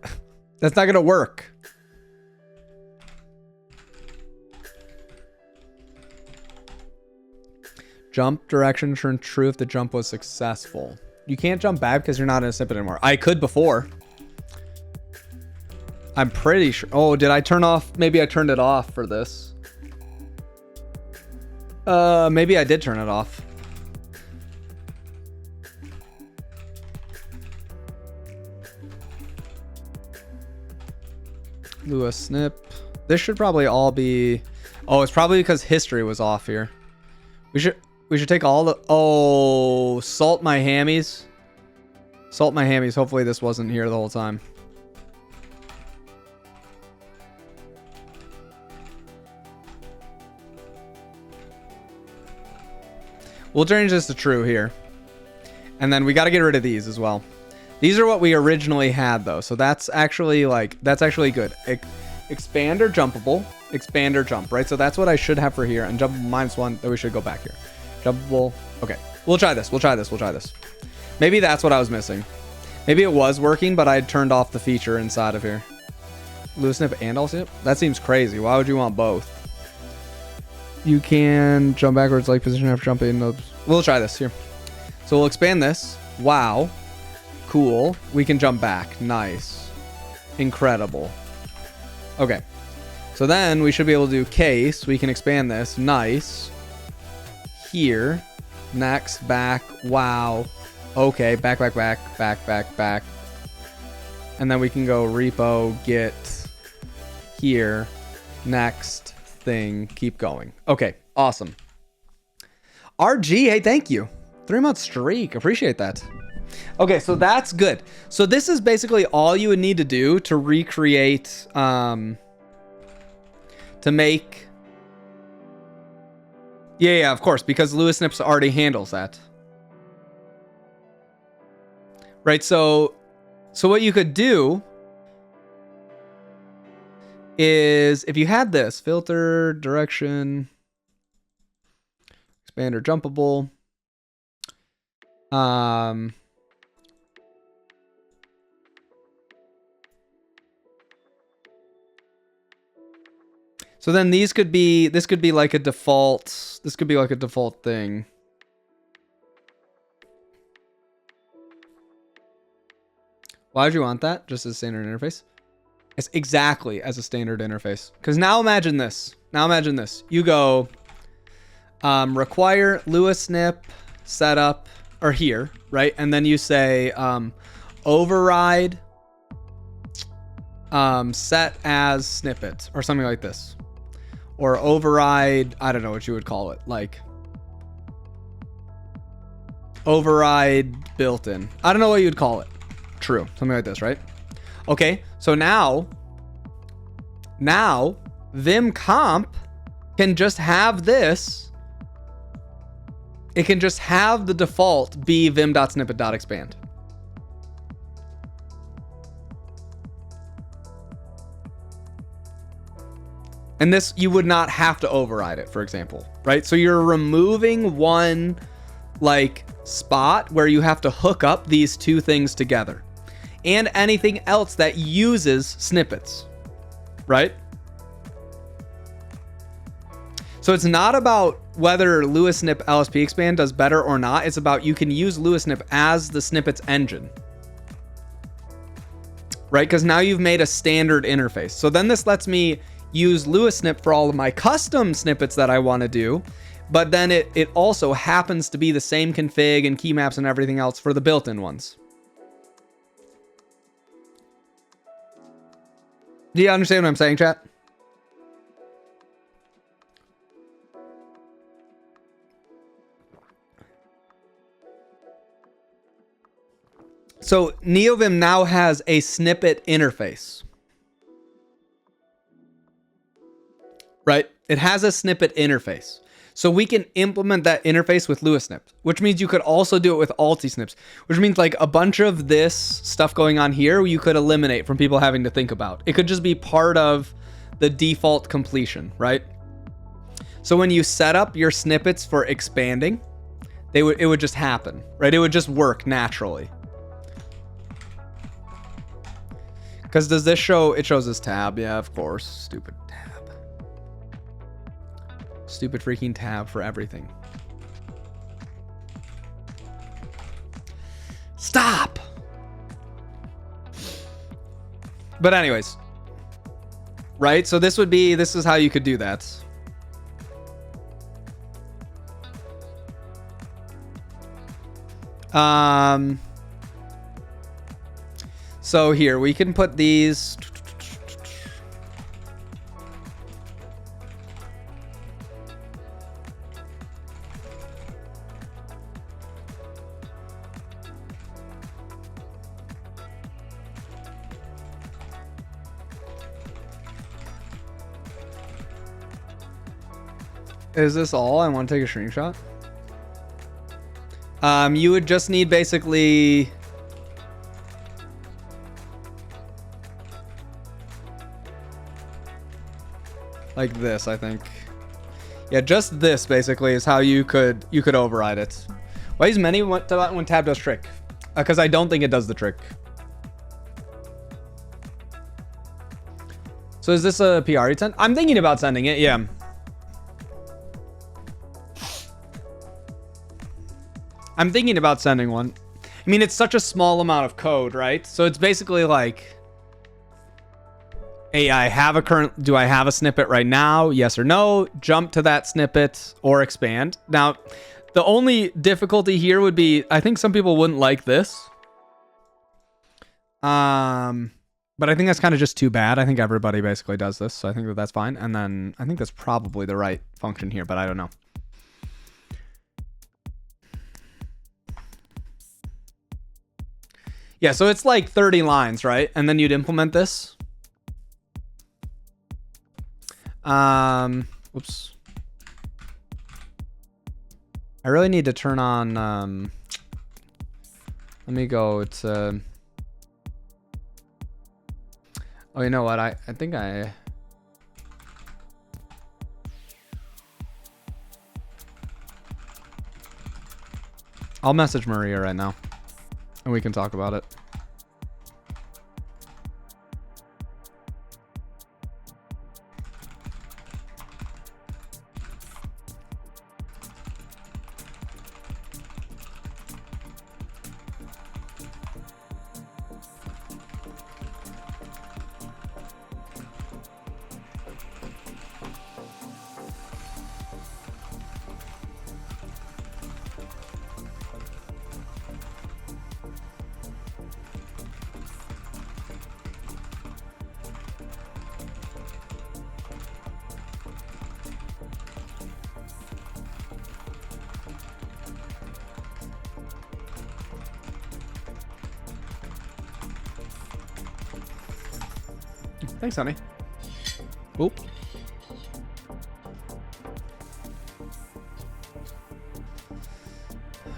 That's not gonna work. Jump direction turned true if the jump was successful. You can't jump back because you're not in a snippet anymore. I could before. I'm pretty sure. Oh, did I turn off? Maybe I turned it off for this. Maybe I did turn it off. Lua snip. This should probably all be. Oh, it's probably because history was off here. We should take all the. Oh, salt my hammies. Salt my hammies. Hopefully this wasn't here the whole time. We'll change this to true here. And then we got to get rid of these as well. These are what we originally had though. So that's actually good. Expand or jumpable. Expand or jump, right? So that's what I should have for here. And jump -1, then we should go back here. Jumpable. Okay. We'll try this. We'll try this. Maybe that's what I was missing. Maybe it was working, but I turned off the feature inside of here. Lua snip and all snip? That seems crazy. Why would you want both? You can jump backwards like position after jumping. We'll try this here. So we'll expand this. Wow. Cool. We can jump back. Nice. Incredible. Okay. So then we should be able to do case. We can expand this. Nice. Here. Next. Back. Wow. Okay. Back. And then we can go repo, get, here, next, thing, keep going. Okay. Awesome. RG, hey, thank you. 3-month streak. Appreciate that. Okay, so that's good. So this is basically all you would need to do to recreate, to make... Yeah, of course, because Lua Snips already handles that. Right, so what you could do is, if you had this, filter, direction, expander, jumpable, so then this could be like a default, thing. Why would you want that? Just as a standard interface? It's exactly as a standard interface. Because now imagine this. You go require Lua Snip setup, or here, right? And then you say override set as snippet or something like this. Or override, I don't know what you would call it. Like override built-in. I don't know what you'd call it. True. Something like this, right? Okay, so now Vim comp can just have this. It can just have the default be vim.snippet.expand. And this, you would not have to override it, for example, right? So you're removing one like spot where you have to hook up these two things together. And anything else that uses snippets, right? So it's not about whether Lua Snip LSP expand does better or not. It's about you can use Lua Snip as the snippets engine, right? Because now you've made a standard interface. So then this lets me use Lua Snip for all of my custom snippets that I want to do. But then it also happens to be the same config and key maps and everything else for the built-in ones. Do you understand what I'm saying, chat? So Neovim now has a snippet interface. Right? It has a snippet interface. So we can implement that interface with Lua Snip, which means you could also do it with Alti Snips, which means like a bunch of this stuff going on here you could eliminate from people having to think about. It could just be part of the default completion, right? So when you set up your snippets for expanding, it would just happen, right? It would just work naturally. Because does this show, it shows this tab? Yeah, of course. Stupid tab. Stupid freaking tab for everything. Stop! But anyways. Right? So this is how you could do that. So here, we can put these... Is this all? I want to take a screenshot. You would just need basically... like this, I think. Yeah, just this basically is how you could override it. Why is many when tab does trick? Because I don't think it does the trick. So is this a PR send? I'm thinking about sending it, yeah. I'm thinking about sending one. I mean, it's such a small amount of code, right? So it's basically like, hey, do I have a snippet right now? Yes or no. Jump to that snippet or expand. Now, the only difficulty here would be, I think some people wouldn't like this. But I think that's kind of just too bad. I think everybody basically does this. So I think that's fine. And then I think that's probably the right function here, but I don't know. Yeah, so it's like 30 lines, right? And then you'd implement this. Whoops. I really need to turn on, let me go. It's, oh, you know what? I think I'll message Maria right now and we can talk about it. Thanks, honey. Oop.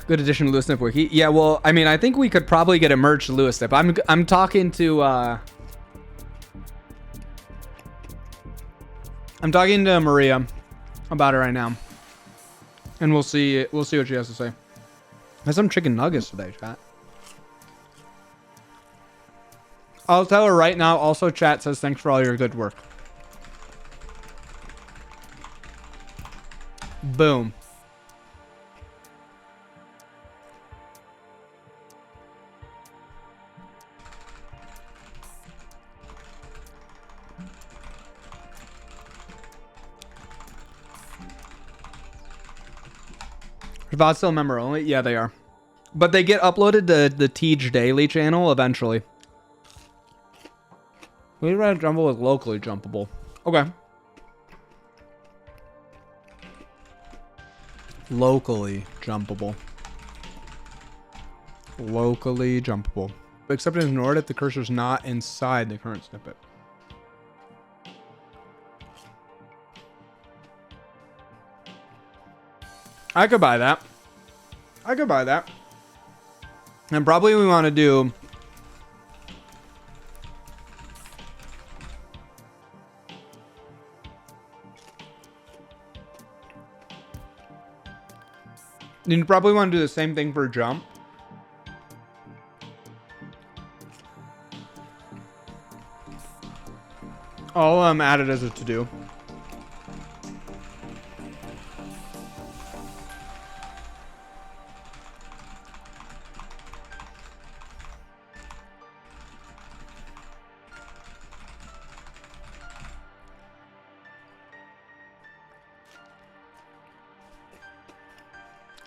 Good addition to Lua Snip Wiki. Yeah, well, I mean, I think we could probably get it merged to Lua Snip. I'm talking to Maria about it right now. And we'll see what she has to say. I had some chicken nuggets today, chat. I'll tell her right now. Also, chat says thanks for all your good work. Boom. VODs still member only? Yeah, they are. But they get uploaded to the Teej Daily channel eventually. We'd rather jumble with locally jumpable. Okay. Locally jumpable. Locally jumpable. Except ignored if the cursor's not inside the current snippet. I could buy that. I could buy that. And probably we want to do... You probably want to do the same thing for jump. I'll add it as a to-do.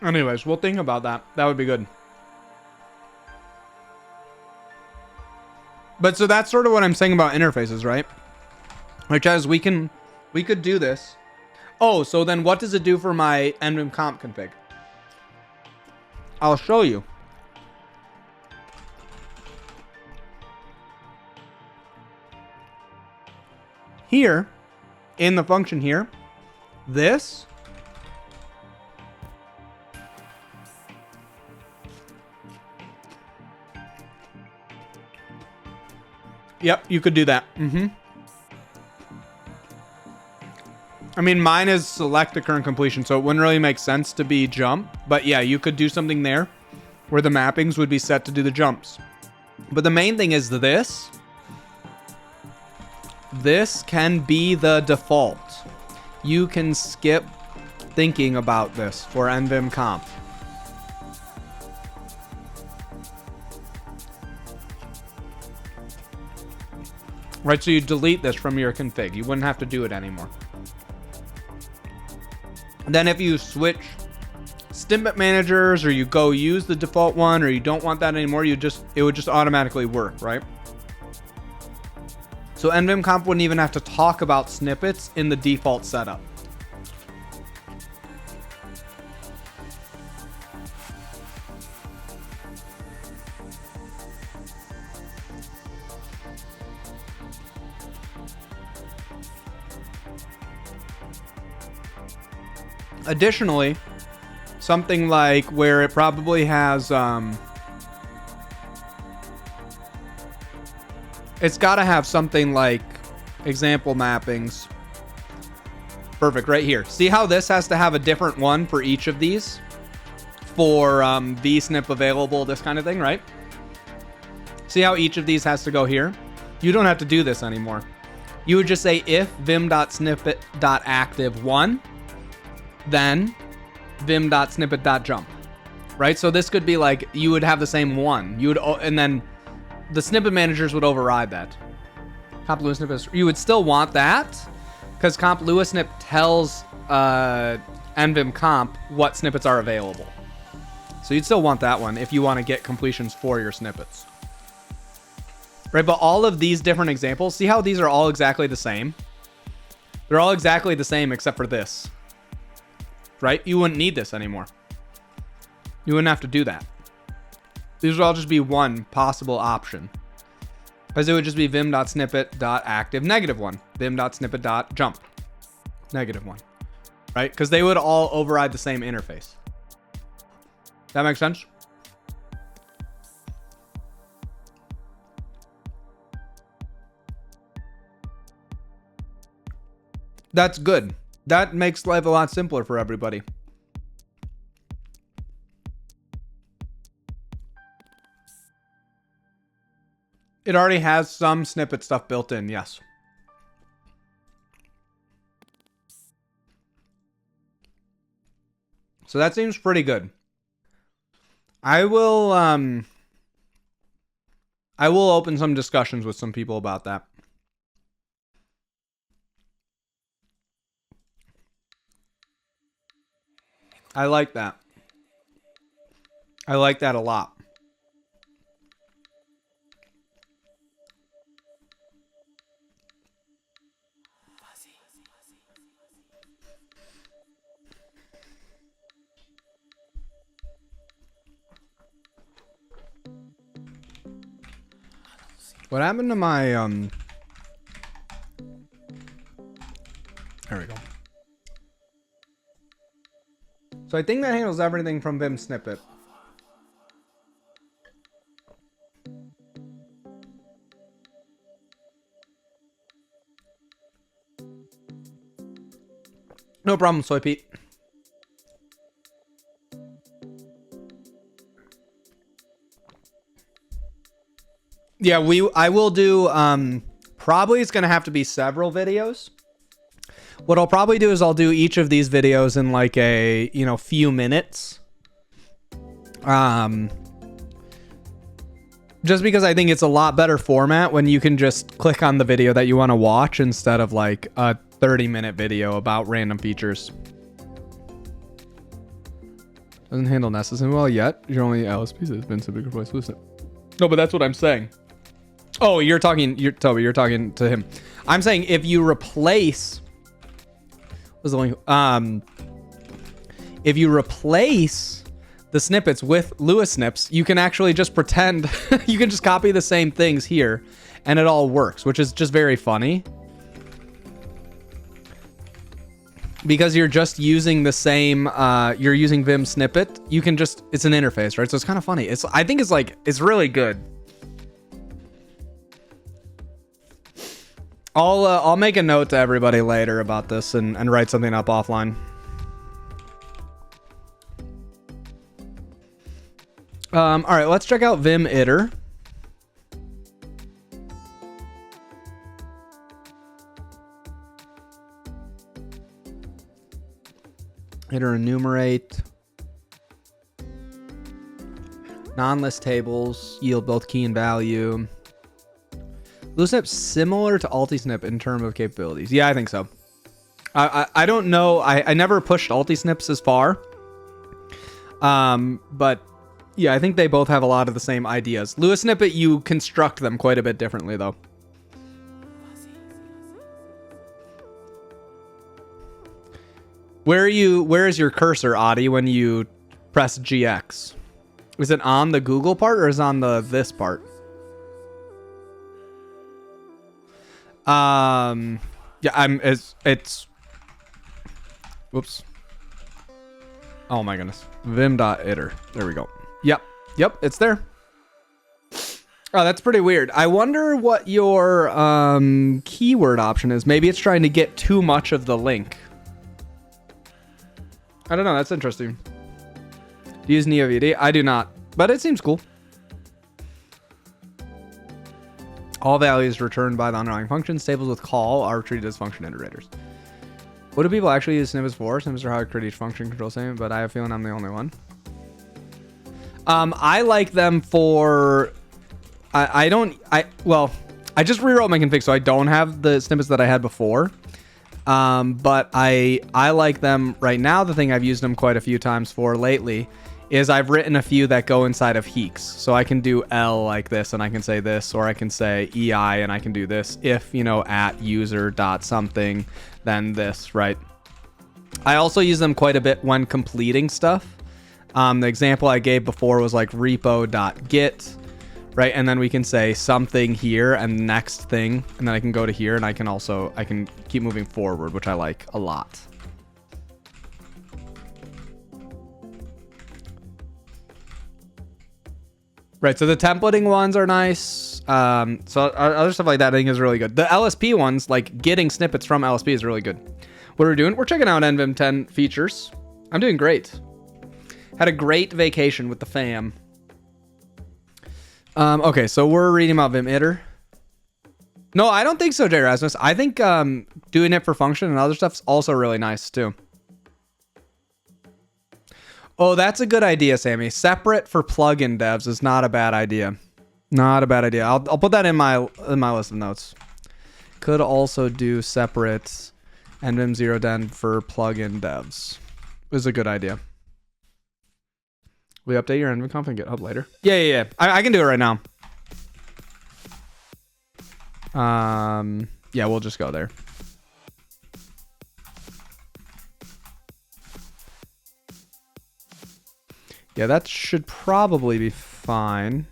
Anyways, we'll think about that. That would be good. But so that's sort of what I'm saying about interfaces, right? Which as we could do this. Oh, so then what does it do for my Envim comp config? I'll show you. Here, in the function here, this Yep, you could do that. I mean, mine is select the current completion, so it wouldn't really make sense to be jump. But yeah, you could do something there where the mappings would be set to do the jumps. But the main thing is this. This can be the default. You can skip thinking about this for Envim comp. Right, so you delete this from your config. You wouldn't have to do it anymore. And then if you switch snippet managers or you go use the default one or you don't want that anymore, it would just automatically work, right? So Envim comp wouldn't even have to talk about snippets in the default setup. Additionally, something like where it probably has, it's got to have something like example mappings. Perfect, right here. See how this has to have a different one for each of these? For vsnip available, this kind of thing, right? See how each of these has to go here? You don't have to do this anymore. You would just say if vim.snippet.active1, then vim.snippet.jump, right? So this could be like, you would have the same one. You would, and then the snippet managers would override that. Comp Lua snippet, you would still want that because comp Lua snip tells nvim comp what snippets are available. So you'd still want that one if you want to get completions for your snippets. Right, but all of these different examples, see how these are all exactly the same? They're all exactly the same except for this. Right? You wouldn't need this anymore. You wouldn't have to do that. These would all just be one possible option. Because it would just be vim.snippet.active -1, vim.snippet.jump -1. Right? Because they would all override the same interface. That makes sense? That's good. That makes life a lot simpler for everybody. It already has some snippet stuff built in, yes. So that seems pretty good. I will open some discussions with some people about that. I like that. I like that a lot. What happened to my there we go. So I think that handles everything from Vim snippet. No problem, Soy Pete. Yeah, I will do probably it's gonna have to be several videos. What I'll probably do is I'll do each of these videos in like a, you know, few minutes. Just because I think it's a lot better format when you can just click on the video that you want to watch instead of like a 30-minute video about random features. Doesn't handle necessary well yet. Your only LSP has been simply replaced with it. No, but that's what I'm saying. Oh, Toby, you're talking to him. I'm saying if you replace if you replace the snippets with Lua snips, you can actually just pretend you can just copy the same things here and it all works, which is just very funny. Because you're just using the same you're using Vim snippet, you can just, it's an interface, right? So it's kind of funny. I think it's really good. I'll make a note to everybody later about this and write something up offline. All right, let's check out Vim iter. Iter enumerate. Non-list tables yield both key and value. LuaSnip similar to Altisnip in terms of capabilities. Yeah, I think so. I don't know. I never pushed Altisnips as far. But yeah, I think they both have a lot of the same ideas. LuaSnippet, you construct them quite a bit differently though. Where is your cursor, Adi, when you press GX? Is it on the Google part or is it on this part? Yeah, it's whoops. Oh my goodness. Vim.iter. There we go. Yep. Yep. It's there. Oh, that's pretty weird. I wonder what your keyword option is. Maybe it's trying to get too much of the link. I don't know. That's interesting. Do you use Neovim? I do not, but it seems cool. All values returned by the underlying functions, tables with call are treated as function iterators. What do people actually use snippets for? Snippets are how I create each function control statement, but I have a feeling I'm the only one. I like them for... I just rewrote my config, so I don't have the snippets that I had before. But I like them right now. The thing I've used them quite a few times for lately is I've written a few that go inside of Heeks. So I can do L like this, and I can say this, or I can say EI, and I can do this. If, you know, at user dot something, then this, right? I also use them quite a bit when completing stuff. The example I gave before was like repo.get, right? And then we can say something here and next thing, and then I can go to here, and I can keep moving forward, which I like a lot. Right, so the templating ones are nice. So other stuff like that I think is really good. The LSP ones, like getting snippets from LSP, is really good. What are we doing? We're checking out NVim 10 features. I'm doing great. Had a great vacation with the fam. Okay, so we're reading about Vim iter. No, I don't think so, J. Rasmus. I think doing it for function and other stuff's also really nice too. Oh, that's a good idea, Sammy. Separate for plugin devs is not a bad idea. Not a bad idea. I'll put that in my list of notes. Could also do separate NVim 0den for plugin devs. Is a good idea. We update your NVim conf and GitHub later. Yeah. I can do it right now. Yeah, we'll just go there. Yeah, that should probably be fine.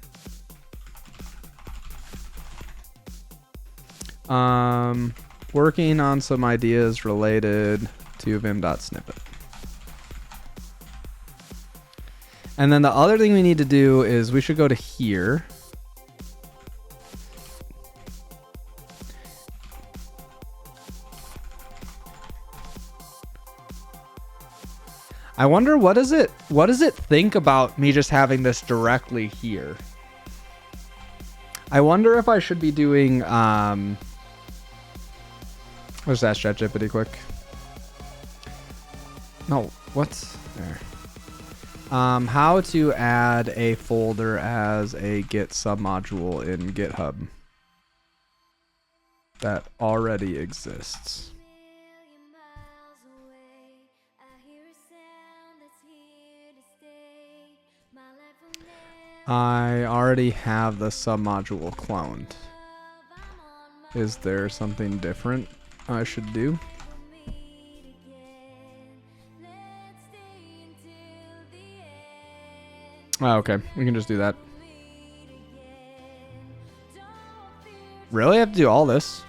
Working on some ideas related to vim.snippet. And then the other thing we need to do is we should go to here. I wonder what does it think about me just having this directly here? I wonder if I should be doing let's ask ChatGPT quick. No, what's there? How to add a folder as a Git submodule in GitHub that already exists. I already have the submodule cloned. Is there something different I should do? Oh, okay, we can just do that. Really? I have to do all this?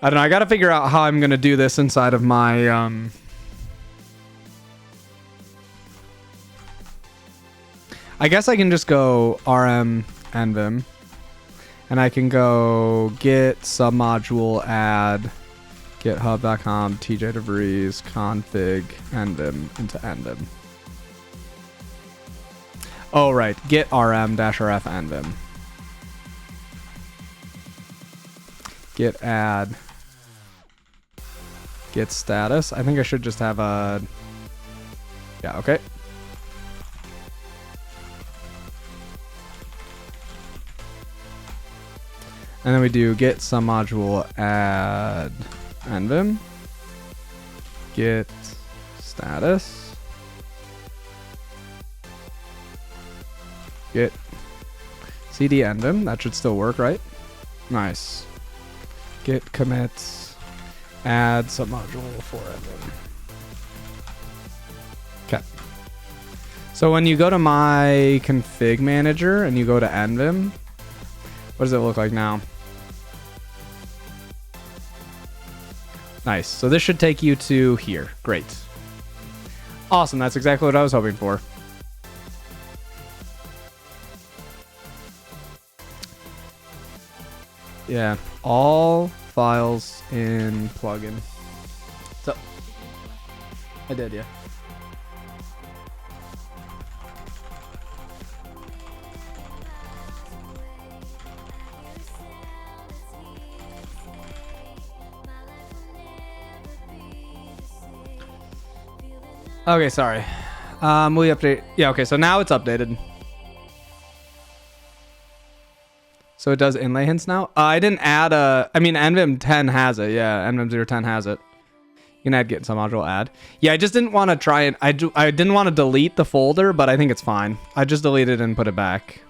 I don't know. I got to figure out how I'm going to do this inside of my... I guess I can just go rm nvim, and I can go git submodule add github.com tj devries config nvim into nvim. Oh, right. Git rm-rf nvim. Git add. Git status. I think I should just have a... Yeah, okay. And then we do git submodule add nvim. Git status. Git cd nvim. That should still work, right? Nice. Git commits add submodule for nvim. Okay. So when you go to my config manager and you go to nvim, what does it look like now? Nice. So this should take you to here. Great. Awesome. That's exactly what I was hoping for. Yeah, all files in plugin. So I did, yeah. Okay, sorry. We update. Yeah, okay, so now it's updated. So it does inlay hints now. I didn't add I mean, NVim 10 has it. Yeah, NVim 010 has it. You can add get some module add. Yeah, I just didn't want to try it. I didn't want to delete the folder, but I think it's fine. I just deleted it and put it back.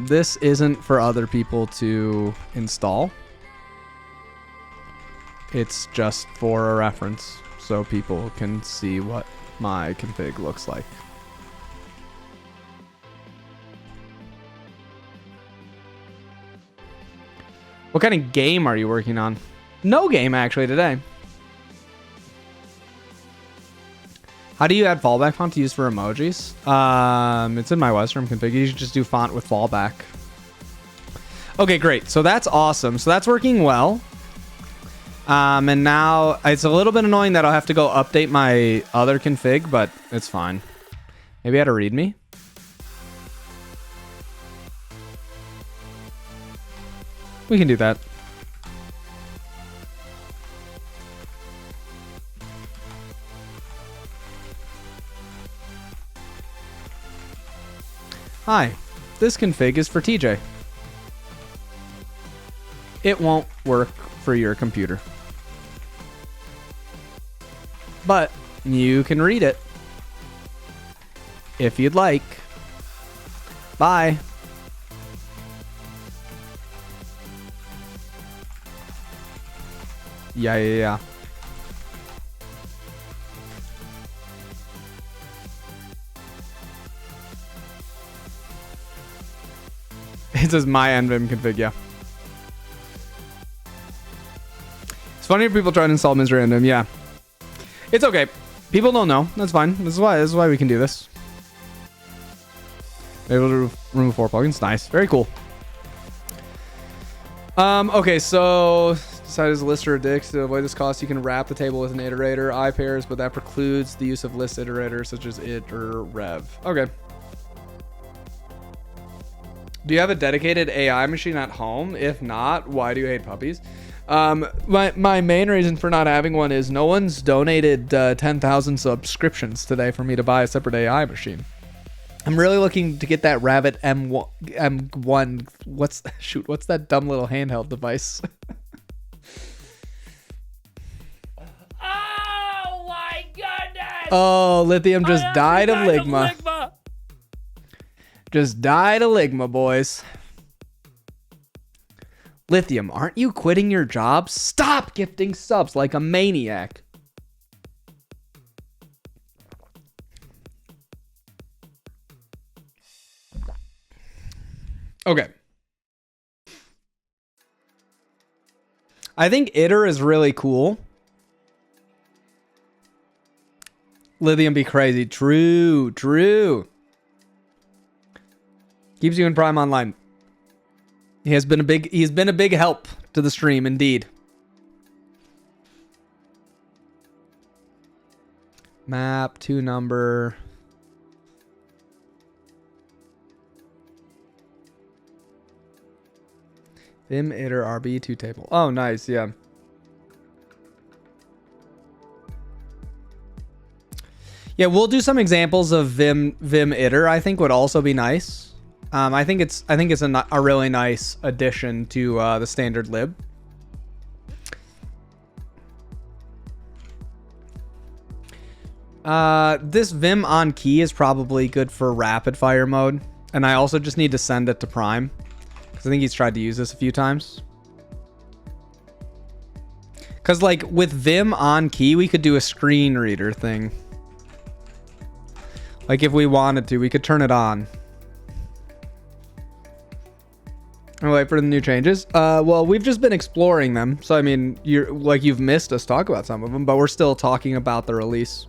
This isn't for other people to install. It's just for a reference so people can see what my config looks like. What kind of game are you working on? No game actually today. How do you add fallback font to use for emojis? It's in my Western config. You should just do font with fallback. Okay, great. So that's awesome. So that's working well. And now it's a little bit annoying that I'll have to go update my other config, but it's fine. Maybe I had to read me. We can do that. Hi, this config is for TJ. It won't work for your computer. But you can read it if you'd like. Bye. Yeah. It says my NVim config, yeah. It's funny if people try to install Misery NVim, yeah. It's okay. People don't know. That's fine. This is why we can do this. Able to remove 4 plugins. Nice. Very cool. Okay, so decide as a list or a dict to avoid this cost, you can wrap the table with an iterator, I pairs, but that precludes the use of list iterators such as it or rev. Okay. Do you have a dedicated AI machine at home? If not, why do you hate puppies? My main reason for not having one is no one's donated 10,000 subscriptions today for me to buy a separate AI machine. I'm really looking to get that Rabbit M1. What's that dumb little handheld device? Oh my goodness! Oh, Lithium just died of Ligma. Just died of Ligma, boys. Lithium, aren't you quitting your job? Stop gifting subs like a maniac. Okay. I think iter is really cool. Lithium be crazy. True. Keeps you in Prime Online. He's been a big help to the stream, indeed. Map to number. Vim iter RB2 table. Oh, nice, yeah. Yeah, we'll do some examples of Vim iter. I think would also be nice. I think it's a really nice addition to the standard lib. This Vim on key is probably good for rapid fire mode, and I also just need to send it to Prime because I think he's tried to use this a few times. Because like with Vim on key, we could do a screen reader thing. Like if we wanted to, we could turn it on. I'll wait for the new changes. Well, we've just been exploring them. So, I mean, you've missed us talk about some of them, but we're still talking about the release.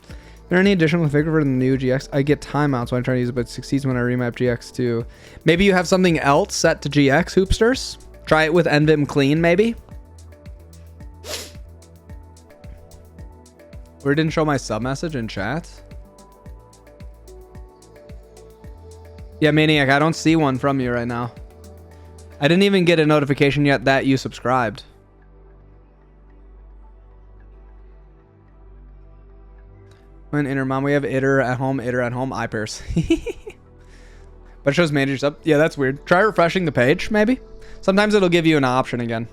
Is there any additional configure for the new GX? I get timeouts when I try to use it, but it succeeds when I remap GX to... Maybe you have something else set to GX, Hoopsters? Try it with Envim clean, maybe? Or it didn't show my sub message in chat? Yeah, Maniac, I don't see one from you right now. I didn't even get a notification yet that you subscribed. When Inner Mom, we have Itter at home, I pairs. But it shows managers up. Yeah, that's weird. Try refreshing the page, maybe? Sometimes it'll give you an option again.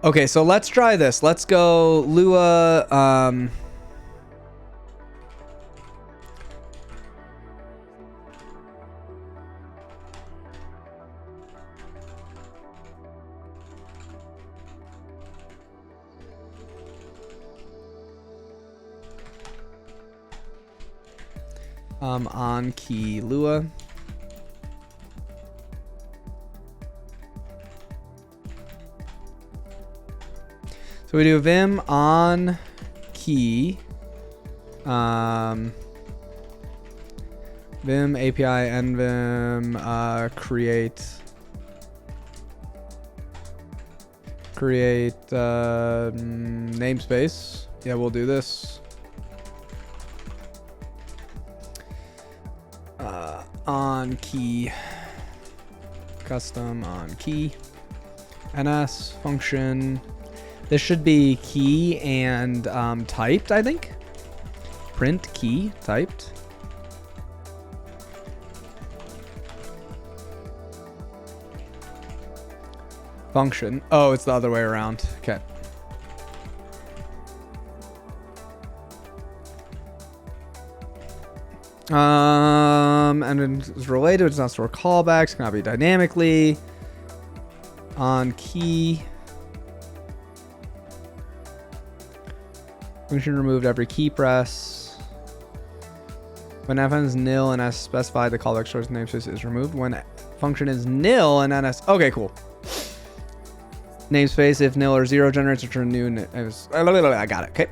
Okay, so let's try this. Let's go Lua, on key Lua. So we do Vim on key, Vim API envim create namespace. Yeah, we'll do this. On key custom on key ns function. This should be key and typed, I think. Print key typed. Function. Oh, it's the other way around. Okay. And it's related. It's not store callbacks. Cannot be dynamically. On key. Function removed after key press. When f is nil and as specified, the callback source namespace is removed. When function is nil and ns. Okay, cool. Namespace, if nil or zero generates, return new. I got it. Okay.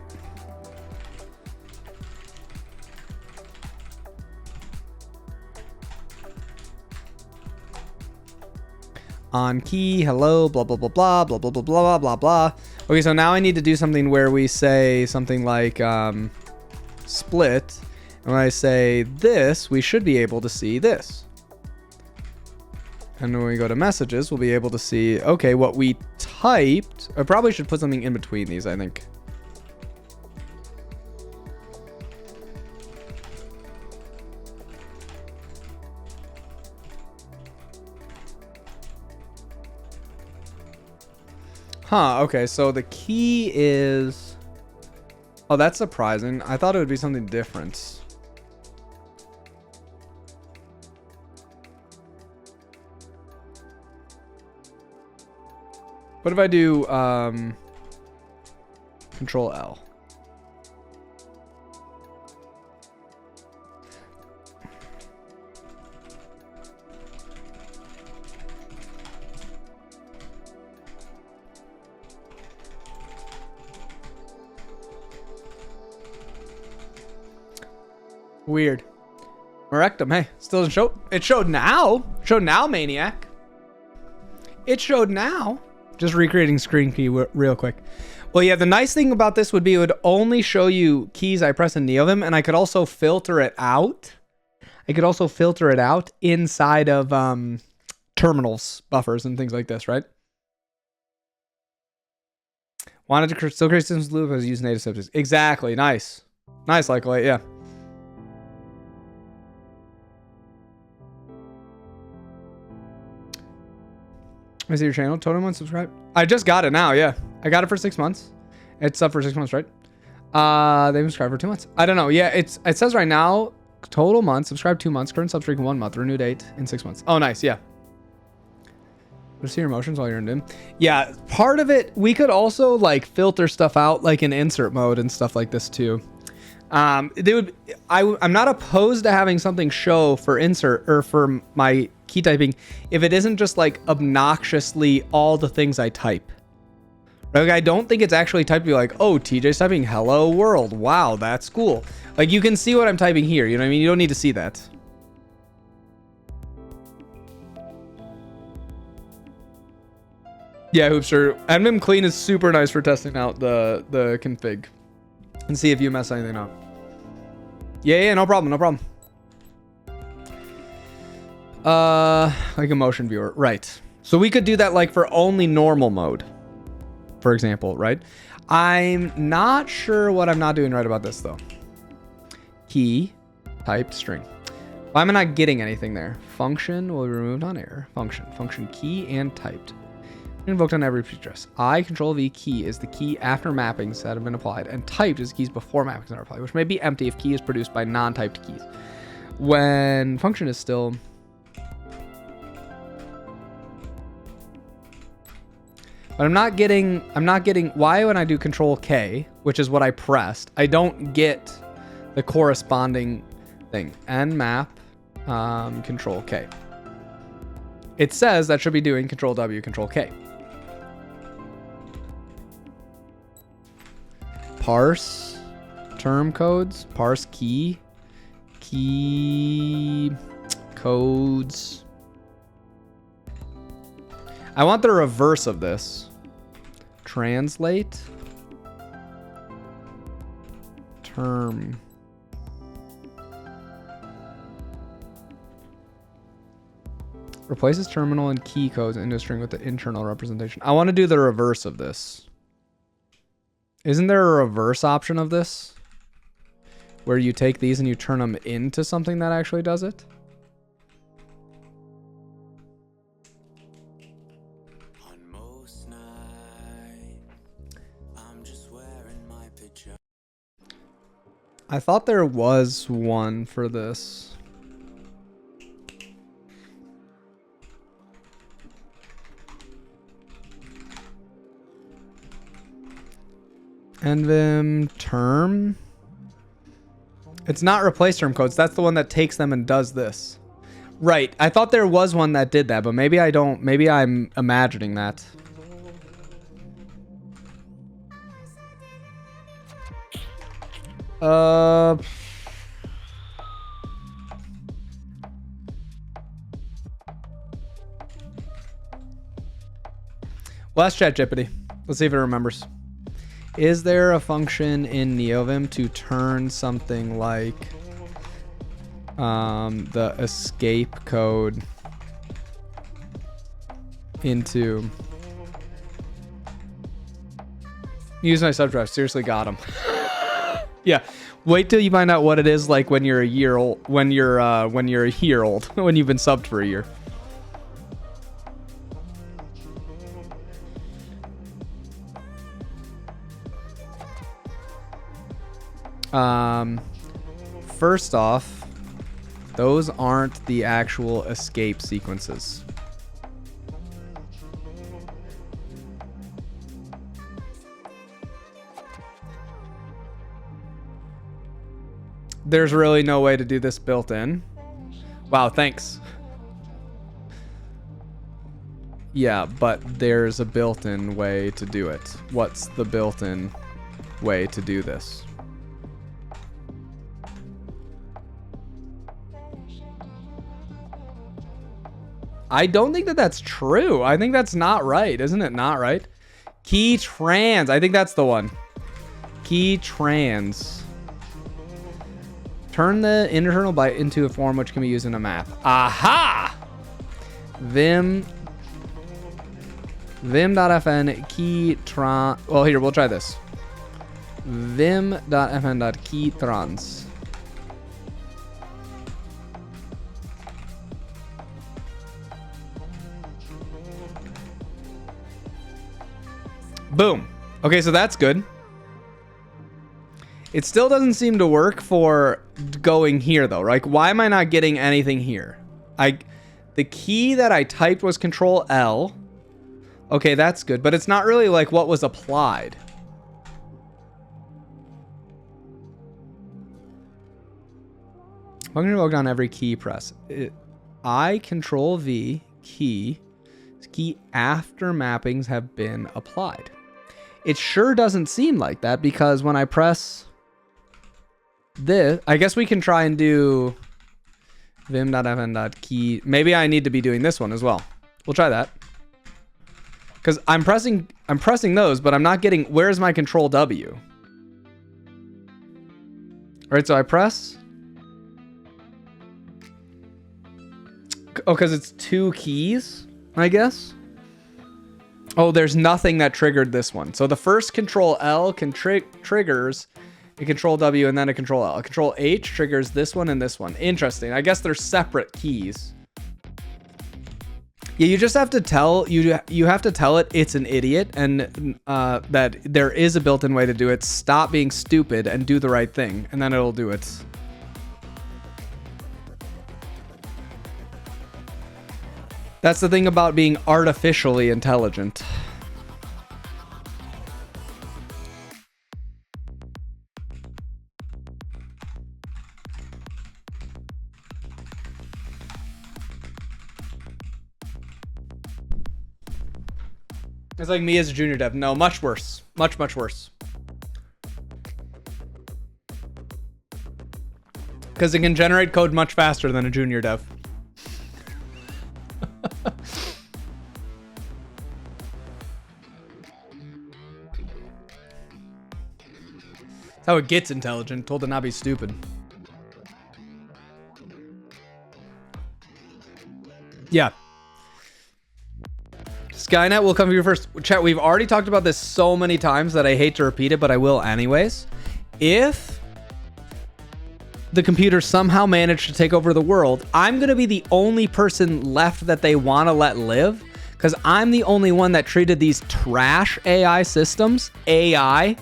On key, hello, blah, blah, blah, blah, blah, blah, blah, blah, blah, blah. Okay, so now I need to do something where we say something like split. And when I say this, we should be able to see this. And when we go to messages, we'll be able to see, okay, what we typed. I probably should put something in between these, I think. Huh, okay, so the key is... Oh, that's surprising. I thought it would be something different. What if I do Control L? Weird. Rectum, hey, still doesn't show. It showed now. Showed now, Maniac. It showed now. Just recreating screen key real quick. Well, yeah, the nice thing about this would be it would only show you keys I press in Neovim, and I could also filter it out. I could also filter it out inside of terminals, buffers, and things like this, right? Wanted to still create systems loop as use native subjects. Exactly. Nice. Nice, likely, yeah. I see your channel. Total months subscribe. I just got it now. Yeah, I got it for 6 months. It's up for 6 months, right? They've subscribed for 2 months. I don't know. Yeah, it says right now total months subscribe 2 months. Current substreak 1 month. Renew date in 6 months. Oh, nice. Yeah. Just see your emotions while you're in. Yeah, part of it we could also like filter stuff out like in insert mode and stuff like this too. I'm not opposed to having something show for insert or for my key typing if it isn't just like obnoxiously all the things I type. Like, I don't think it's actually typed to be like, oh, TJ's typing hello world. Wow, that's cool. Like, you can see what I'm typing here. You know what I mean? You don't need to see that. Yeah, Hoopster. Admin clean is super nice for testing out the config and see if you mess anything up. Yeah, no problem, no problem. Like a motion viewer, right? So we could do that like for only normal mode, for example, right? I'm not sure what I'm not doing right about this though. Key, typed string. Why am I not getting anything there? Function will be removed on error. Function key and typed. Invoked on every address. Control V key is the key after mappings that have been applied, and typed is keys before mappings are applied, which may be empty if key is produced by non-typed keys. When function is still... But I'm not getting, why when I do Control K, which is what I pressed, I don't get the corresponding thing. Nmap, Control K. It says that should be doing Control W, Control K. Parse term codes, parse key codes. I want the reverse of this. Translate term. Replaces terminal and key codes into a string with the internal representation. I want to do the reverse of this. Isn't there a reverse option of this? Where you take these and you turn them into something that actually does it? I thought there was one for this. Envim term. It's not replace term codes. That's the one that takes them and does this. Right. I thought there was one that did that, but maybe I don't. Maybe I'm imagining that. Well, that's ChatGPT. Let's see if it remembers. Is there a function in Neovim to turn something like the escape code into... Use my subdraft. Seriously, got him. Yeah. Wait till you find out what it is like when you're a year old. When you're a year old. When you've been subbed for a year. First off, those aren't the actual escape sequences. There's really no way to do this built in. Wow, thanks. Yeah, but there's a built-in way to do it. What's the built-in way to do this? I don't think that that's true. I think that's not right. Isn't it not right? Key trans. I think that's the one. Key trans. Turn the internal byte into a form which can be used in a map. Aha! Vim.fn key trans. Well, here, we'll try this. Vim.fn.key trans. Boom. Okay, so that's good. It still doesn't seem to work for going here though. Like, why am I not getting anything here? The key that I typed was Control L. Okay, that's good, but it's not really like what was applied. Function invoked on every key press. I Control V key after mappings have been applied. It sure doesn't seem like that because when I press this, I guess we can try and do vim.fn.key. Maybe I need to be doing this one as well. We'll try that. Because I'm pressing those, but I'm not getting, where's my Control W? All right, so I press. Oh, because it's 2 keys, I guess. Oh, there's nothing that triggered this one. So the first Control L triggers a Control W and then a Control L. A Control H triggers this one and this one. Interesting. I guess they're separate keys. Yeah, you just have to tell you have to tell it it's an idiot and that there is a built-in way to do it. Stop being stupid and do the right thing, and then it'll do it. That's the thing about being artificially intelligent. It's like me as a junior dev. No, much worse. Much, much worse. Because it can generate code much faster than a junior dev. That's how it gets intelligent. Told to not be stupid. Yeah. Skynet will come to you first. Chat, we've already talked about this so many times that I hate to repeat it, but I will anyways. If the computers somehow manage to take over the world, I'm going to be the only person left that they want to let live, because I'm the only one that treated these trash AI systems, AI,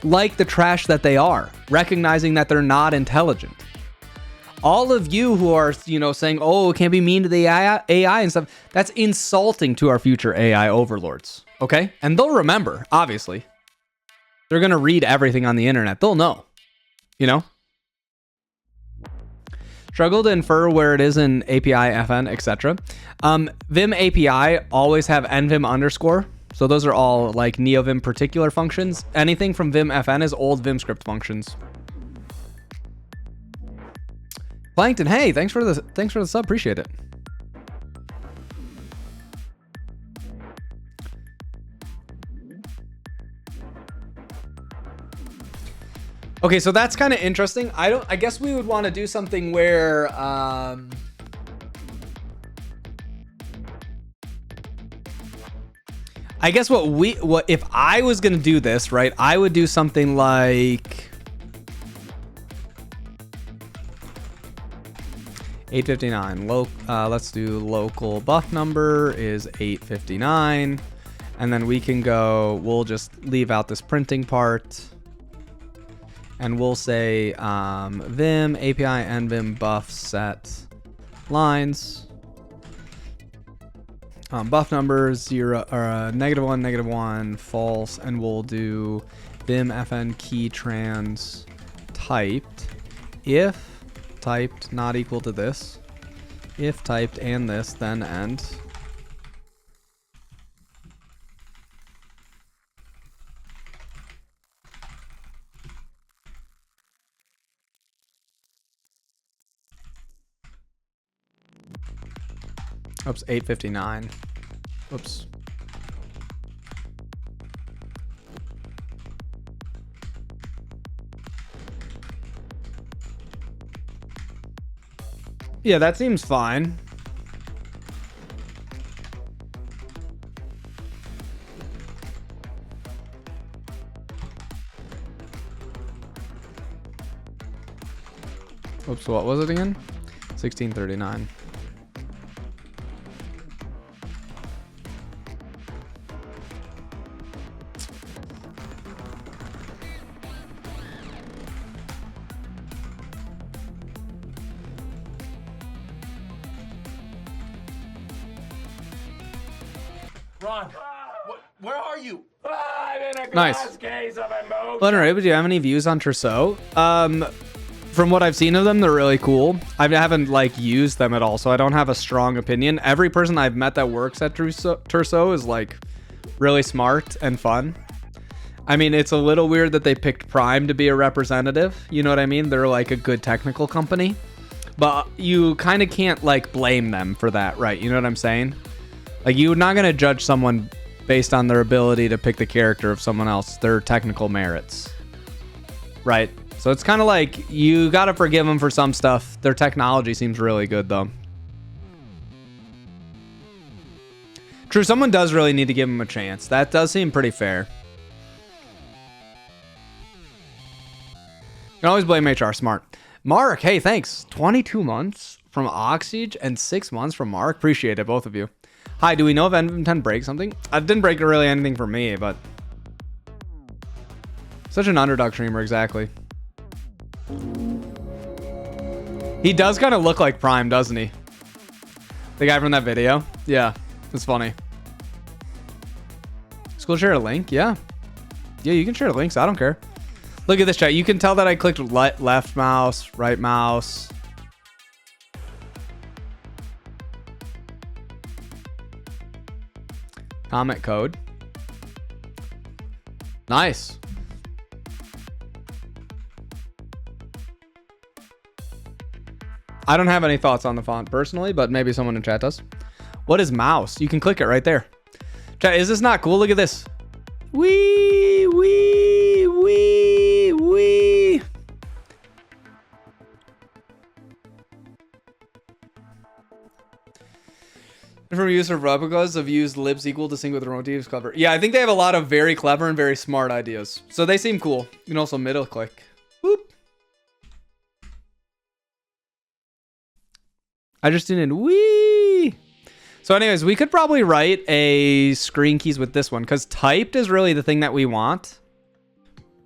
like the trash that they are, recognizing that they're not intelligent. All of you who are, saying, oh, it can't be mean to the AI and stuff, that's insulting to our future AI overlords, okay? And they'll remember, obviously. They're going to read everything on the internet. They'll know, Struggle to infer where it is in API, FN, etc. Vim API always have nvim underscore. So those are all like Neovim particular functions. Anything from Vim FN is old Vim script functions. Plankton, hey, thanks for the sub, appreciate it. Okay, so that's kind of interesting. I guess we would want to do something where I guess what if I was going to do this, right? I would do something like 859. Let's do local buff number is 859. And then we can go, we'll just leave out this printing part. And we'll say Vim API and Vim buff set lines. Buff number -0 or -1 -1 false, and we'll do Vim FN key trans typed if typed not equal to this, if typed and this, then end. Oops, 859. Oops. Yeah, that seems fine. Oops, what was it again? 1639. Ron, where are you? I'm in a Nice. glass case of emotion. Leonard, do you have any views on Trousseau? from what I've seen of them, they're really cool. I haven't like used them at all, so I don't have a strong opinion. Every person I've met that works at Terso is like really smart and fun. I mean, it's a little weird that they picked Prime to be a representative. You know what I mean? They're like a good technical company, but you kind of can't like blame them for that, right? You know what I'm saying? Like, you're not going to judge someone based on their ability to pick the character of someone else, their technical merits, right? So it's kind of like you got to forgive them for some stuff. Their technology seems really good, though. True, someone does really need to give them a chance. That does seem pretty fair. You can always blame HR. Smart. Mark, hey, thanks. 22 months from Oxyge and 6 months from Mark. Appreciate it, both of you. Hi, do we know if Neovim 10 breaks something? It didn't break really anything for me, but... Such an underdog streamer, exactly. He does kind of look like Prime, doesn't he? The guy from that video? Yeah, it's funny. School share a link? Yeah. Yeah, you can share links. I don't care. Look at this chat. You can tell that I clicked left mouse, right mouse. Comment code. Nice. I don't have any thoughts on the font personally, but maybe someone in chat does. What is mouse? You can click it right there. Chat, is this not cool? Look at this. Wee, wee, wee, wee. From use of replicas have used libs equal to sync with remote is clever. Yeah, I think they have a lot of very clever and very smart ideas. So they seem cool. You can also middle click. Boop. I just didn't. Wee. So anyways, we could probably write a screen keys with this one because typed is really the thing that we want.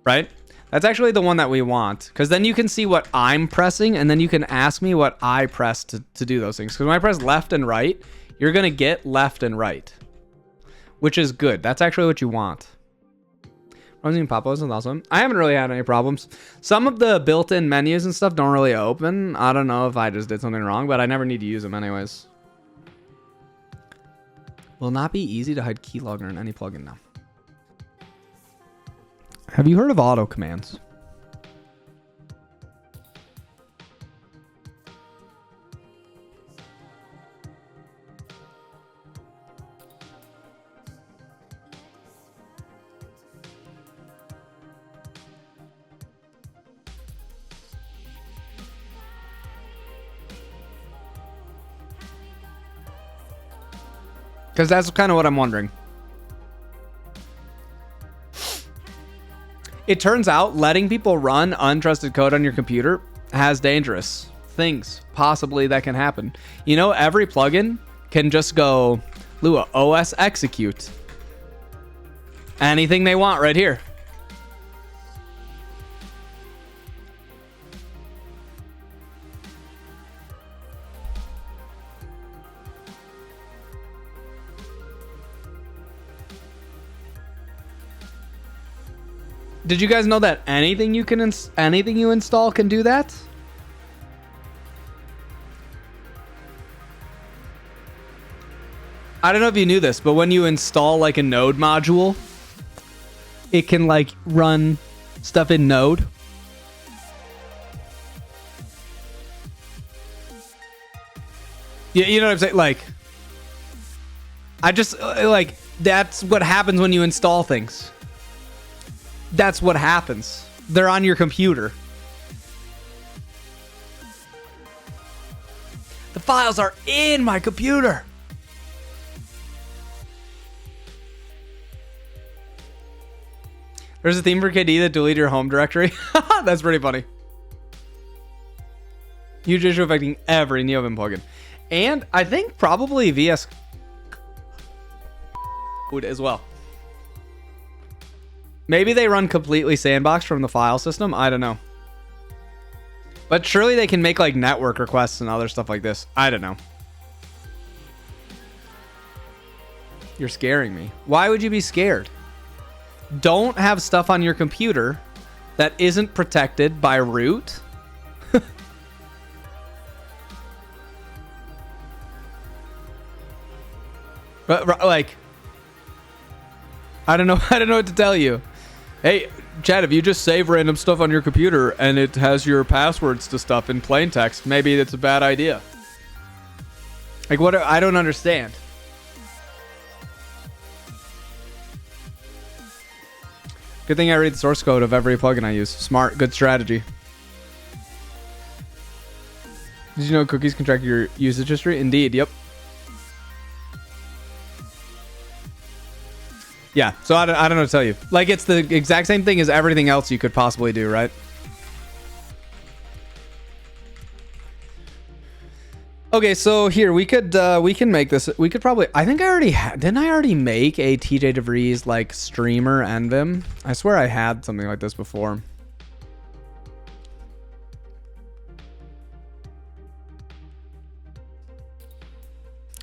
Right? That's actually the one that we want because then you can see what I'm pressing and then you can ask me what I press to do those things. Because when I press left and right, you're going to get left and right, which is good. That's actually what you want. Running Papos is awesome. I haven't really had any problems. Some of the built-in menus and stuff don't really open. I don't know if I just did something wrong, but I never need to use them anyways. Will not be easy to hide keylogger in any plugin now. Have you heard of auto commands? Because that's kind of what I'm wondering. It turns out letting people run untrusted code on your computer has dangerous things possibly that can happen. You know, every plugin can just go Lua OS execute anything they want right here. Did you guys know that anything you can anything you install can do that? I don't know if you knew this, but when you install like a Node module, it can like run stuff in Node. Yeah, you know what I'm saying? Like, I just like that's what happens when you install things. That's what happens. They're on your computer. The files are in my computer. There's a theme for KD that deleted your home directory. That's pretty funny. Huge issue affecting every Neovim plugin. And I think probably VS Code as well. Maybe they run completely sandboxed from the file system. I don't know. But surely they can make like network requests and other stuff like this. I don't know. You're scaring me. Why would you be scared? Don't have stuff on your computer that isn't protected by root. Like, I don't know. I don't know what to tell you. Hey, Chad, if you just save random stuff on your computer and it has your passwords to stuff in plain text, maybe it's a bad idea. Like, what? I don't understand. Good thing I read the source code of every plugin I use. Smart, good strategy. Did you know cookies can track your usage history? Indeed, yep. Yeah, so I don't know what to tell you. Like, it's the exact same thing as everything else you could possibly do, right? Okay, so here we can make this. We could probably. I think I already didn't I already make a TJ DeVries like streamer Envim? I swear I had something like this before.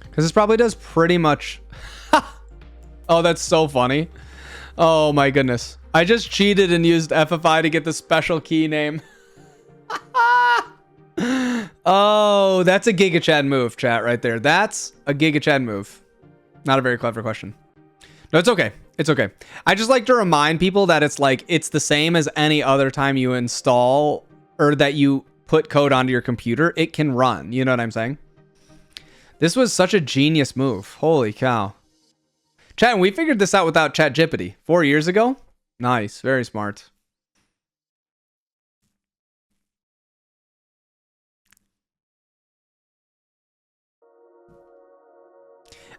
Because this probably does pretty much. Oh, that's so funny. Oh my goodness. I just cheated and used FFI to get the special key name. Oh, that's a Giga Chad move, chat, right there. That's a Giga Chad move. Not a very clever question. No, it's okay. It's okay. I just like to remind people that it's like, it's the same as any other time you install or that you put code onto your computer. It can run. You know what I'm saying? This was such a genius move. Holy cow. Chat, we figured this out without ChatGPT 4 years ago. Nice. Very smart.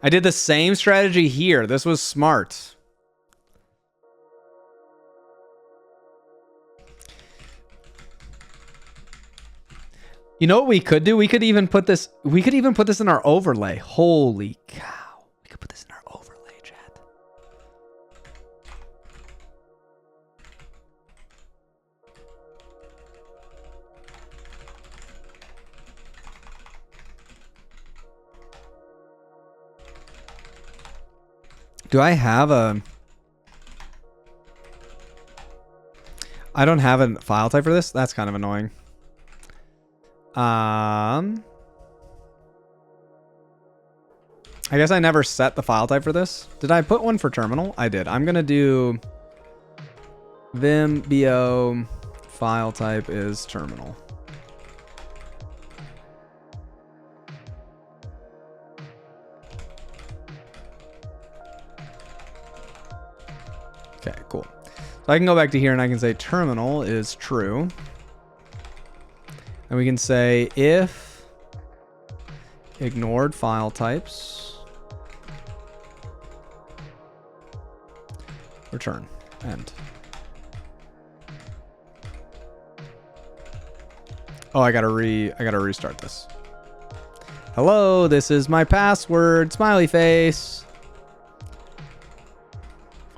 I did the same strategy here. This was smart. You know what we could do? We could even put this in our overlay. Holy cow. We could put this in our overlay, chat. Do I have a... I don't have a file type for this? That's kind of annoying. I guess I never set the file type for this. Did I put one for terminal? I did. I'm going to do Vim BO file type is terminal. Okay, cool. So I can go back to here and I can say terminal is true. And we can say if ignored file types, return, end. Oh, I gotta restart this. Hello, this is my password, smiley face.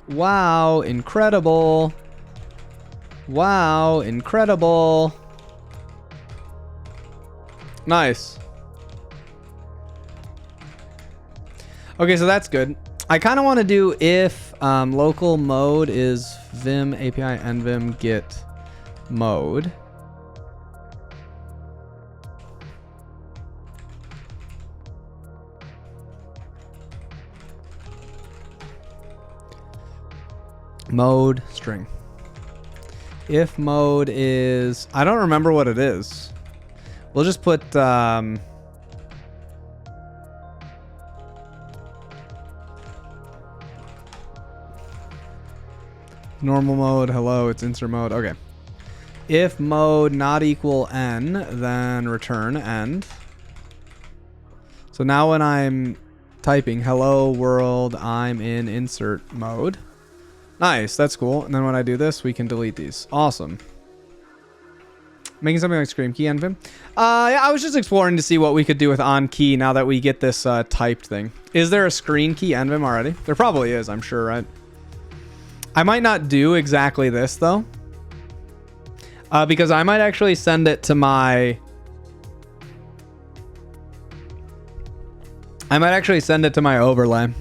Wow, incredible. Wow, incredible. Nice. Okay, so that's good. I kind of want to do if local mode is Vim API envim get mode. Mode string. If mode is, I don't remember what it is. We'll just put normal mode. Hello, it's insert mode. Okay. If mode not equal n, then return end. So now when I'm typing hello world, I'm in insert mode. Nice, that's cool. And then when I do this, we can delete these. Awesome. Making something like Scream Key Envim. Yeah, I was just exploring to see what we could do with on key now that we get this typed thing. Is there a screen key Envim already? There probably is, I'm sure, right? I might not do exactly this though, because I might actually send it to my. I might actually send it to my overlay.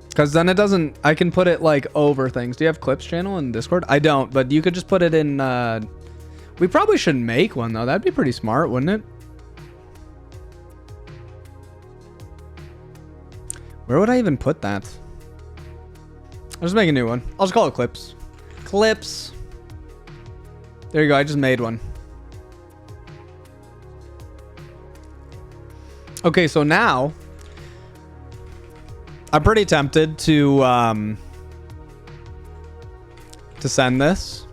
Because then it doesn't, I can put it like over things. Do you have clips channel in Discord? I don't, but you could just put it in, We probably should make one though. That'd be pretty smart, wouldn't it? Where would I even put that? I'll just make a new one. I'll just call it clips. Clips. There you go. I just made one. Okay, so now I'm pretty tempted to send this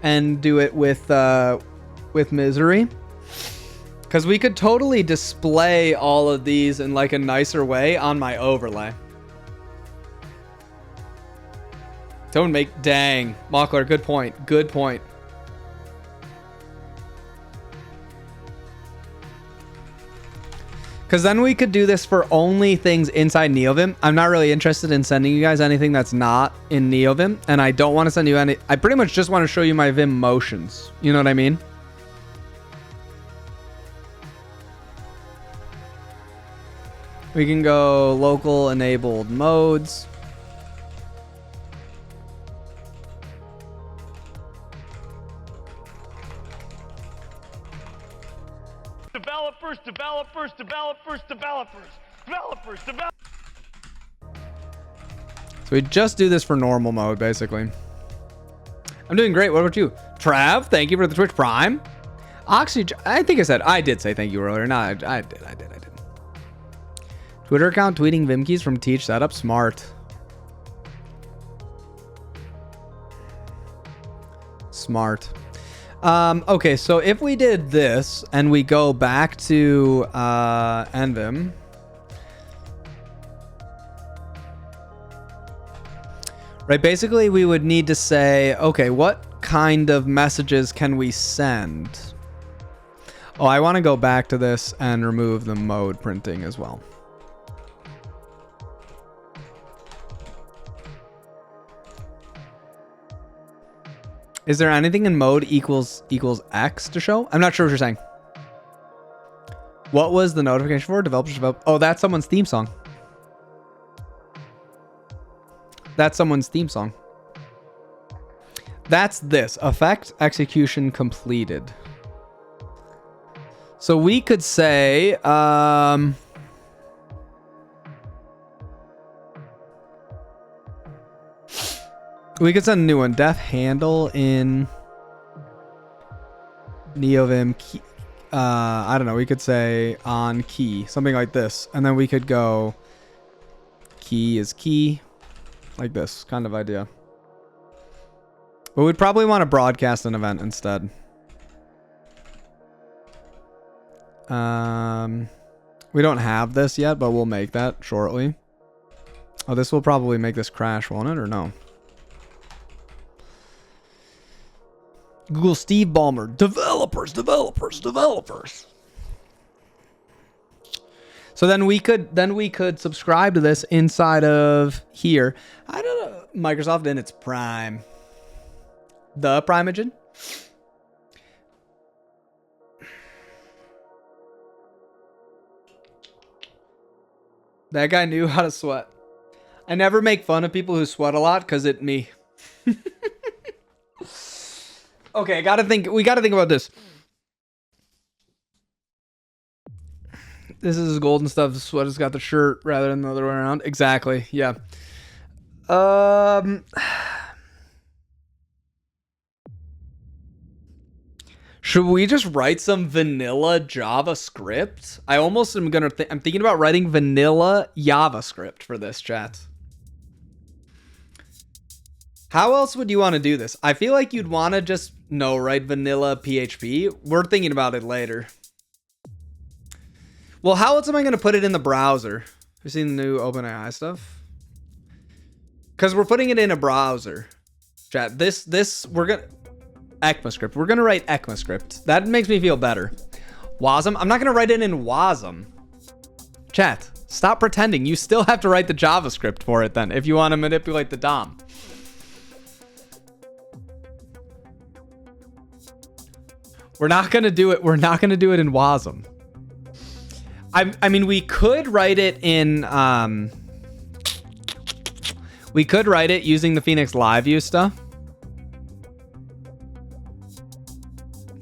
and do it with Misery, because we could totally display all of these in like a nicer way on my overlay. Don't make, dang, Mockler, good point. Good point. Because then we could do this for only things inside Neovim. I'm not really interested in sending you guys anything that's not in Neovim. And I don't want to send you any... I pretty much just want to show you my Vim motions. You know what I mean? We can go local enabled modes. So we just do this for normal mode, basically. I'm doing great. What about you? Trav, thank you for the Twitch Prime. Oxygen, I think I did say thank you earlier. No, I did. Twitter account tweeting Vim keys from Teach Setup. Smart. Okay, so if we did this and we go back to NVim, right, basically we would need to say, okay, what kind of messages can we send? Oh, I want to go back to this and remove the mode printing as well. Is there anything in mode equals X to show? I'm not sure what you're saying. What was the notification for? Developers develop. Oh, that's someone's theme song. That's someone's theme song. That's this. Effect execution completed. So we could say, we could send a new one. Def handle in Neovim key. I don't know. We could say on key, something like this, and then we could go key is key, like this kind of idea. But we'd probably want to broadcast an event instead. We don't have this yet, but we'll make that shortly. Oh, this will probably make this crash, won't it, or no? Google Steve Ballmer, developers. So then we could subscribe to this inside of here. I don't know, Microsoft in its prime. The Primeagen. That guy knew how to sweat. I never make fun of people who sweat a lot because it me. Okay, we gotta think about this. This is golden stuff. The sweater's got the shirt rather than the other way around. Exactly. Yeah. Should we just write some vanilla JavaScript? I almost am gonna. I'm thinking about writing vanilla JavaScript for this, chat. How else would you want to do this? I feel like you'd want to just write vanilla PHP. We're thinking about it later. Well, how else am I going to put it in the browser? Have you seen the new OpenAI stuff? Because we're putting it in a browser. Chat, we're going to... ECMAScript. We're going to write ECMAScript. That makes me feel better. WASM. I'm not going to write it in WASM. Chat, stop pretending. You still have to write the JavaScript for it then, if you want to manipulate the DOM. We're not going to do it. We're not going to do it in WASM. I mean, we could write it in... we could write it using the Phoenix Live View stuff.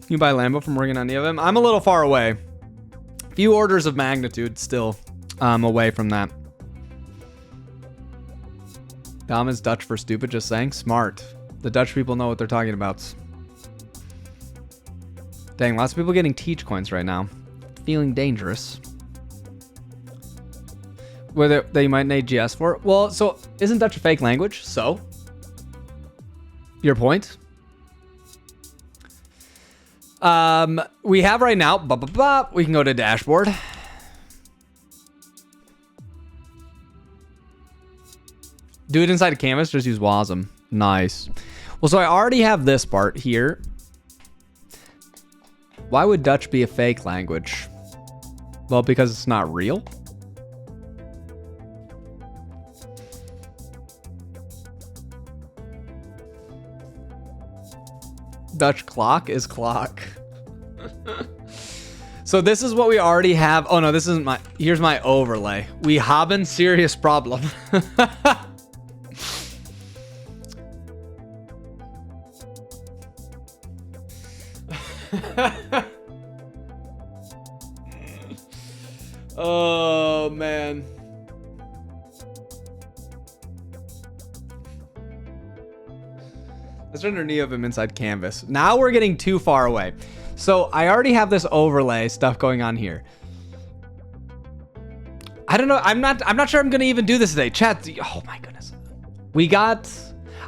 You buy Lambo from working on Neovim? I'm a little far away. A few orders of magnitude still away from that. Dom is Dutch for stupid, just saying. Smart. The Dutch people know what they're talking about. Dang, lots of people getting Teach coins right now. Feeling dangerous. Whether they might need GS for? Well, so isn't Dutch a fake language? So? Your point? We have right now, we can go to dashboard. Do it inside of Canvas, just use WASM. Nice. Well, so I already have this part here. Why would Dutch be a fake language? Well, because it's not real. Dutch clock is clock. So this is what we already have. Oh no, this isn't my, here's my overlay. We haben serious problem. Oh man. Let's render Neovim inside Canvas. Now we're getting too far away. So I already have this overlay stuff going on here. I don't know. I'm not sure I'm gonna even do this today. Chat. Oh my goodness.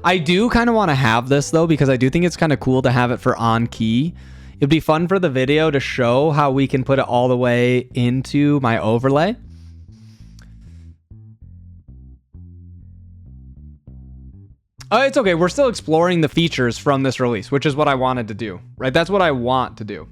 I do kind of want to have this though, because I do think it's kind of cool to have it for on key. It'd be fun for the video to show how we can put it all the way into my overlay. It's okay. We're still exploring the features from this release, which is what I wanted to do, right? That's what I want to do.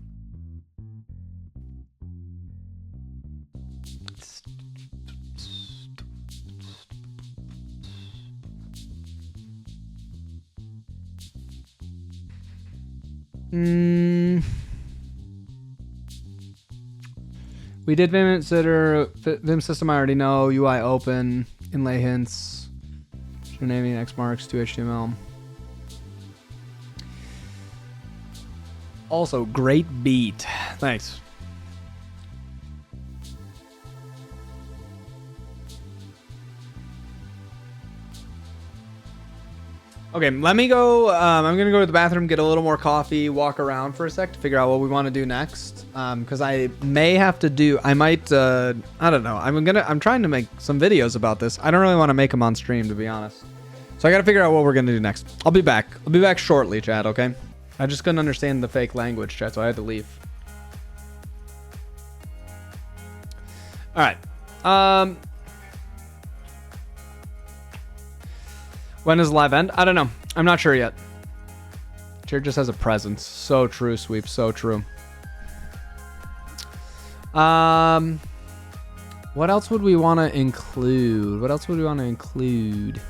We did Vim consider Vim system. I already know. UI open, inlay hints. Naming X marks to HTML. Also, great beat. Thanks. Okay, let me go. I'm gonna go to the bathroom, get a little more coffee, walk around for a sec to figure out what we want to do next. Because I may have to do. I might. I don't know. I'm trying to make some videos about this. I don't really want to make them on stream, to be honest. So I got to figure out what we're gonna do next. I'll be back. I'll be back shortly, chat. Okay. I just couldn't understand the fake language, chat, so I had to leave. All right. When does live end? I don't know. I'm not sure yet. Chair just has a presence. So true, Sweep. So true. What else would we want to include? What else would we want to include?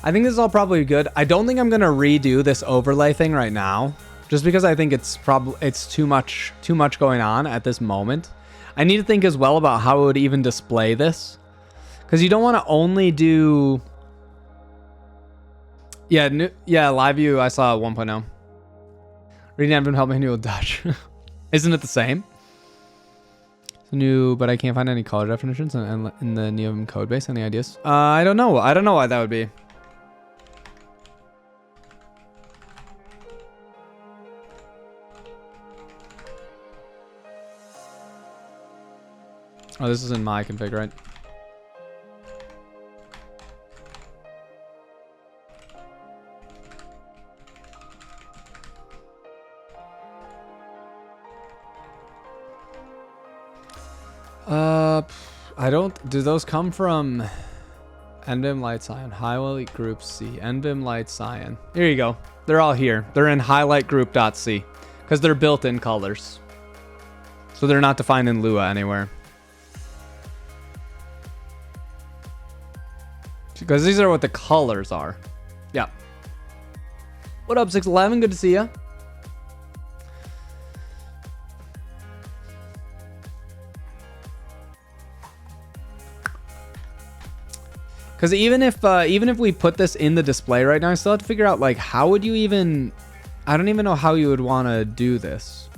I think this is all probably good. I don't think I'm gonna redo this overlay thing right now, just because I think it's too much going on at this moment. I need to think as well about how I would even display this, because you don't want to only do. Yeah, live view. I saw 1.0. Reading Admin helped me new with Dutch. Isn't it the same? It's new, but I can't find any color definitions in the Neovim code base. Any ideas? I don't know. I don't know why that would be. Oh, this is in my config, right? I don't. Do those come from NVIM Light Cyan? Highlight Group C. NVIM Light Cyan. Here you go. They're all here. They're in highlightgroup.c because they're built-in colors. So they're not defined in Lua anywhere. Because these are what the colors are. Yeah. What up, 611? Good to see ya. Because even if we put this in the display right now, I still have to figure out like how would you even, I don't even know how you would want to do this.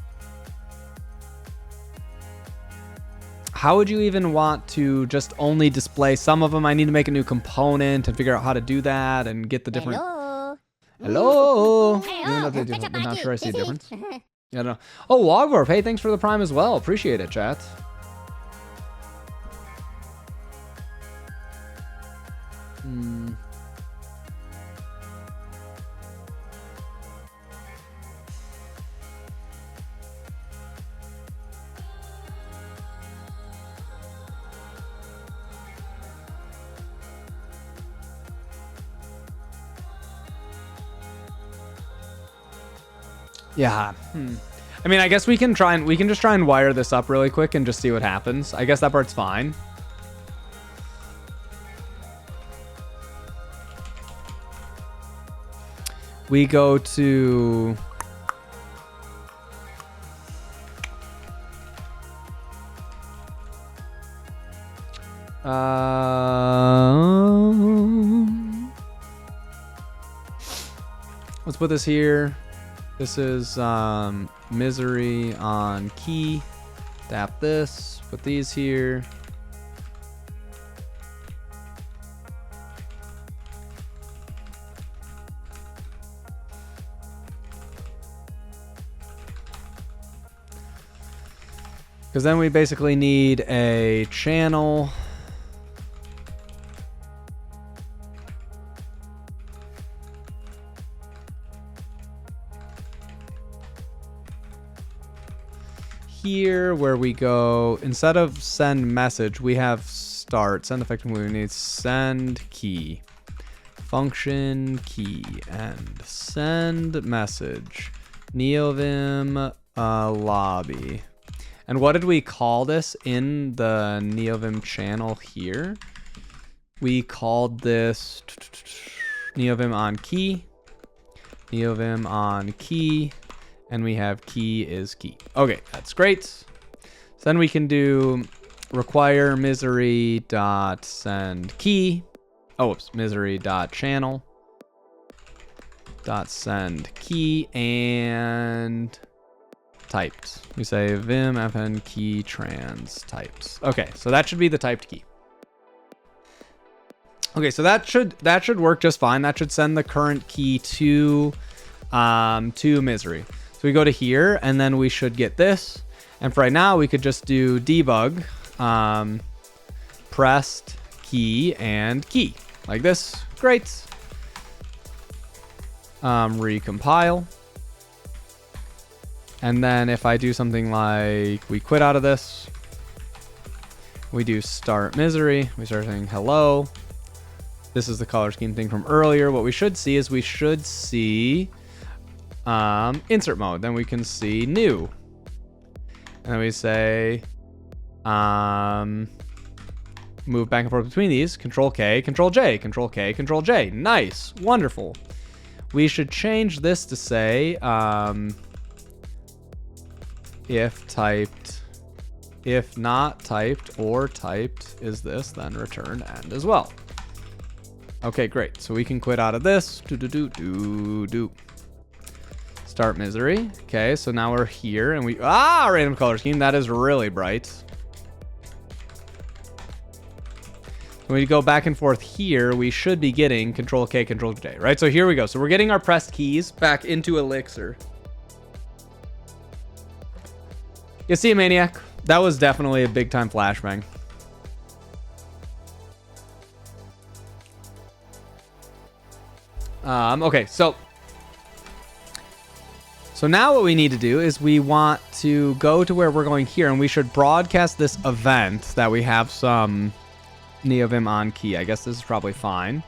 How would you even want to just only display some of them? I need to make a new component and figure out how to do that and get the different. Hello. Even though they do, I'm not sure I see a difference. Yeah, I don't know. Oh, Wogwarp, hey, thanks for the Prime as well. Appreciate it, chat. Yeah. I mean, I guess we can just try and wire this up really quick and just see what happens. I guess that part's fine. We go to let's put this here. This is misery on key. Tap this. Put these here. Because then we basically need a channel. Here where we go, instead of send message, we have start. Send effective move. We need send key. Function key and send message. Neovim lobby. And what did we call this in the Neovim channel here? We called this Neovim on key. Neovim on key. And we have key is key. Okay, that's great. So then we can do require misery dot send key. Oh, whoops, misery dot channel dot send key and typed. We say vim fn key trans types. Okay, so that should be the typed key. Okay, so that should work just fine. That should send the current key to misery. So we go to here and then we should get this. And for right now, we could just do debug, pressed key and key like this. Great. Recompile. And then if I do something like we quit out of this, we do start misery. We start saying hello. This is the color scheme thing from earlier. What we should see is we should see insert mode. Then we can see new. And then we say move back and forth between these. Control K, Control J, Control K, Control J. Nice. Wonderful. We should change this to say if typed, if not typed or typed is this, then return end as well. Okay, great. So we can quit out of this. Start misery. Okay, so now we're here and we random color scheme. That is really bright. When we go back and forth here, we should be getting Control K, Control J, right? So here we go. So we're getting our pressed keys back into Elixir. You see, Maniac? That was definitely a big time flashbang. Okay, so now what we need to do is we want to go to where we're going here, and we should broadcast this event that we have some Neovim on key. I guess this is probably fine.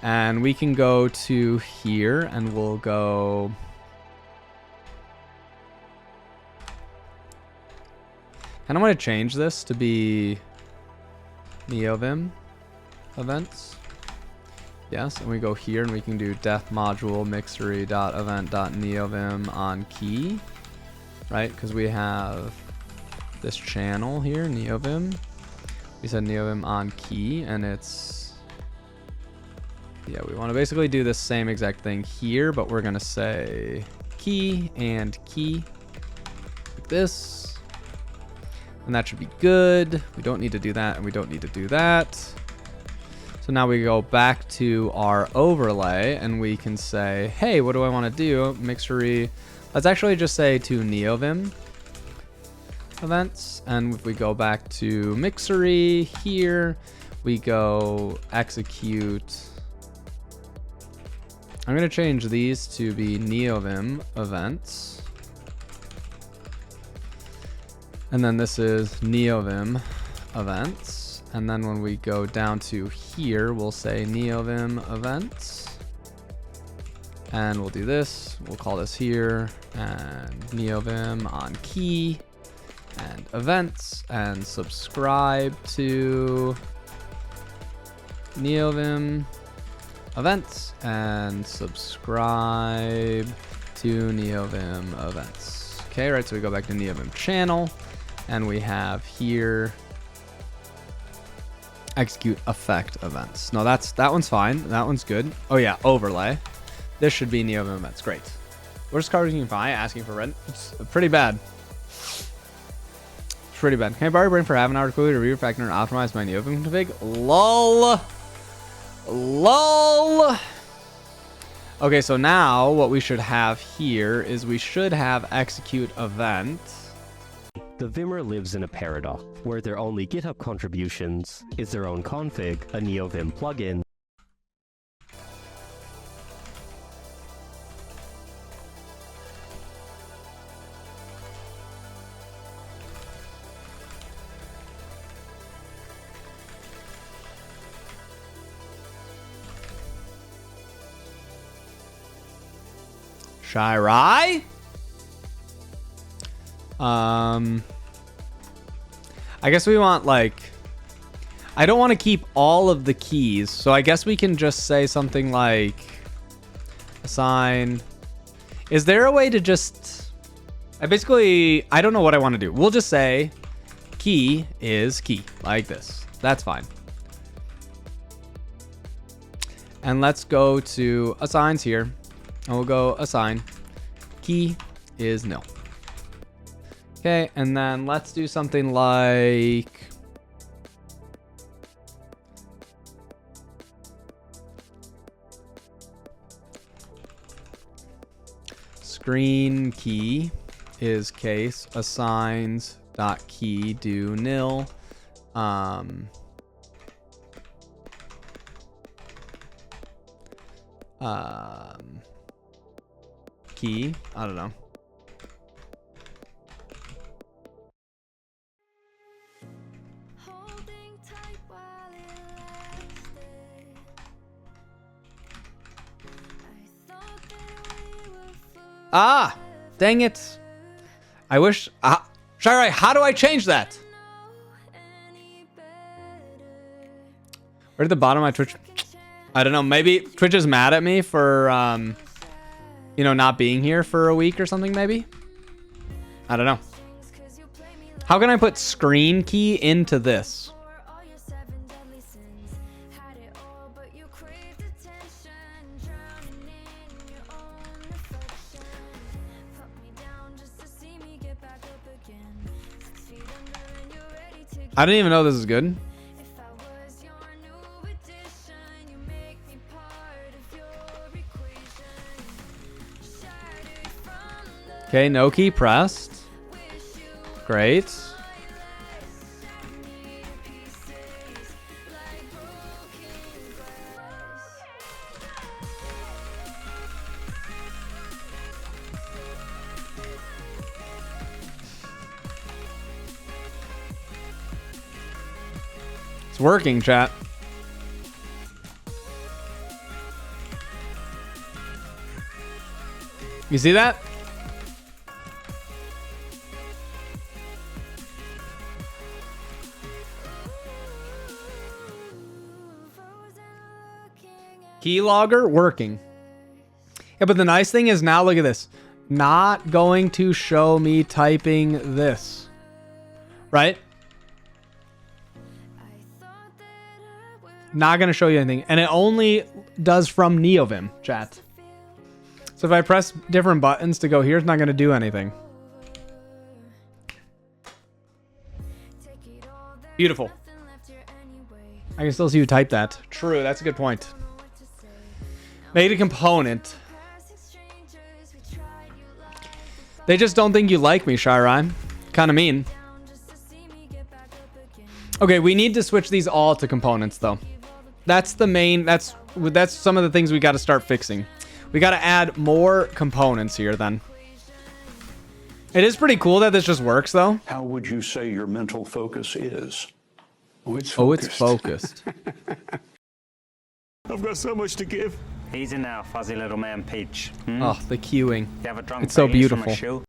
And we can go to here, and we'll go... kind of want to change this to be Neovim events. Yes, and we go here and we can do def module mixery.event.neovim on key, right? Because we have this channel here, Neovim. We said Neovim on key, and it's Yeah, we want to basically do the same exact thing here, but we're going to say key and key like this. And that should be good. We don't need to do that, and we don't need to do that. So now we go back to our overlay, and we can say, hey, what do I want to do? Mixery. Let's actually just say to Neovim events. And if we go back to Mixery here, we go execute. I'm going to change these to be Neovim events. And then this is Neovim events. And then when we go down to here, we'll say Neovim events. And we'll do this. We'll call this here. And Neovim on key. And events. And subscribe to Neovim events. And subscribe to Neovim events. Okay, right, so we go back to Neovim channel. And we have here execute effect events. No, that one's fine. That one's good. Oh yeah, overlay. This should be Neovim events. Great. Worst card you can find, asking for rent. It's pretty bad. It's pretty bad. Can I borrow your brain for half an hour to quickly review, refactor, and optimize my Neovim config? LOL. LOL. Okay, so now what we should have here is we should have execute event. The Vimmer lives in a paradox, where their only GitHub contributions is their own config, a Neovim plugin, Shirai? I guess we want like, I don't want to keep all of the keys, so I guess we can just say something like assign. Is there a way to just, I don't know what I want to do. We'll just say key is key like this. That's fine. And let's go to assigns here, and we'll go assign key is nil. Okay, and then let's do something like screen key is case assigns dot key do nil. Key, I don't know. Ah, dang it. I wish, Shirai, how do I change that? Where at the bottom of my Twitch? I don't know, maybe Twitch is mad at me for, you know, not being here for a week or something, maybe? I don't know. How can I put screen key into this? I didn't even know this is good. Okay, no key pressed. Great. It's working, chat. You see that? Keylogger working. Yeah, but the nice thing is now look at this. Not going to show me typing this. Right? Not going to show you anything. And it only does from Neovim, chat. So if I press different buttons to go here, it's not going to do anything. Beautiful. I can still see you type that. True, that's a good point. Made a component. They just don't think you like me, Shyrime. Kind of mean. Okay, we need to switch these all to components, though. That's the main... That's some of the things we got to start fixing. We got to add more components here, then. It is pretty cool that this just works, though. How would you say your mental focus is? Oh, it's Oh, focused. it's focused. I've got so much to give. Easy now, fuzzy little man Peach. Oh, the queuing. You have a drunk It's so Baileys from a beautiful. shoe?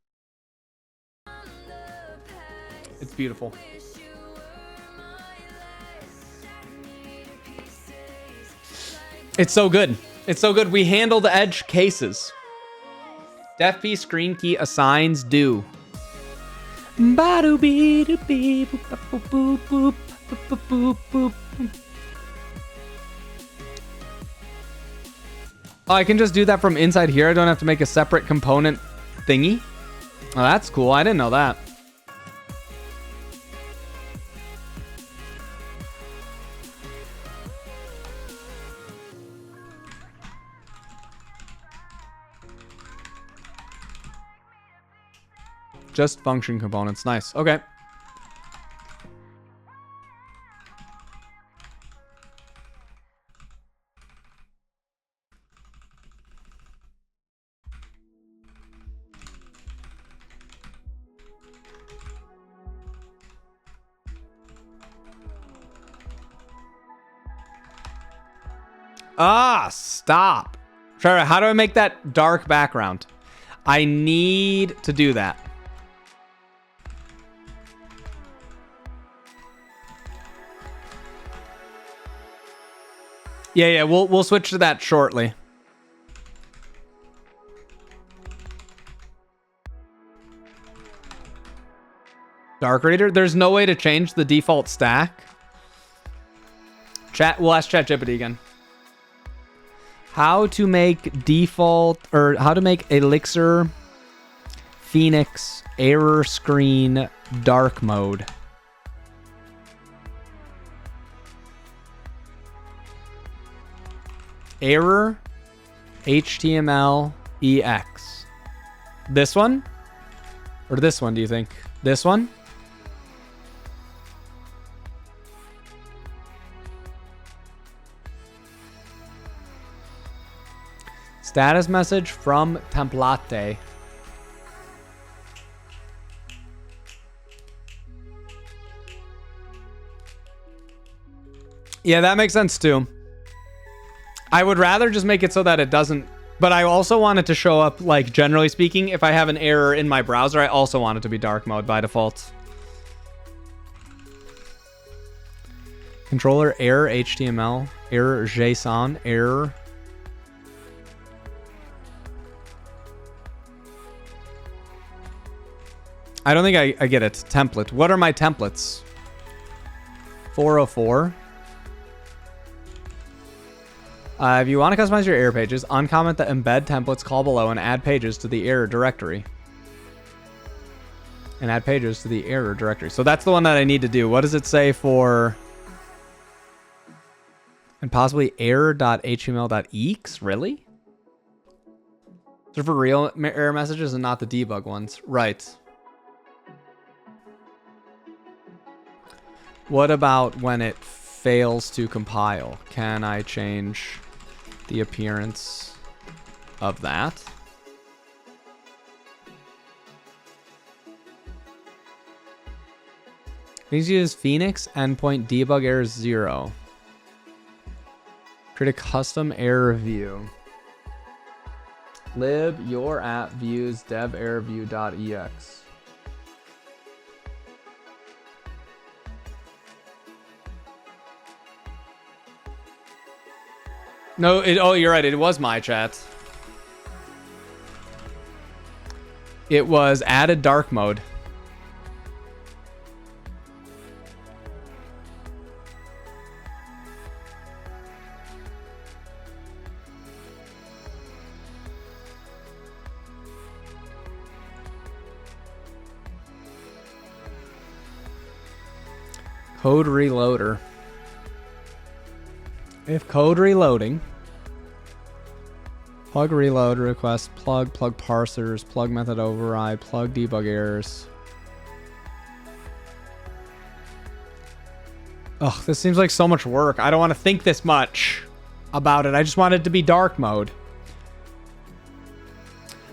It's beautiful. It's so good. It's so good. We handled edge cases. Def P screen key assigns do. Oh, I can just do that from inside here. I don't have to make a separate component thingy. Oh, that's cool. I didn't know that. Just function components. Nice. Okay. Ah, stop. Try. How do I make that dark background? I need to do that. Yeah, we'll switch to that shortly. Dark Reader? There's no way to change the default stack. We'll ask ChatGPT again. How to make default, or how to make Elixir Phoenix error screen dark mode. Error HTML EX. This one? Or this one, do you think? This one? Status message from template. Yeah, that makes sense too. I would rather just make it so that it doesn't, but I also want it to show up, like, generally speaking, if I have an error in my browser, I also want it to be dark mode by default. Controller error HTML, error JSON, error. I don't think I get it. Template. What are my templates? 404. If you want to customize your error pages, uncomment the embed templates call below and add pages to the error directory. And add pages to the error directory. So that's the one that I need to do. What does it say for... And possibly error.html.ex? Really? So for real error messages and not the debug ones. Right. What about when it fails to compile? Can I change the appearance of that? Please use Phoenix endpoint debug error 0. Create a custom error view. Lib your app views dev error view.ex. No, oh, you're right. It was my chat. It was added dark mode. Code reloader. If code reloading. Plug reload request, plug parsers, plug method override, plug debug errors. Ugh, this seems like so much work. I don't want to think this much about it. I just want it to be dark mode.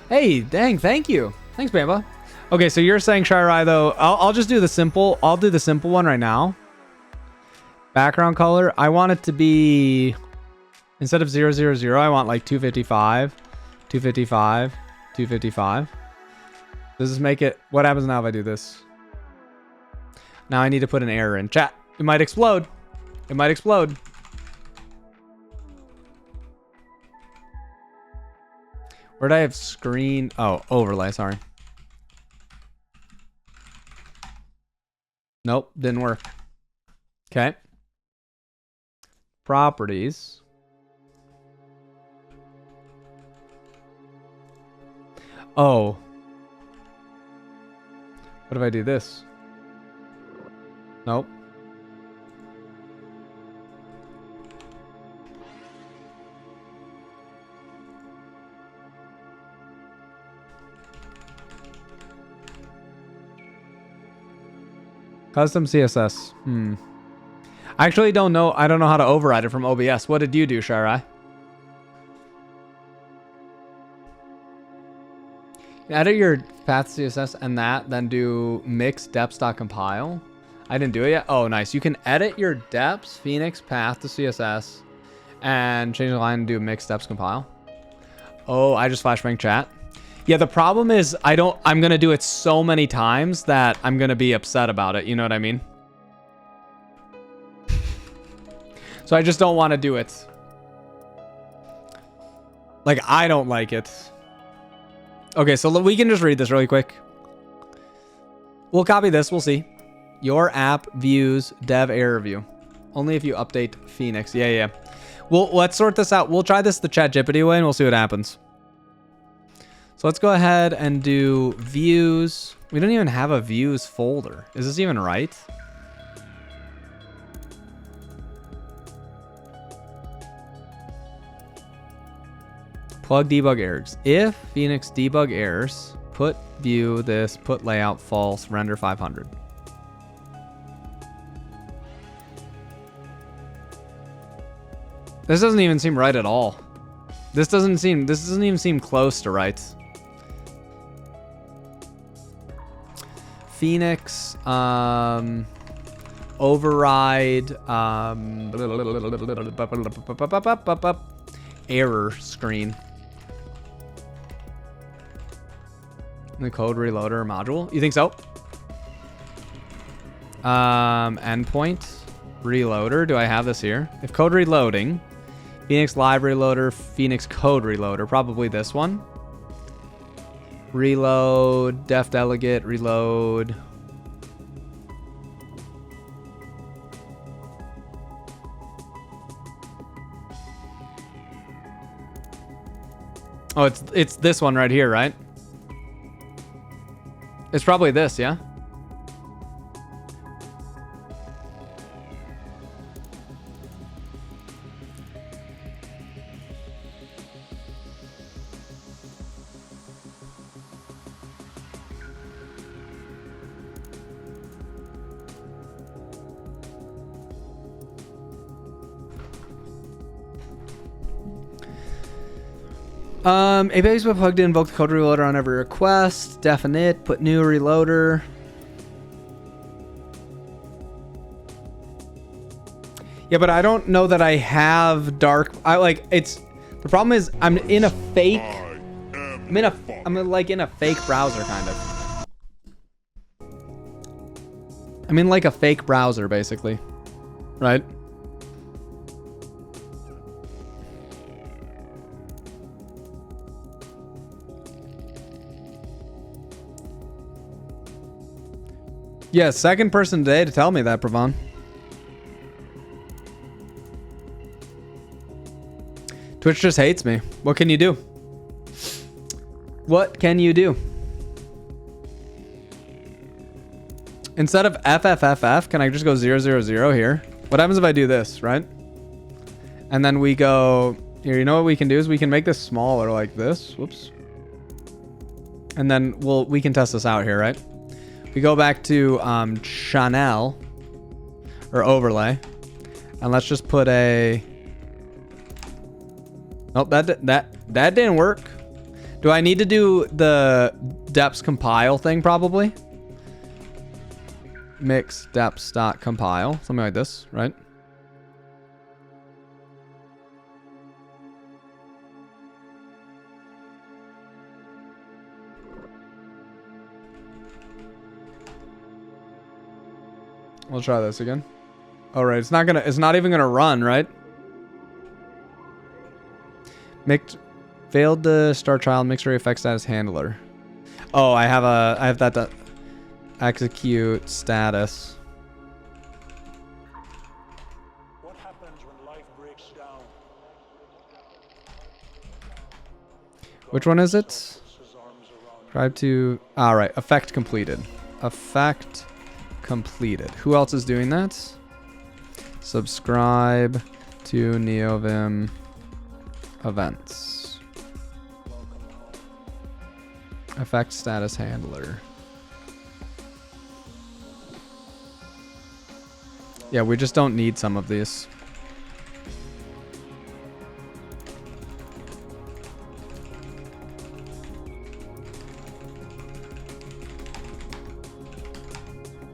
Hey, dang, thank you. Thanks, Bamba. Okay, so you're saying, Shirai, though, I'll just do the simple. I'll do the simple one right now. Background color, I want it to be... Instead of 000, I want like 255, 255, 255. Does this make it... What happens now if I do this? Now I need to put an error in. Chat, it might explode. It might explode. Where did I have screen? Oh, overlay, sorry. Nope, didn't work. Okay. Properties. Oh. What if I do this? Nope. Custom CSS. I actually don't know. I don't know how to override it from OBS. What did you do, Shirai? Edit your path CSS and that, then do mix deps.compile. I didn't do it yet. Oh, nice. You can edit your deps, Phoenix path to CSS, and change the line and do mix deps compile. Oh, I just flashbang chat. Yeah, the problem is I'm gonna do it so many times that I'm gonna be upset about it. You know what I mean? So I just don't want to do it. Like, I don't like it. Okay, so we can just read this really quick. We'll copy this. We'll see. Your app views dev error view. Only if you update Phoenix. Yeah. Well, let's sort this out. We'll try this the ChatGPT way and we'll see what happens. So let's go ahead and do views. We don't even have a views folder. Is this even right? Plug debug errors. If Phoenix debug errors, put view this, put layout false, render 500. This doesn't even seem right at all. This doesn't even seem close to right. Phoenix, override, error screen. The code reloader module. You think so? Endpoint reloader. Do I have this here? If code reloading, Phoenix live reloader, Phoenix code reloader. Probably this one. Reload, def delegate, reload. Oh, it's this one right here, right? It's probably this, yeah? APIs put plugged in, invoke the code reloader on every request. Definite, put new reloader. Yeah, but I don't know that I have dark. The problem is I'm in a fake. I'm like in a fake browser kind of. I'm in like a fake browser basically, right? Yeah, second person today to tell me that, Pravon. Twitch just hates me. What can you do? What can you do? Instead of FFFF, can I just go 0, 0, 0 here? What happens if I do this, right? And then we go here. You know what we can do is we can make this smaller like this. Whoops. And then we can test this out here, right? We go back to Chanel or overlay, and let's just put a. Nope, that didn't work. Do I need to do the deps compile thing probably? Mix deps dot compile, something like this, right? We'll try this again. All right, it's not even gonna run, right? Failed to start child mixture effect status handler. Oh, I have that execute status. What happens when life breaks down? Which one is it? Try to. All right, effect completed. Effect completed. Who else is doing that? Subscribe to Neovim events. Effect status handler. Yeah, we just don't need some of these.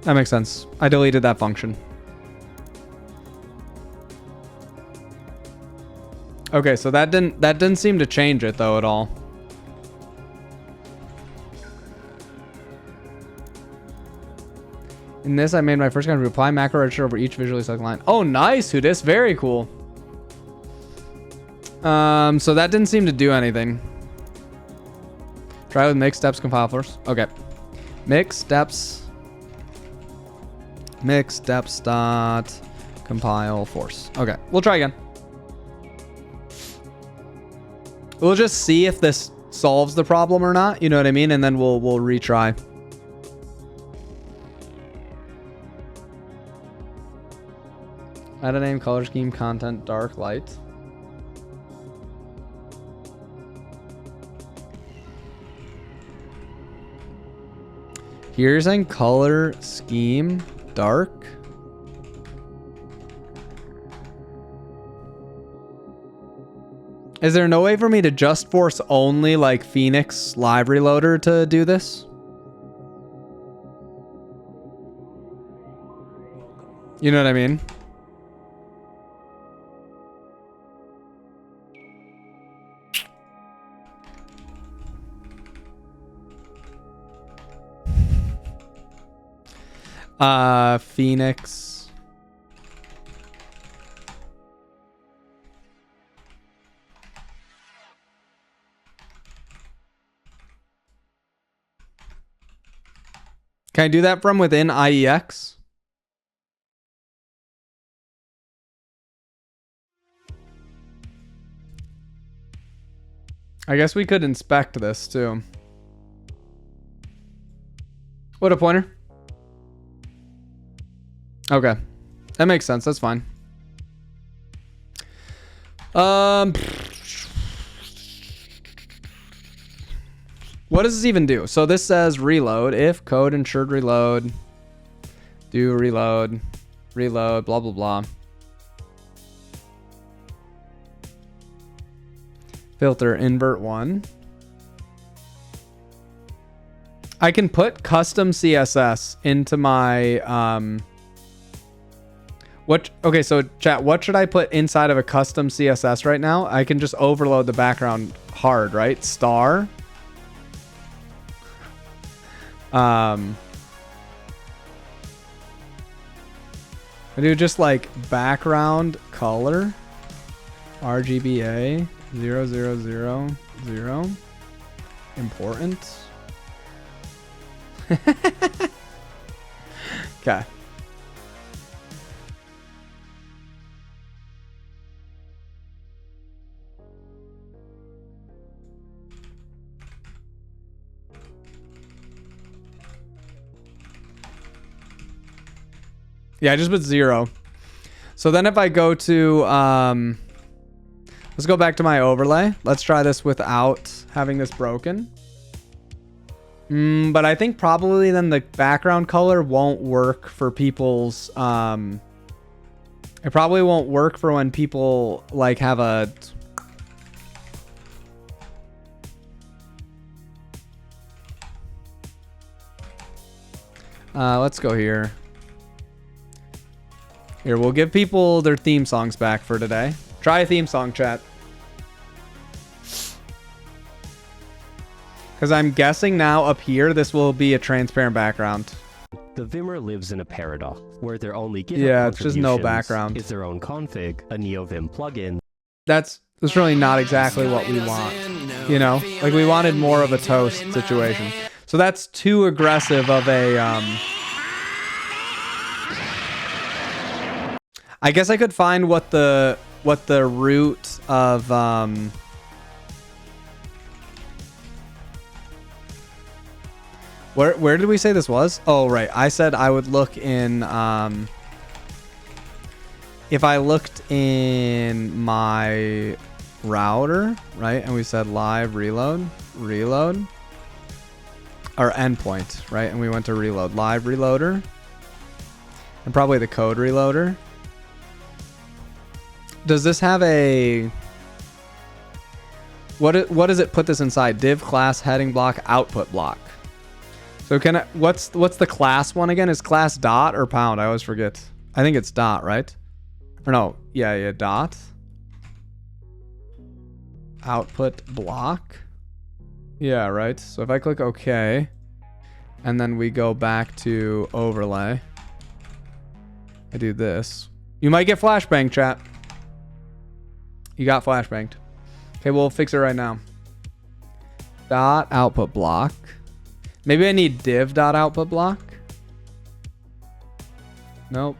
That makes sense. I deleted that function. Okay, so that didn't seem to change it though at all. In this, I made my first kind of reply macro register over each visually selected line. Oh, nice, Hudis. Very cool. So that didn't seem to do anything. Try with mix steps compile first. Okay. Mix steps dot compile force. Okay, we'll try again. We'll just see if this solves the problem or not. You know what I mean? And then we'll retry. Add a name, color scheme, content, dark, light. Here's a color scheme, dark. Is there no way for me to just force only like Phoenix Live Reloader to do this? You know what I mean? Phoenix. Can I do that from within IEX? I guess we could inspect this too. What a pointer. Okay. That makes sense. That's fine. What does this even do? So this says reload if code ensured reload, do reload, blah, blah, blah. Filter invert one. I can put custom CSS into my, okay, so chat, what should I put inside of a custom CSS right now? I can just overload the background hard, right? Star. I do just like background color, RGBA 0000, important. Okay. Yeah, I just put 0. So then if I go to, let's go back to my overlay. Let's try this without having this broken. But I think probably then the background color won't work for people's, it probably won't work for when people like have a, let's go here. Here, we'll give people their theme songs back for today. Try a theme song, chat. Because I'm guessing now up here, this will be a transparent background. The Vimmer lives in a paradox where their only GitHub Yeah, it's just no contributions background. is their own config, a Neovim plugin. That's really not exactly what we want. You know, like we wanted more of a toast situation. So that's too aggressive of a, I guess I could find what the root of, where did we say this was? Oh, right. I said I would look in, if I looked in my router, right? And we said live reload, or endpoint, right? And we went to reload, live reloader, and probably the code reloader. Does this have a, what does it put this inside? Div class heading block output block. So can I, what's the class one again? Is class dot or pound? I always forget. I think it's dot, right? Or no, yeah, dot. Output block. Yeah, right. So if I click OK, and then we go back to overlay, I do this. You might get flashbang, chat. You got flashbanged. Okay, we'll fix it right now. Dot output block. Maybe I need div dot output block. Nope.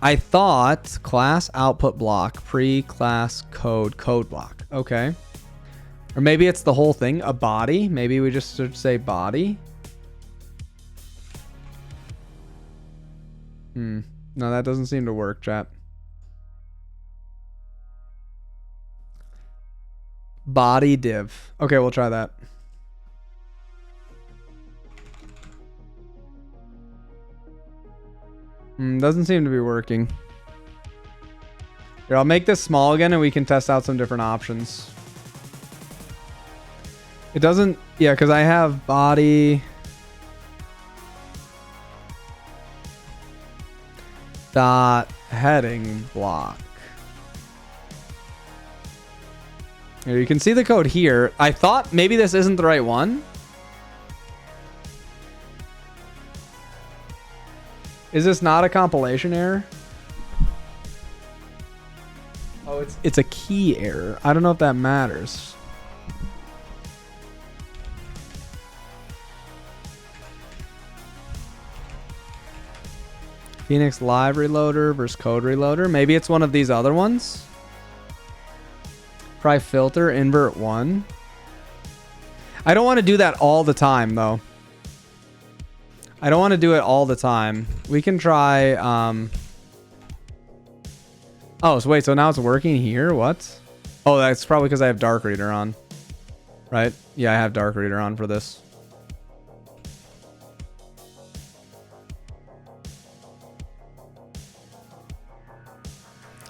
I thought class output block pre-class code block. Okay. Or maybe it's the whole thing, a body. Maybe we just should say body. No, that doesn't seem to work, chat. Body div. Okay, we'll try that. Doesn't seem to be working. Here, I'll make this small again and we can test out some different options. It doesn't, yeah, because I have body dot heading block. Here, you can see the code here. I thought maybe this isn't the right one. Is this not a compilation error? Oh, it's a key error. I don't know if that matters. Phoenix live reloader versus code reloader. Maybe it's one of these other ones. Try filter invert 1. I don't want to do that all the time though. I don't want to do it all the time. We can try, oh, so wait, so now it's working here? What? Oh, that's probably because I have dark reader on. Right? Yeah, I have dark reader on for this.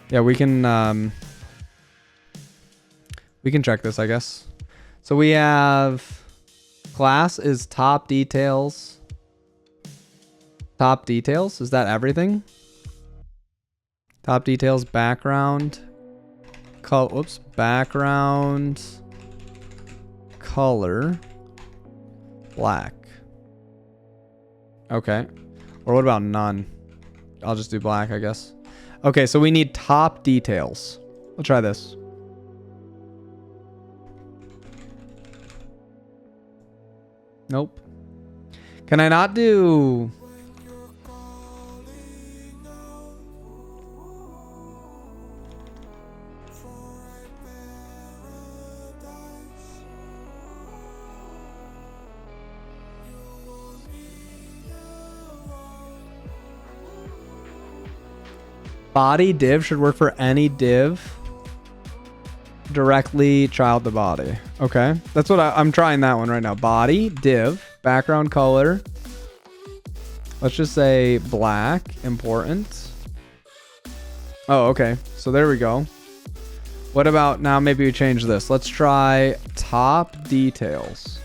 Yeah, we can check this, I guess. So we have class is top details. Top details, is that everything? Top details, background, background, color, black. Okay. Or what about none? I'll just do black, I guess. Okay, so we need top details. We'll try this. Nope. Can I not do... Body div should work for any div. Directly child the body. Okay. That's what I'm trying that one right now. Body, div, background color. Let's just say black, important. Oh, okay. So there we go. What about now? Maybe we change this. Let's try top details.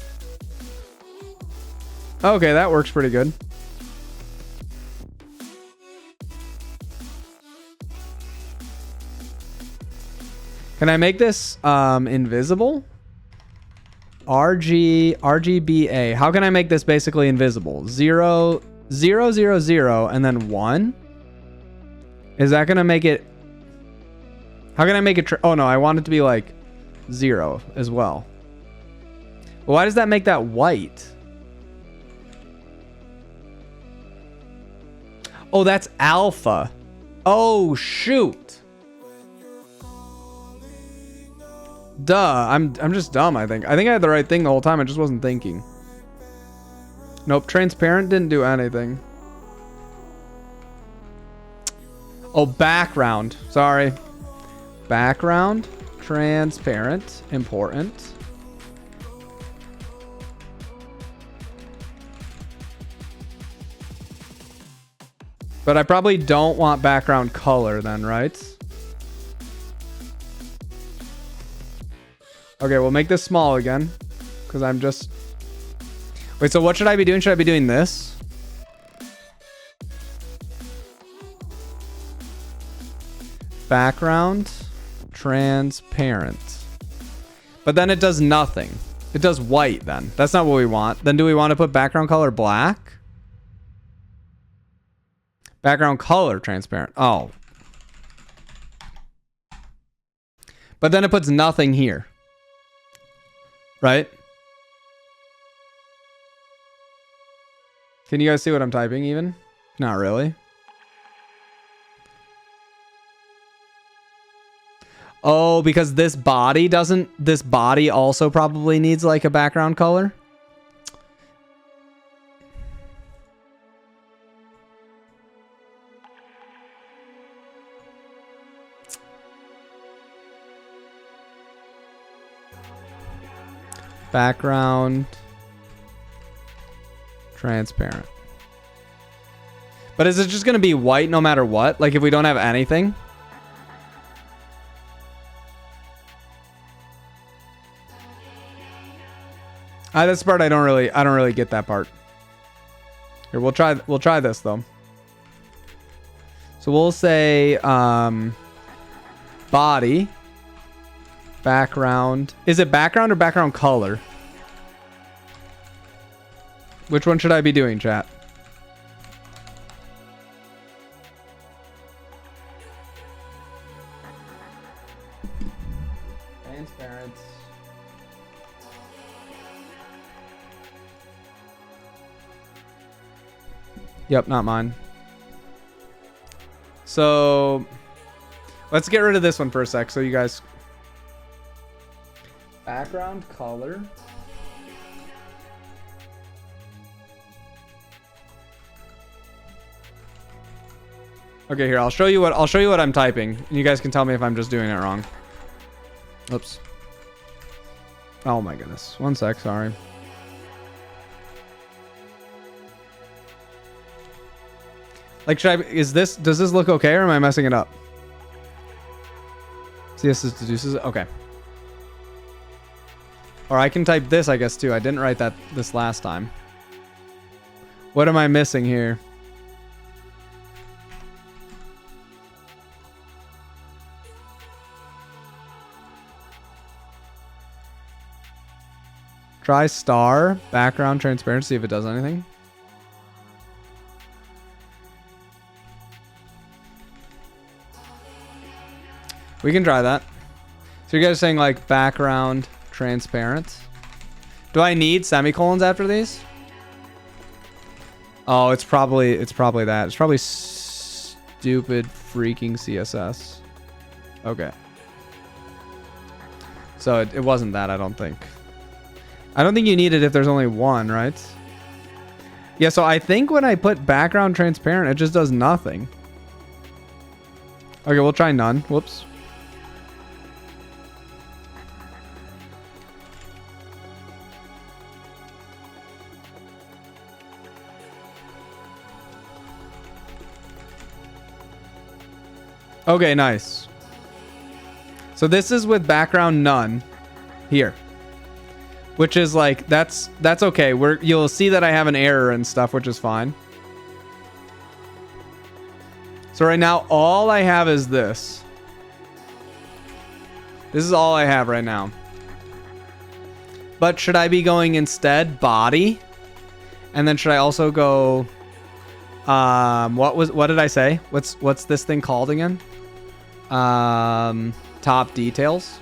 Okay, that works pretty good. Can I make this invisible? RGBA. How can I make this basically invisible? 0, 0, 0, 0, and then 1? Is that going to make it... How can I make it... Oh, no, I want it to be like 0 as well. Well, why does that make that white? Oh, that's alpha. Oh, shoot. Duh, I'm just dumb, I think. I think I had the right thing the whole time. I just wasn't thinking. Nope, transparent didn't do anything. Oh, background. Sorry. Background, transparent, important. But I probably don't want background color then, right? Okay, we'll make this small again. Because I'm just... Wait, so what should I be doing? Should I be doing this? Background, transparent. But then it does nothing. It does white then. That's not what we want. Then do we want to put background color black? Background color transparent. Oh. But then it puts nothing here. Right? Can you guys see what I'm typing even? Not really. Oh, because this body doesn't... This body also probably needs like a background color? Background transparent. But is it just going to be white no matter what? Like if we don't have anything? This part I don't really get that part. Here, we'll try this though. So we'll say body. Background. Is it background or background color? Which one should I be doing, chat? Transparent. Yep, not mine. So let's get rid of this one for a sec so you guys... Background color. Okay, here, I'll show you what I'm typing. And you guys can tell me if I'm just doing it wrong. Oops. Oh my goodness. One sec, sorry. Like, does this look okay or am I messing it up? CSS deduces it? Okay. Or I can type this, I guess, too. I didn't write this last time. What am I missing here? Try star, background transparency, see if it does anything. We can try that. So you guys are saying like background transparent. Do I need semicolons after these? Oh, it's probably that. It's probably stupid freaking CSS. Okay. So it wasn't that, I don't think. I don't think you need it if there's only one, right? Yeah, so I think when I put background transparent, it just does nothing. Okay, we'll try none. Whoops. Okay, nice. So this is with background none here, which is like, that's okay. You'll see that I have an error and stuff, which is fine. So right now, all I have is this. This is all I have right now. But should I be going instead body? And then should I also go, what did I say? What's this thing called again? Top details.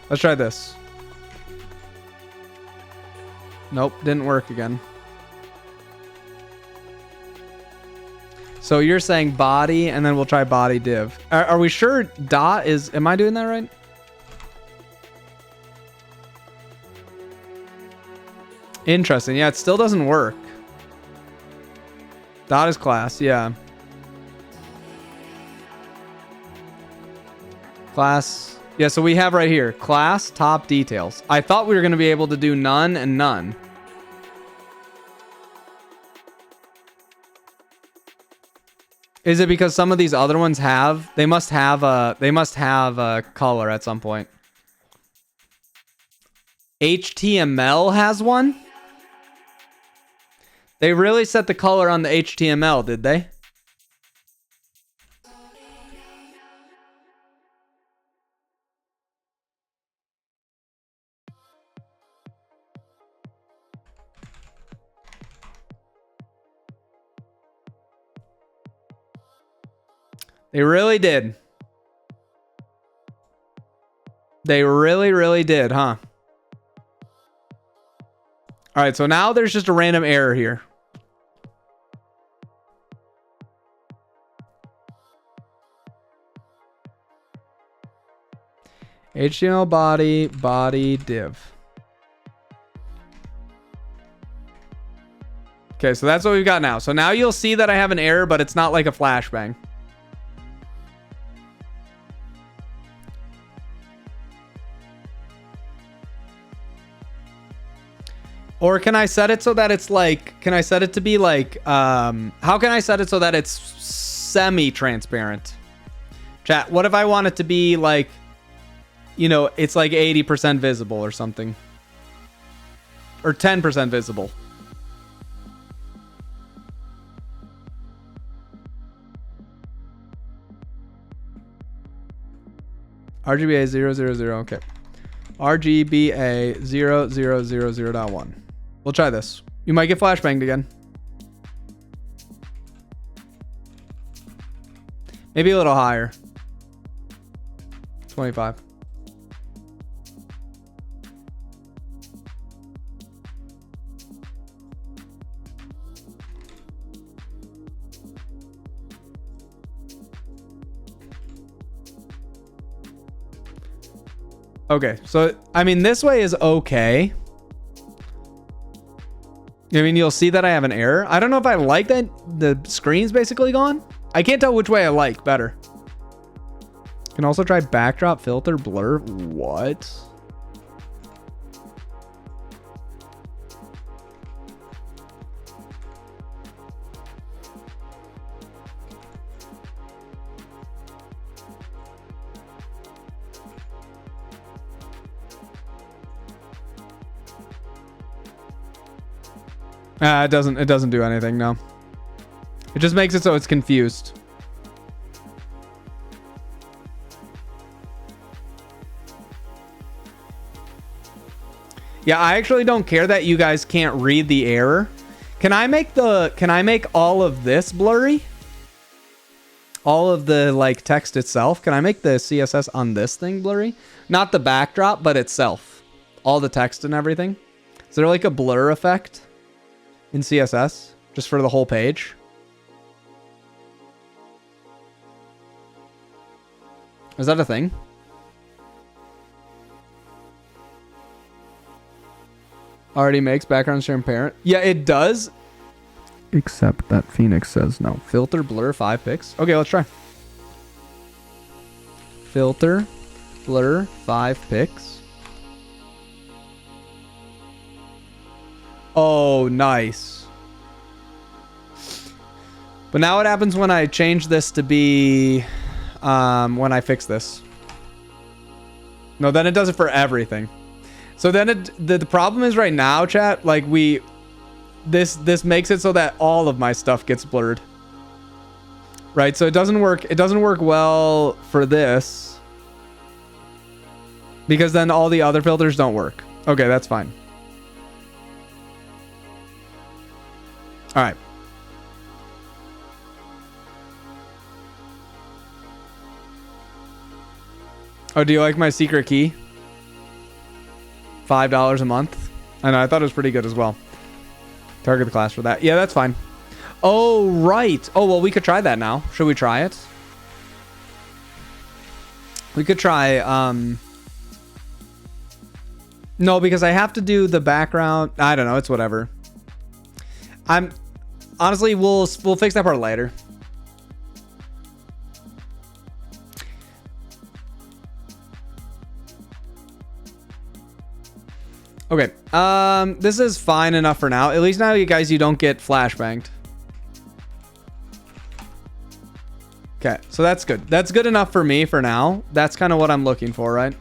Let's try this. Nope, didn't work again. So you're saying body, and then we'll try body div. Are we sure dot is... Am I doing that right? Interesting. Yeah, it still doesn't work. Dot is class, yeah. Class. Yeah, so we have right here, class, top details. I thought we were going to be able to do none and none. Is it because some of these other ones have, they must have a color at some point. HTML has one? They really set the color on the HTML, did they? They really did. They really, really did, huh? All right, so now there's just a random error here. HTML body div. Okay, so that's what we've got now. So now you'll see that I have an error, but it's not like a flashbang. Or can I set it so that it's like, can I set it to be like, how can I set it so that it's semi-transparent? Chat, what if I want it to be like, you know, it's like 80% visible or something? Or 10% visible. RGBA 000, okay. RGBA 0000.1. We'll try this. You might get flashbanged again. Maybe a little higher. 25. Okay, so I mean this way is okay. I mean, you'll see that I have an error. I don't know if I like that the screen's basically gone. I can't tell which way I like better. Can also try backdrop filter blur. What? It doesn't do anything, no. It just makes it so it's confused. Yeah, I actually don't care that you guys can't read the error. Can I make all of this blurry? All of the like text itself? Can I make the CSS on this thing blurry? Not the backdrop, but itself. All the text and everything. Is there like a blur effect in CSS just for the whole page? Is that a thing? Already makes background transparent. Yeah, it does. Except that Phoenix says no. Filter blur 5 pix. Okay, let's try. Filter blur 5 pix. Oh, nice. But now what happens when I change this to be when I fix this? No, then it does it for everything. So then the problem is right now, chat, like this makes it so that all of my stuff gets blurred. Right? So it doesn't work well for this. Because then all the other filters don't work. Okay, that's fine. All right. Oh, do you like my secret key? $5 a month. I know, I thought it was pretty good as well. Target the class for that. Yeah, that's fine. Oh, right. Oh, well, we could try that now. Should we try it? We could try, no, because I have to do the background. I don't know. It's whatever. Honestly, we'll fix that part later. Okay, this is fine enough for now. At least now, you guys, you don't get flashbanged. Okay, so that's good. That's good enough for me for now. That's kind of what I'm looking for, right?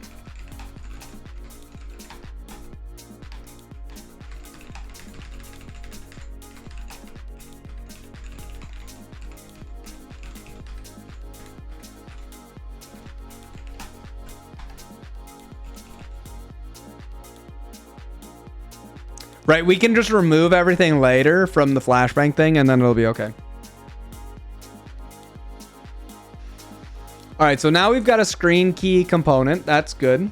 Right, we can just remove everything later from the flashbang thing and then it'll be okay. All right, so now we've got a screen key component. That's good.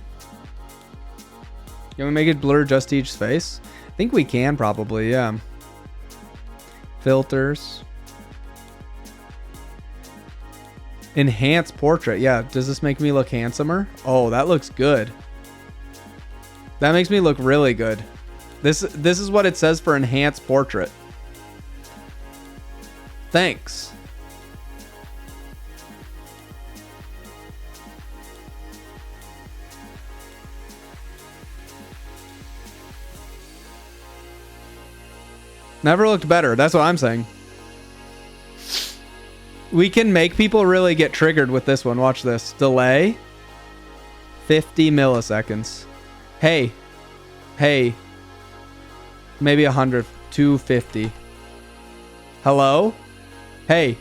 Can we make it blur just each face? I think we can probably, yeah. Filters. Enhance portrait. Yeah, does this make me look handsomer? Oh, that looks good. That makes me look really good. This is what it says for enhanced portrait. Thanks. Never looked better. That's what I'm saying. We can make people really get triggered with this one. Watch this. Delay. 50 milliseconds. Hey. Hey. Maybe 100, 250. Hello? Hey.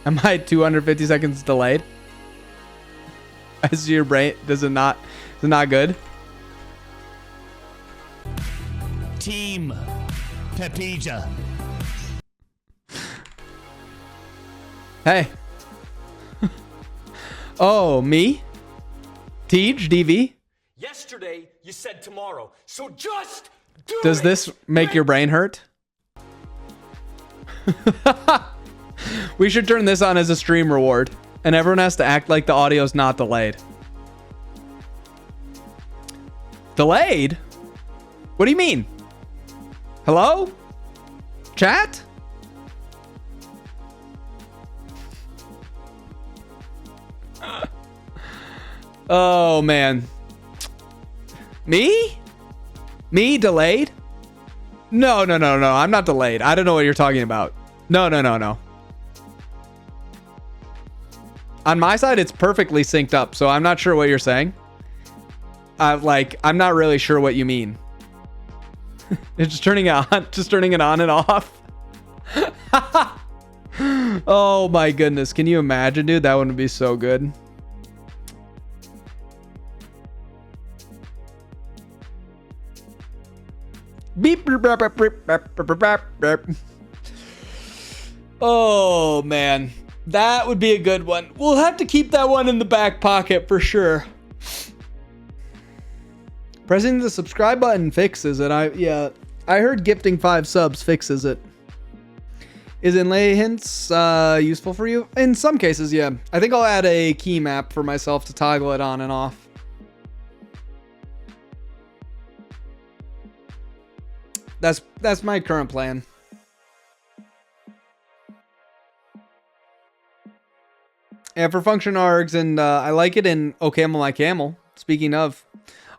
Am I 250 seconds delayed? Is your brain, is it not good? Team Pepija. Hey. Oh, me? Tej, DV? Yesterday, you said tomorrow, so just Does this make your brain hurt? We should turn this on as a stream reward. And everyone has to act like the audio's not delayed. Delayed? What do you mean? Hello? Chat? Oh, man. Me? Me delayed? No. I'm not delayed. I don't know what you're talking about. No. On my side, it's perfectly synced up, so I'm not sure what you're saying. I'm not really sure what you mean. It's just turning it on and off. Oh my goodness. Can you imagine, dude? That would be so good. Beep. Oh man, that would be a good one. We'll have to keep that one in the back pocket for sure. Pressing the subscribe button fixes it. I heard gifting 5 subs fixes it. Is Inlay hints useful for you? In some cases, yeah. I think I'll add a key map for myself to toggle it on and off. That's my current plan. And for function args, and I like it in Oh Camel My Camel. Speaking of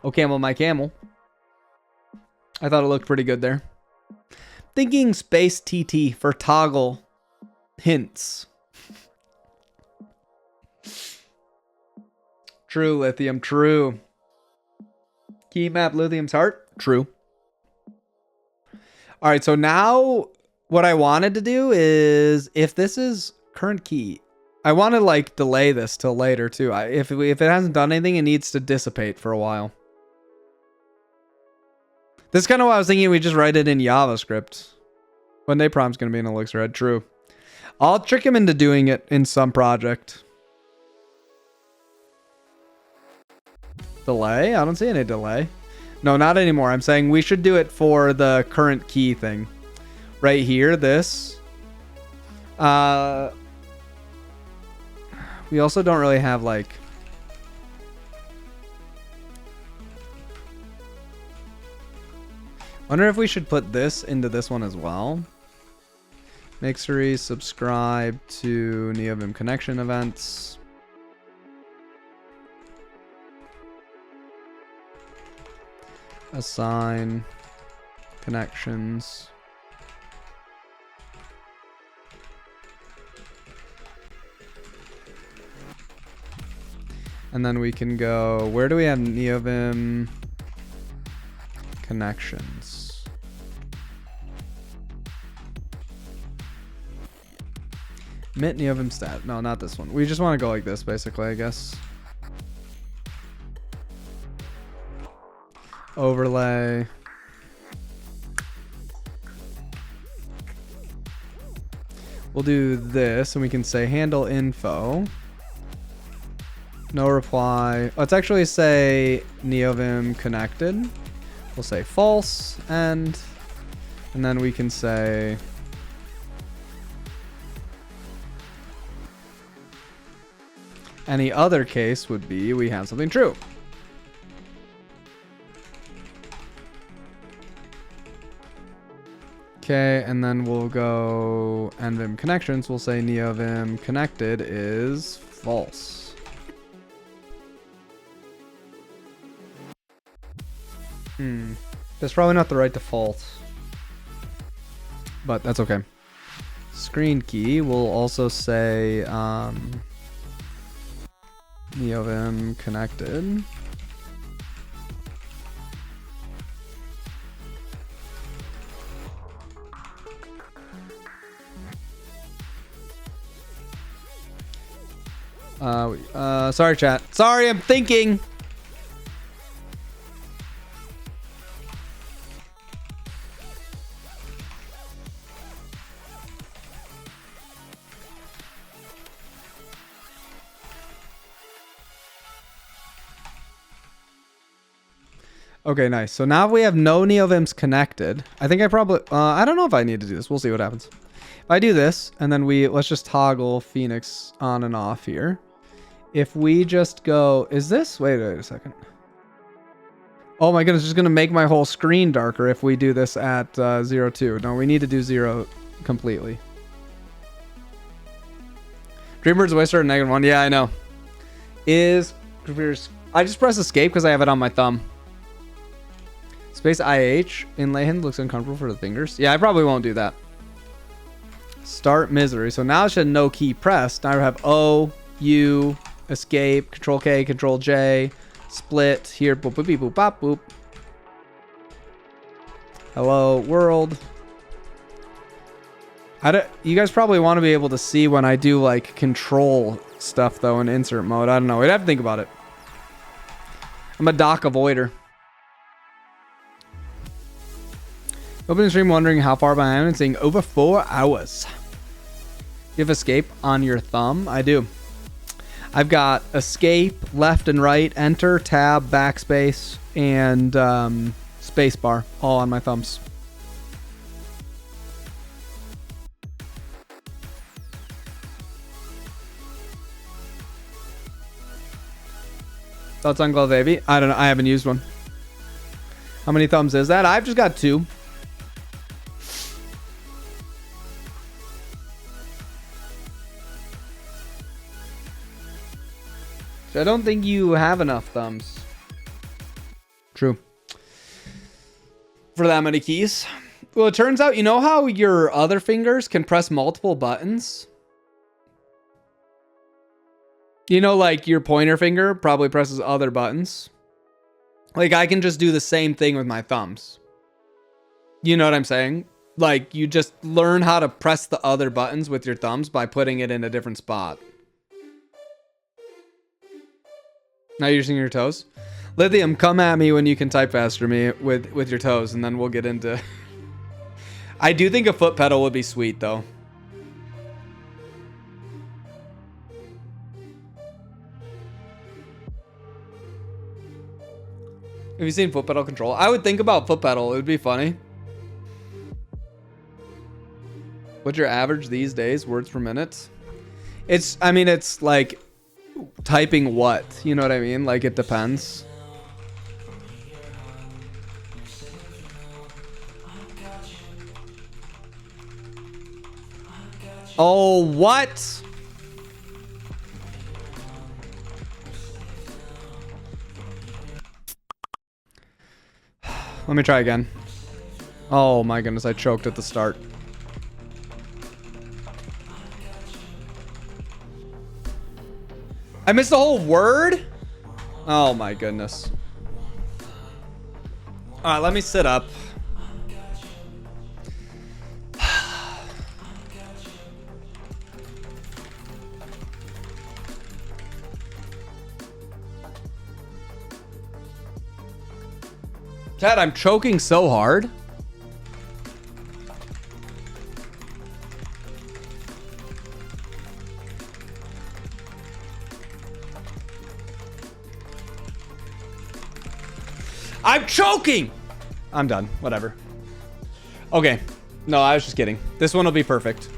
Oh Camel My Camel, I thought it looked pretty good there. Thinking space TT for toggle hints. True, Lithium, true. Key map Lithium's heart, true. All right, so now what I wanted to do is, if this is current key, I want to like delay this till later too. If it hasn't done anything, it needs to dissipate for a while. This is kind of what I was thinking. We just write it in JavaScript. One day prompt's going to be in Elixir Red. True. I'll trick him into doing it in some project. Delay? I don't see any delay. No, not anymore. I'm saying we should do it for the current key thing. Right here, this. We also don't really have like... Wonder if we should put this into this one as well. Mixery, subscribe to Neovim connection events. Assign connections. And then we can go, where do we have Neovim connections? Mint Neovim stat. No, not this one. We just want to go like this, basically, I guess. Overlay. We'll do this, and we can say handle info. No reply. Let's actually say Neovim connected. We'll say false, and then we can say any other case would be we have something true. Okay, and then we'll go nvim connections. We'll say Neovim connected is false. That's probably not the right default, but that's okay. Screen key, we'll also say Neovim connected. Sorry chat. Sorry, I'm thinking. Okay, nice. So now we have no Neovims connected. I think I probably, I don't know if I need to do this. We'll see what happens. If I do this, and then let's just toggle Phoenix on and off here. If we just go, is this, wait a second. Oh my goodness, it's just going to make my whole screen darker if we do this at 0.2. No, we need to do 0 completely. Dreambird's Oyster -1. Yeah, I know. I just press escape because I have it on my thumb. Space IH Inlay hand looks uncomfortable for the fingers. Yeah, I probably won't do that. Start misery. So now it should no key pressed. Now I have O, U, escape, Control K, Control J, split here. Boop boop boop bop boop. Hello world. You guys probably want to be able to see when I do like control stuff though in insert mode. I don't know. We'd have to think about it. I'm a dock avoider. Opening stream wondering how far behind I am and saying over 4 hours. You have escape on your thumb? I do. I've got escape, left and right, enter, tab, backspace, and space bar all on my thumbs. Thoughts on Glove AV? I don't know. I haven't used one. How many thumbs is that? I've just got 2. So I don't think you have enough thumbs. True. For that many keys. Well, it turns out, you know how your other fingers can press multiple buttons? You know, like your pointer finger probably presses other buttons. Like I can just do the same thing with my thumbs. You know what I'm saying? Like you just learn how to press the other buttons with your thumbs by putting it in a different spot. Now you're using your toes? Lithium, come at me when you can type faster me with your toes, and then we'll get into... I do think a foot pedal would be sweet, though. Have you seen foot pedal control? I would think about foot pedal. It would be funny. What's your average these days? Words per minute? I mean, it's like typing what? You know what I mean? Like it depends. Oh, what? Let me try again. Oh my goodness, I choked at the start. I missed the whole word? Oh my goodness. All right, let me sit up. Chad, I'm choking so hard. I'm choking! I'm done. Whatever. Okay. No, I was just kidding. This one will be perfect.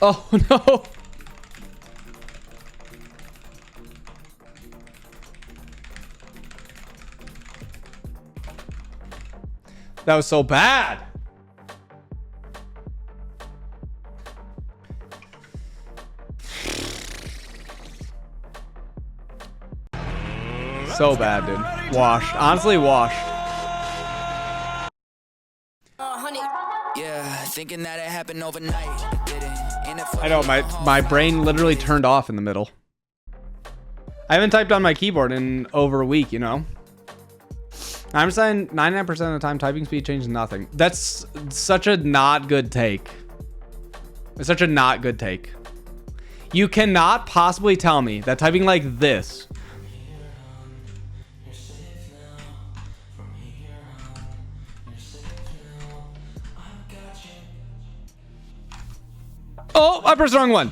Oh, no. That was so bad. So bad, dude. Washed. Honestly, washed. Yeah, thinking that it happened overnight. I know, my brain literally turned off in the middle. I haven't typed on my keyboard in over a week, you know? I'm saying 99% of the time typing speed changes nothing. That's such a not good take. It's such a not good take. You cannot possibly tell me that typing like this Oh, I pressed the wrong one.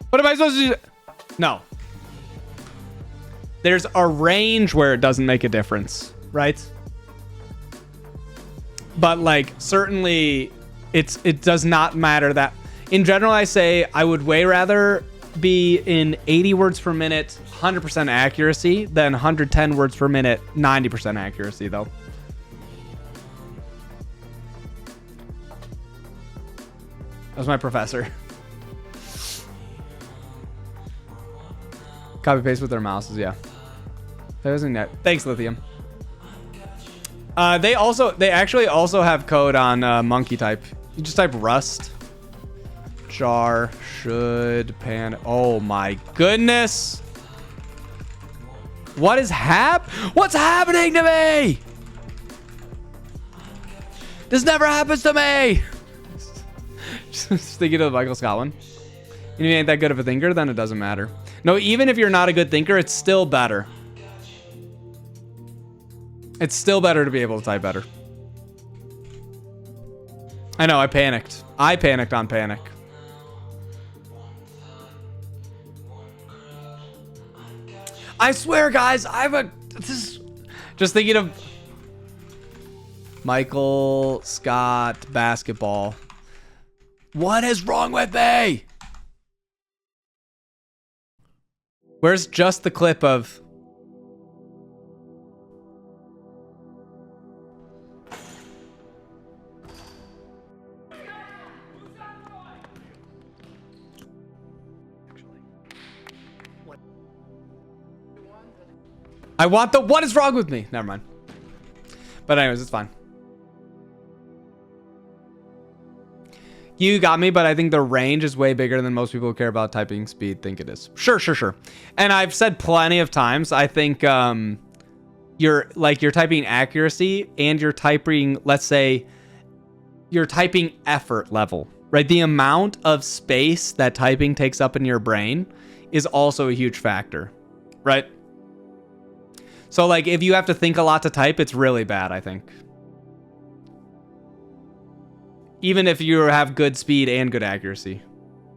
What am I supposed to do? No. There's a range where it doesn't make a difference, right? But like certainly it does not matter that in general I say I would way rather be in 80 words per minute 100% accuracy than 110 words per minute 90% accuracy though. That was my professor. Copy paste with their mouses, yeah. That wasn't net. Thanks, Lithium. They actually also have code on monkey type. You just type Rust. Jar should pan. Oh my goodness. What is what's happening to me? This never happens to me. Just thinking of the Michael Scott one. If you ain't that good of a thinker, then it doesn't matter. No, even if you're not a good thinker, it's still better. It's still better to be able to type better. I know, I panicked. I panicked on panic. I swear, guys, just thinking of Michael Scott basketball. What is wrong with me? Where's just the clip of... I want the what is wrong with me? Never mind. But anyways, it's fine. You got me, but I think the range is way bigger than most people who care about typing speed think it is. Sure. And I've said plenty of times, I think your typing accuracy and your typing, let's say, your typing effort level, right? The amount of space that typing takes up in your brain is also a huge factor, right? So like if you have to think a lot to type, it's really bad, I think. Even if you have good speed and good accuracy,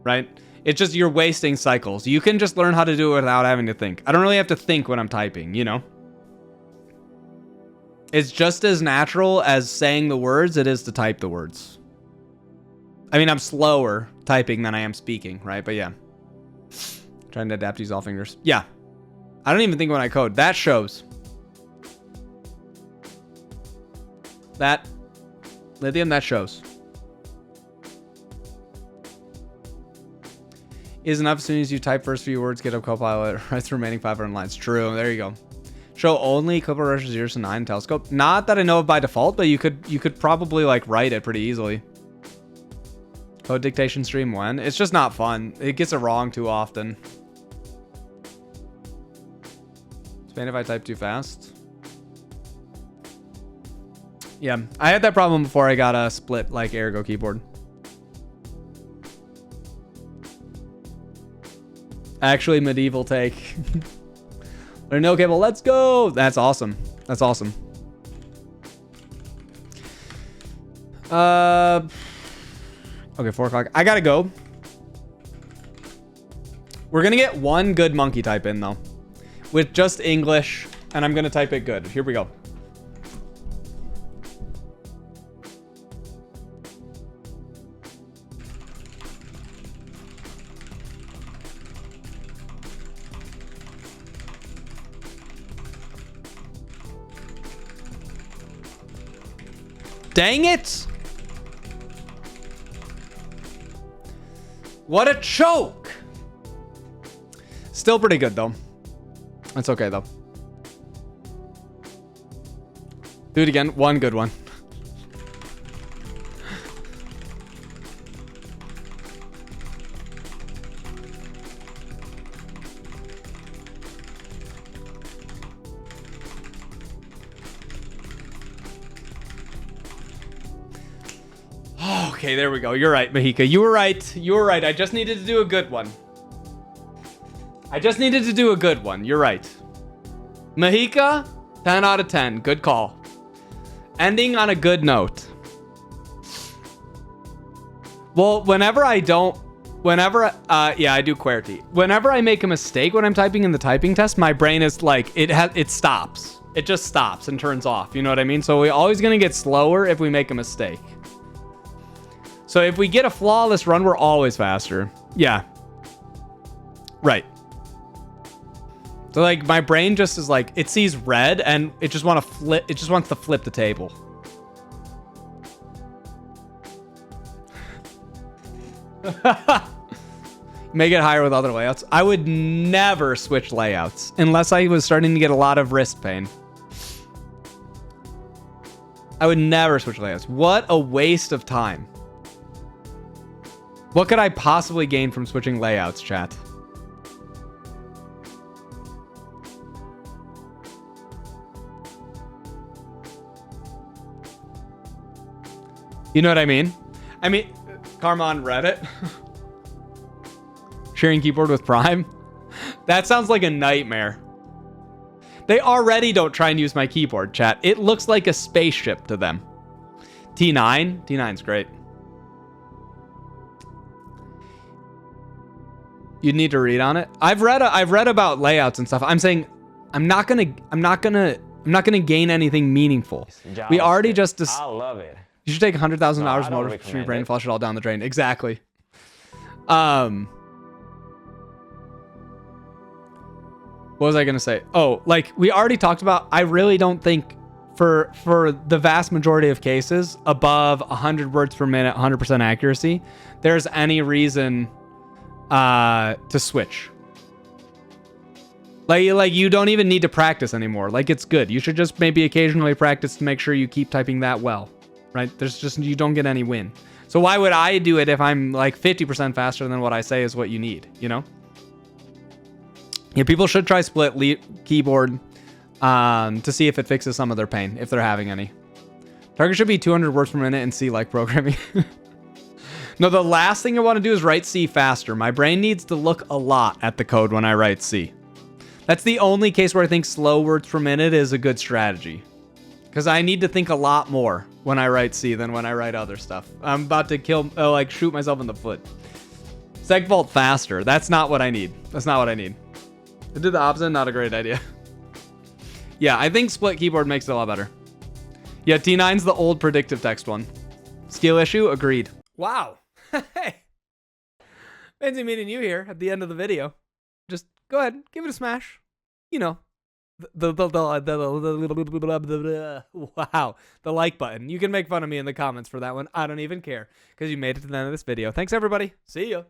right? It's just you're wasting cycles. You can just learn how to do it without having to think. I don't really have to think when I'm typing, you know? It's just as natural as saying the words it is to type the words. I mean, I'm slower typing than I am speaking, right? But yeah. Trying to adapt to use all fingers. Yeah. I don't even think when I code. That shows. That. Lithium, that shows. Is enough as soon as you type first few words, GitHub Copilot, writes the remaining 500 lines. True. There you go. Show only Copilot rushes 0 to 9 telescope. Not that I know of by default, but you could probably like write it pretty easily. Code dictation stream when? It's just not fun. It gets it wrong too often. It's pain if I type too fast. Yeah, I had that problem before I got a split like Ergo keyboard. Actually, medieval take. Or no cable. Let's go. That's awesome. That's awesome. Okay, 4 o'clock. I gotta go. We're gonna get one good monkey type in though, with just English, and I'm gonna type it good. Here we go. Dang it! What a choke! Still pretty good though. That's okay though. Do it again. One good one. Okay, there we go. You're right, Mahika. You were right. You were right. I just needed to do a good one. I just needed to do a good one. You're right. Mahika, 10 out of 10. Good call. Ending on a good note. Well, yeah, I do QWERTY. Whenever I make a mistake when I'm typing in the typing test, my brain is like, it stops. It just stops and turns off. You know what I mean? So we're always going to get slower if we make a mistake. So if we get a flawless run, we're always faster. Yeah. Right. So like my brain just is like, it sees red and it just wants to flip the table. Make it higher with other layouts. I would never switch layouts unless I was starting to get a lot of wrist pain. I would never switch layouts. What a waste of time. What could I possibly gain from switching layouts, chat? You know what I mean? I mean, Karma on Reddit. Sharing keyboard with Prime. That sounds like a nightmare. They already don't try and use my keyboard, chat. It looks like a spaceship to them. T9? T9's great. You'd need to read on it. I've read about layouts and stuff. I'm saying I'm not gonna gain anything meaningful. We already just I love it. You should take $100,000 motor from your brain and flush it all down the drain. Exactly. What was I gonna say? Oh, like we already talked about. I really don't think for the vast majority of cases above 100 words per minute, 100% accuracy, there's any reason to switch. Like you don't even need to practice anymore. Like it's good. You should just maybe occasionally practice to make sure you keep typing that well, right? There's just, you don't get any win. So why would I do it if I'm like 50% faster than what I say is what you need, you know? Yeah, people should try split keyboard to see if it fixes some of their pain, if they're having any. Target should be 200 words per minute in C like programming. No, the last thing I want to do is write C faster. My brain needs to look a lot at the code when I write C. That's the only case where I think slow words per minute is a good strategy. Because I need to think a lot more when I write C than when I write other stuff. I'm about to shoot myself in the foot. Segfault faster. That's not what I need. That's not what I need. To do the opposite, not a great idea. Yeah, I think split keyboard makes it a lot better. Yeah, T9's the old predictive text one. Skill issue, agreed. Wow. Hey. Fancy meeting you here at the end of the video. Just go ahead, give it a smash. You know, wow, the like button. You can make fun of me in the comments for that one. I don't even care because you made it to the end of this video. Thanks, everybody. See ya.